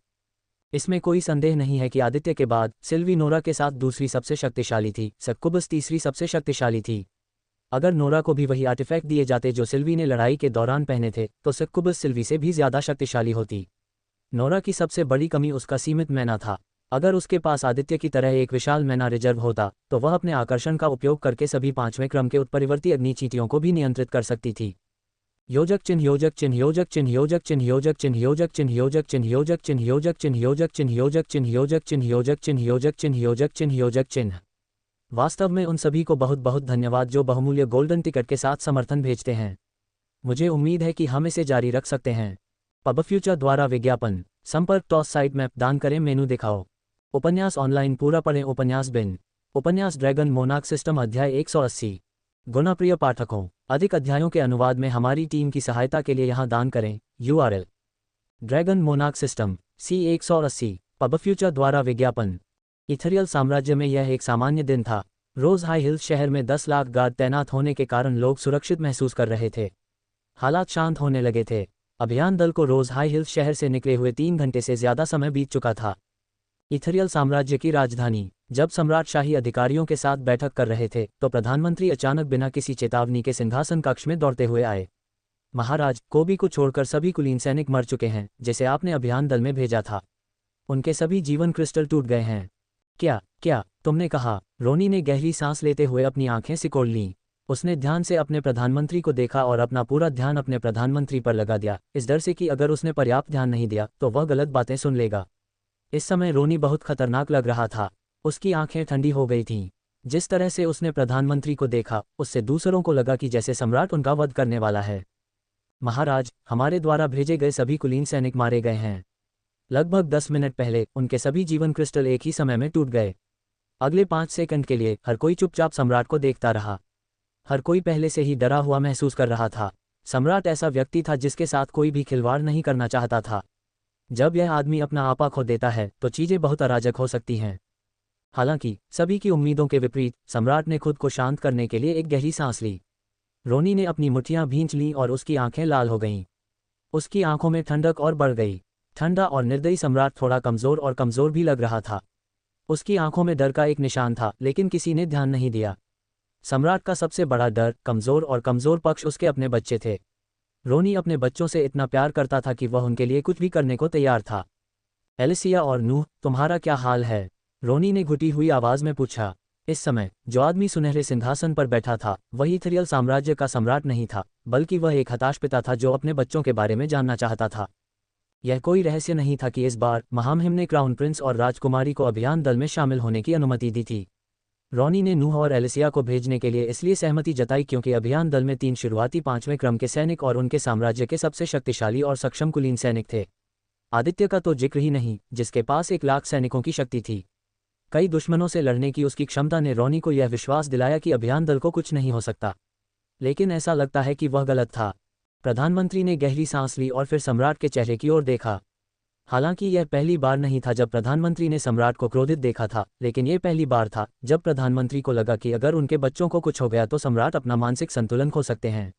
इसमें कोई संदेह नहीं है कि आदित्य के बाद सिल्वी नोरा के साथ दूसरी सबसे शक्तिशाली थी, सक्कुबस तीसरी सबसे शक्तिशाली थी। अगर नोरा को भी वही आर्टिफैक्ट दिए जाते जो सिल्वी ने लड़ाई के दौरान पहने थे तो सक्कुबस सिल्वी से भी ज्यादा शक्तिशाली होती। नोरा की सबसे बड़ी कमी उसका सीमित मैना था। अगर उसके पास आदित्य की तरह एक विशाल मैना रिजर्व होता तो वह अपने आकर्षण का उपयोग करके सभी 5वें क्रम के उत्परिवर्ती अग्नि चींटियों को भी नियंत्रित कर सकती थी। योजक चिन्ह योजक चिन्ह योजक चिन्ह योजक चिन्ह योजक चिन्ह योजक चिन्ह योजक चिन्ह योजक चिन्ह योजक चिन्ह योजक चिन्ह योजक चिन्ह योजक चिन्ह योजक चिन्ह योजक चिन्ह योजक चिन्ह योजक चिन्ह। वास्तव में उन सभी को बहुत बहुत धन्यवाद जो बहुमूल्य गोल्डन टिकट के साथ समर्थन भेजते हैं। मुझे उम्मीद है कि हम इसे जारी रख सकते हैं। पब फ्यूचर द्वारा विज्ञापन। संपर्क टॉस साइट मैप दान करें मेनू दिखाओ। उपन्यास ऑनलाइन पूरा पढ़ें। उपन्यास बिन। उपन्यास ड्रैगन मोनार्क सिस्टम अध्याय 180। गुणप्रिय पाठकों, अधिक अध्यायों के अनुवाद में हमारी टीम की सहायता के लिए यहाँ दान करें। URL dragon monarch system C180। Pub future द्वारा विज्ञापन। इथेरियल साम्राज्य में यह एक सामान्य दिन था। रोज हाई हिल्स शहर में 10 लाख गार्ड तैनात होने के कारण लोग सुरक्षित महसूस कर रहे थे। हालात शांत होने लगे थे। अभियान दल को रोज हाई हिल्स शहर से निकले हुए 3 घंटे से ज्यादा समय बीत चुका था। इथेरियल साम्राज्य की राजधानी। जब सम्राट शाही अधिकारियों के साथ बैठक कर रहे थे तो प्रधानमंत्री अचानक बिना किसी चेतावनी के सिंहासन कक्ष में दौड़ते हुए आए। महाराज, कोबी को छोड़कर सभी कुलीन सैनिक मर चुके हैं जिसे आपने अभियान दल में भेजा था। उनके सभी जीवन क्रिस्टल टूट गए हैं। क्या क्या तुमने कहा? रोनी ने गहरी सांस लेते हुए अपनी आंखें सिकोड़ लीं। उसने ध्यान से अपने प्रधानमंत्री को देखा और अपना पूरा ध्यान अपने प्रधानमंत्री पर लगा दिया, इस डर से कि अगर उसने पर्याप्त ध्यान नहीं दिया तो वह गलत बातें सुन लेगा। इस समय रोनी बहुत खतरनाक लग रहा था। उसकी आंखें ठंडी हो गई थीं। जिस तरह से उसने प्रधानमंत्री को देखा उससे दूसरों को लगा कि जैसे सम्राट उनका वध करने वाला है। महाराज, हमारे द्वारा भेजे गए सभी कुलीन सैनिक मारे गए हैं। लगभग 10 मिनट पहले उनके सभी जीवन क्रिस्टल एक ही समय में टूट गए। अगले 5 सेकंड के लिए हर कोई चुपचाप सम्राट को देखता रहा। हर कोई पहले से ही डरा हुआ महसूस कर रहा था। सम्राट ऐसा व्यक्ति था जिसके साथ कोई भी खिलवाड़ नहीं करना चाहता था। जब यह आदमी अपना आपा खो देता है तो चीजें बहुत अराजक हो सकती हैं। हालांकि सभी की उम्मीदों के विपरीत सम्राट ने खुद को शांत करने के लिए एक गहरी सांस ली। रोनी ने अपनी मुट्ठियां भींच लीं और उसकी आंखें लाल हो गईं। उसकी आंखों में ठंडक और बढ़ गई। ठंडा और निर्दयी सम्राट थोड़ा कमजोर और कमजोर भी लग रहा था। उसकी आंखों में डर का एक निशान था, लेकिन किसी ने ध्यान नहीं दिया। सम्राट का सबसे बड़ा डर, कमजोर और कमजोर पक्ष उसके अपने बच्चे थे। रोनी अपने बच्चों से इतना प्यार करता था कि वह उनके लिए कुछ भी करने को तैयार था। एलिसिया और नूह, तुम्हारा क्या हाल है? रोनी ने घुटी हुई आवाज में पूछा। इस समय जो आदमी सुनहरे सिंहासन पर बैठा था वही इथेरियल साम्राज्य का सम्राट नहीं था, बल्कि वह एक हताश पिता था जो अपने बच्चों के बारे में जानना चाहता था। यह कोई रहस्य नहीं था कि इस बार महामहिम ने क्राउन प्रिंस और राजकुमारी को अभियान दल में शामिल होने की अनुमति दी थी। रोनी ने नूह और एलिसिया को भेजने के लिए इसलिए सहमति जताई क्योंकि अभियान दल में 3 शुरुआती 5वें क्रम के सैनिक और उनके साम्राज्य के सबसे शक्तिशाली और सक्षम कुलीन सैनिक थे। आदित्य का तो जिक्र ही नहीं, जिसके पास 1 लाख सैनिकों की शक्ति थी। कई दुश्मनों से लड़ने की उसकी क्षमता ने रोनी को यह विश्वास दिलाया कि अभियान दल को कुछ नहीं हो सकता। लेकिन ऐसा लगता है कि वह गलत था। प्रधानमंत्री ने गहरी सांस ली और फिर सम्राट के चेहरे की ओर देखा। हालांकि यह पहली बार नहीं था जब प्रधानमंत्री ने सम्राट को क्रोधित देखा था, लेकिन यह पहली बार था जब प्रधानमंत्री को लगा कि अगर उनके बच्चों को कुछ हो गया तो सम्राट अपना मानसिक संतुलन खो सकते हैं।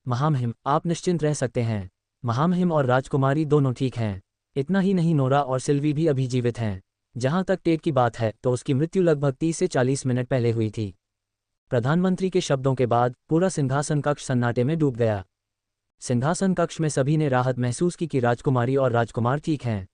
महामहिम, आप निश्चिंत रह सकते हैं। महामहिम और राजकुमारी दोनों ठीक हैं। इतना ही नहीं, नोरा और सिल्वी भी अभी जीवित हैं। जहां तक टेट की बात है तो उसकी मृत्यु लगभग 30 से 40 मिनट पहले हुई थी। प्रधानमंत्री के शब्दों के बाद पूरा सिंहासन कक्ष सन्नाटे में डूब गया। सिंहासन कक्ष में सभी ने राहत महसूस की कि राजकुमारी और राजकुमार ठीक हैं।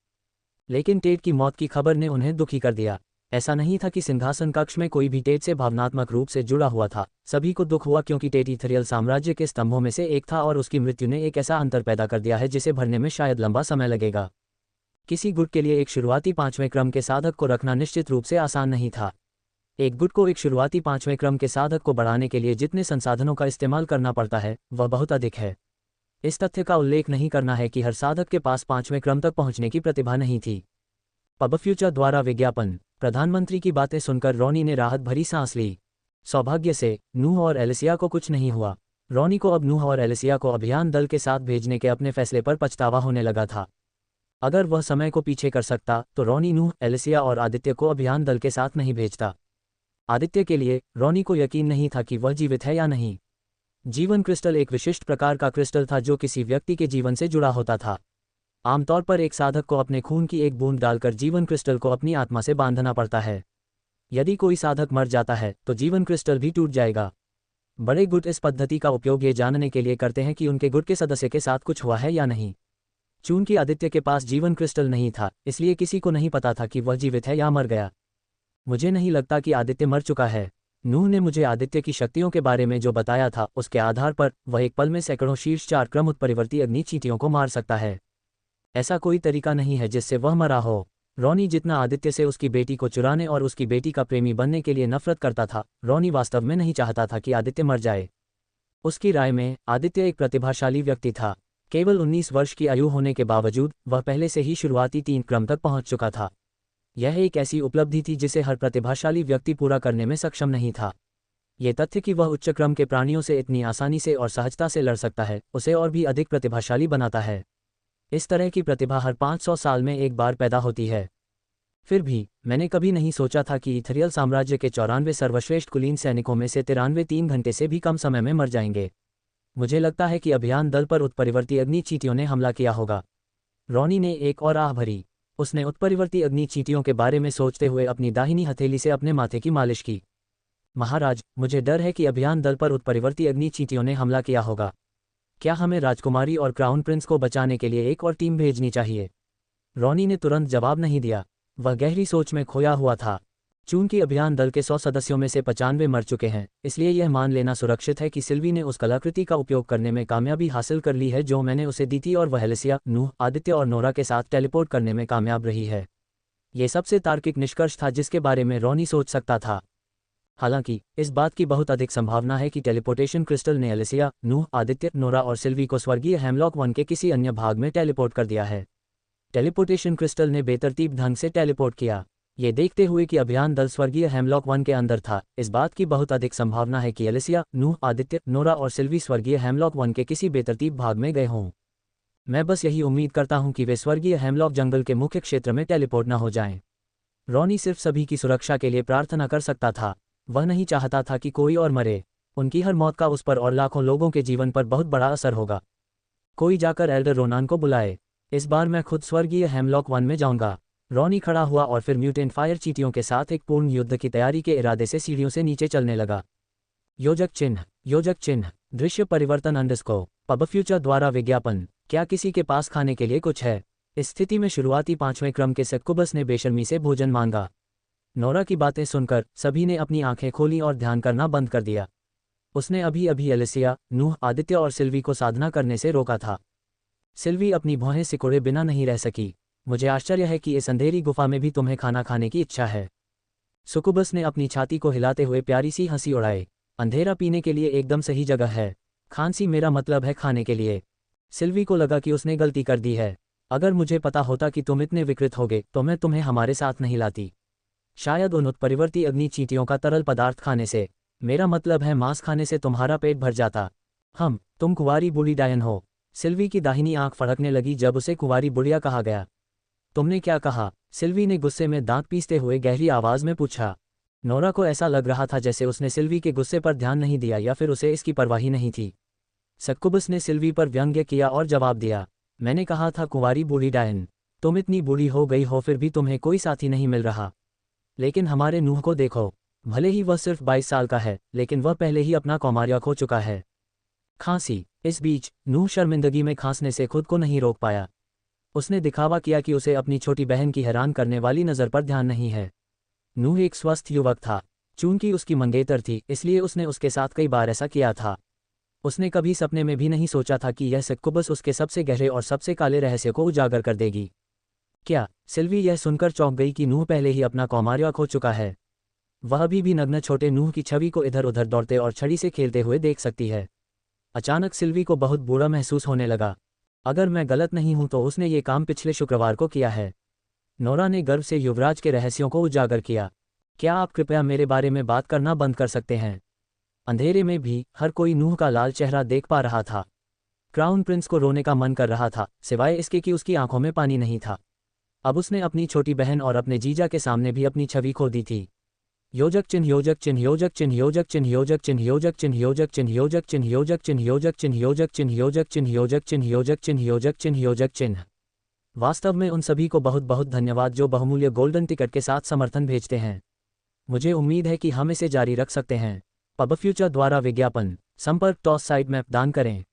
लेकिन टेट की मौत की खबर ने उन्हें दुखी कर दिया। ऐसा नहीं था कि सिंहासन कक्ष में कोई भी टेट से भावनात्मक रूप से जुड़ा हुआ था। सभी को दुख हुआ क्योंकि टेट इथेरियल साम्राज्य के स्तंभों में से एक था और उसकी मृत्यु ने एक ऐसा अंतर पैदा कर दिया है जिसे भरने में शायद लंबा समय लगेगा। किसी गुट के लिए एक शुरुआती 5वें क्रम के साधक को रखना निश्चित रूप से आसान नहीं था। एक गुट को एक शुरुआती 5वें क्रम के साधक को बढ़ाने के लिए जितने संसाधनों का इस्तेमाल करना पड़ता है वह बहुत अधिक है। इस तथ्य का उल्लेख नहीं करना है कि हर साधक के पास 5वें क्रम तक पहुंचने की प्रतिभा नहीं थी। पब फ्यूचर द्वारा विज्ञापन। प्रधानमंत्री की बातें सुनकर रोनी ने राहत भरी सांस ली। सौभाग्य से नूह और एलिसिया को कुछ नहीं हुआ। रोनी को अब नूह और एलिसिया को अभियान दल के साथ भेजने के अपने फैसले पर पछतावा होने लगा था। अगर वह समय को पीछे कर सकता तो रोनी नूह, एलिसिया और आदित्य को अभियान दल के साथ नहीं भेजता। आदित्य के लिए रोनी को यकीन नहीं था कि वह जीवित है या नहीं। जीवन क्रिस्टल एक विशिष्ट प्रकार का क्रिस्टल था जो किसी व्यक्ति के जीवन से जुड़ा होता था। आमतौर पर एक साधक को अपने खून की एक बूंद डालकर जीवन क्रिस्टल को अपनी आत्मा से बांधना पड़ता है। यदि कोई साधक मर जाता है तो जीवन क्रिस्टल भी टूट जाएगा। बड़े गुट इस पद्धति का उपयोग ये जानने के लिए करते हैं कि उनके गुट के सदस्य के साथ कुछ हुआ है या नहीं। चूंकि आदित्य के पास जीवन क्रिस्टल नहीं था, इसलिए किसी को नहीं पता था कि वह जीवित है या मर गया। मुझे नहीं लगता कि आदित्य मर चुका है। नूह ने मुझे आदित्य की शक्तियों के बारे में जो बताया था, उसके आधार पर वह एक पल में सैकड़ों शीर्ष 4 क्रम उत्परिवर्ती अग्नि चींटियों को मार सकता है। ऐसा कोई तरीका नहीं है जिससे वह मरा हो। रॉनी जितना आदित्य से उसकी बेटी को चुराने और उसकी बेटी का प्रेमी बनने के लिए नफरत करता था, रॉनी वास्तव में नहीं चाहता था कि आदित्य मर जाए। उसकी राय में आदित्य एक प्रतिभाशाली व्यक्ति था। केवल 19 वर्ष की आयु होने के बावजूद वह पहले से ही शुरुआती 3 क्रम तक पहुंच चुका था। यह एक ऐसी उपलब्धि थी जिसे हर प्रतिभाशाली व्यक्ति पूरा करने में सक्षम नहीं था। ये तथ्य कि वह उच्च क्रम के प्राणियों से इतनी आसानी से और सहजता से लड़ सकता है, उसे और भी अधिक प्रतिभाशाली बनाता है। इस तरह की प्रतिभा हर 500 साल में एक बार पैदा होती है। फिर भी मैंने कभी नहीं सोचा था कि इथरियल साम्राज्य के 94 सर्वश्रेष्ठ कुलीन सैनिकों में से 93 3 घंटे से भी कम समय में मर जाएंगे। मुझे लगता है कि अभियान दल पर उत्परिवर्ती अग्नि चींटियों ने हमला किया होगा। रॉनी ने एक और आह भरी। उसने उत्परिवर्ती अग्नि चींटियों के बारे में सोचते हुए अपनी दाहिनी हथेली से अपने माथे की मालिश की। महाराज, मुझे डर है कि अभियान दल पर उत्परिवर्ती अग्नि चींटियों ने हमला किया होगा। क्या हमें राजकुमारी और क्राउन प्रिंस को बचाने के लिए एक और टीम भेजनी चाहिए? रॉनी ने तुरंत जवाब नहीं दिया। वह गहरी सोच में खोया हुआ था। चूंकि अभियान दल के 100 सदस्यों में से 95 मर चुके हैं, इसलिए यह मान लेना सुरक्षित है कि सिल्वी ने उस कलाकृति का उपयोग करने में कामयाबी हासिल कर ली है जो मैंने उसे दी थी, और वह एलिसिया, नूह, आदित्य और नोरा के साथ टेलीपोर्ट करने में कामयाब रही है। ये सबसे तार्किक निष्कर्ष था जिसके बारे में रॉनी सोच सकता था। हालांकि इस बात की बहुत अधिक संभावना है कि टेलीपोर्टेशन क्रिस्टल ने एलिसिया, नूह, आदित्य, नोरा और सिल्वी को स्वर्गीय हेमलॉक वन के किसी अन्य भाग में टेलीपोर्ट कर दिया है। टेलीपोर्टेशन क्रिस्टल ने बेतरतीब ढंग से टेलीपोर्ट किया। ये देखते हुए कि अभियान दल स्वर्गीय हेमलॉक वन के अंदर था, इस बात की बहुत अधिक संभावना है कि एलिसिया, नूह, आदित्य, नोरा और सिल्वी स्वर्गीय हेमलॉक वन के किसी बेतरतीब भाग में गए हों। मैं बस यही उम्मीद करता हूं कि वे स्वर्गीय हेमलॉक जंगल के मुख्य क्षेत्र में टेलीपोर्ट न हो जाएं। रॉनी सिर्फ सभी की सुरक्षा के लिए प्रार्थना कर सकता था। वह नहीं चाहता था कि कोई और मरे। उनकी हर मौत का उस पर और लाखों लोगों के जीवन पर बहुत बड़ा असर होगा। कोई जाकर एल्डर रोनान को बुलाए। इस बार मैं खुद स्वर्गीय हेमलॉक वन में जाऊंगा। रॉनी खड़ा हुआ और फिर म्यूटेंट फायर चींटियों के साथ एक पूर्ण युद्ध की तैयारी के इरादे से सीढ़ियों से नीचे चलने लगा। योजक चिन्ह, दृश्य परिवर्तन अंडरस्कोर, पब फ्यूचर द्वारा विज्ञापन। क्या किसी के पास खाने के लिए कुछ है? इस स्थिति में शुरुआती 5वें क्रम के सक्कुबस ने बेशर्मी से भोजन मांगा। नोरा की बातें सुनकर सभी ने अपनी आंखें खोली और ध्यान करना बंद कर दिया। उसने अभी अभी एलिसिया, नूह, आदित्य और सिल्वी को साधना करने से रोका था। सिल्वी अपनी भौहें सिकोड़े बिना नहीं रह सकी। मुझे आश्चर्य है कि इस अंधेरी गुफा में भी तुम्हें खाना खाने की इच्छा है। सुकुबस ने अपनी छाती को हिलाते हुए प्यारी सी हंसी उड़ाई। अंधेरा पीने के लिए एकदम सही जगह है। खांसी मेरा मतलब है खाने के लिए। सिल्वी को लगा कि उसने गलती कर दी है। अगर मुझे पता होता कि तुम इतने विकृत होगे तो मैं तुम्हें हमारे साथ नहीं लाती। शायद उन उत्परिवर्ती अग्नि चींटियों का तरल पदार्थ खाने से, मेरा मतलब है मांस खाने से तुम्हारा पेट भर जाता। तुम कुंवारी बूढ़ी डायन हो। सिल्वी की दाहिनी आंख फड़कने लगी जब उसे कुंवारी बुढ़िया कहा गया। तुमने क्या कहा? सिल्वी ने गुस्से में दांत पीसते हुए गहरी आवाज में पूछा। नोरा को ऐसा लग रहा था जैसे उसने सिल्वी के गुस्से पर ध्यान नहीं दिया या फिर उसे इसकी परवाह ही नहीं थी। सक्कुबस ने सिल्वी पर व्यंग्य किया और जवाब दिया, मैंने कहा था कुंवारी बूढ़ी डायन। तुम इतनी बूढ़ी हो गई हो फिर भी तुम्हें कोई साथी नहीं मिल रहा। लेकिन हमारे नूह को देखो। भले ही वह सिर्फ 22 साल का है, लेकिन वह पहले ही अपना कौमार्य खो चुका है। खांसी। इस बीच नूह शर्मिंदगी में खांसने से खुद को नहीं रोक पाया। उसने दिखावा किया कि उसे अपनी छोटी बहन की हैरान करने वाली नज़र पर ध्यान नहीं है। नूह एक स्वस्थ युवक था। चूंकि उसकी मंगेतर थी, इसलिए उसने उसके साथ कई बार ऐसा किया था। उसने कभी सपने में भी नहीं सोचा था कि यह सक्कुबस उसके सबसे गहरे और सबसे काले रहस्य को उजागर कर देगी। क्या? सिल्वी यह सुनकर चौंक गई कि नूह पहले ही अपना कौमार्य खो चुका है। वह अभी भी नग्न छोटे नूह की छवि को इधर उधर दौड़ते और छड़ी से खेलते हुए देख सकती है। अचानक सिल्वी को बहुत बुरा महसूस होने लगा। अगर मैं गलत नहीं हूं तो उसने ये काम पिछले शुक्रवार को किया है। नोरा ने गर्व से युवराज के रहस्यों को उजागर किया। क्या आप कृपया मेरे बारे में बात करना बंद कर सकते हैं? अंधेरे में भी हर कोई नूह का लाल चेहरा देख पा रहा था। क्राउन प्रिंस को रोने का मन कर रहा था, सिवाय इसके कि उसकी आंखों में पानी नहीं था। अब उसने अपनी छोटी बहन और अपने जीजा के सामने भी अपनी छवि खो दी थी। योजक चिन्ह, योजक चिन्ह, योजक चिन्ह, योजक चिन्ह, योजक चिन्ह, योजक चिन्ह, योजक चिन्ह, योजक चिन्ह, योजक चिन्ह, योजक चिन्ह, योजक चिन्ह, योजक चिन्ह, योजक चिन्ह, योजक चिन्ह, योजक चिन्ह, योजक चिन्ह। वास्तव में उन सभी को बहुत बहुत धन्यवाद जो बहुमूल्य गोल्डन टिकट के साथ समर्थन भेजते हैं। मुझे उम्मीद है कि हम इसे जारी रख सकते हैं। पब फ्यूचर द्वारा विज्ञापन। संपर्क टॉस साइड मैप दान करें।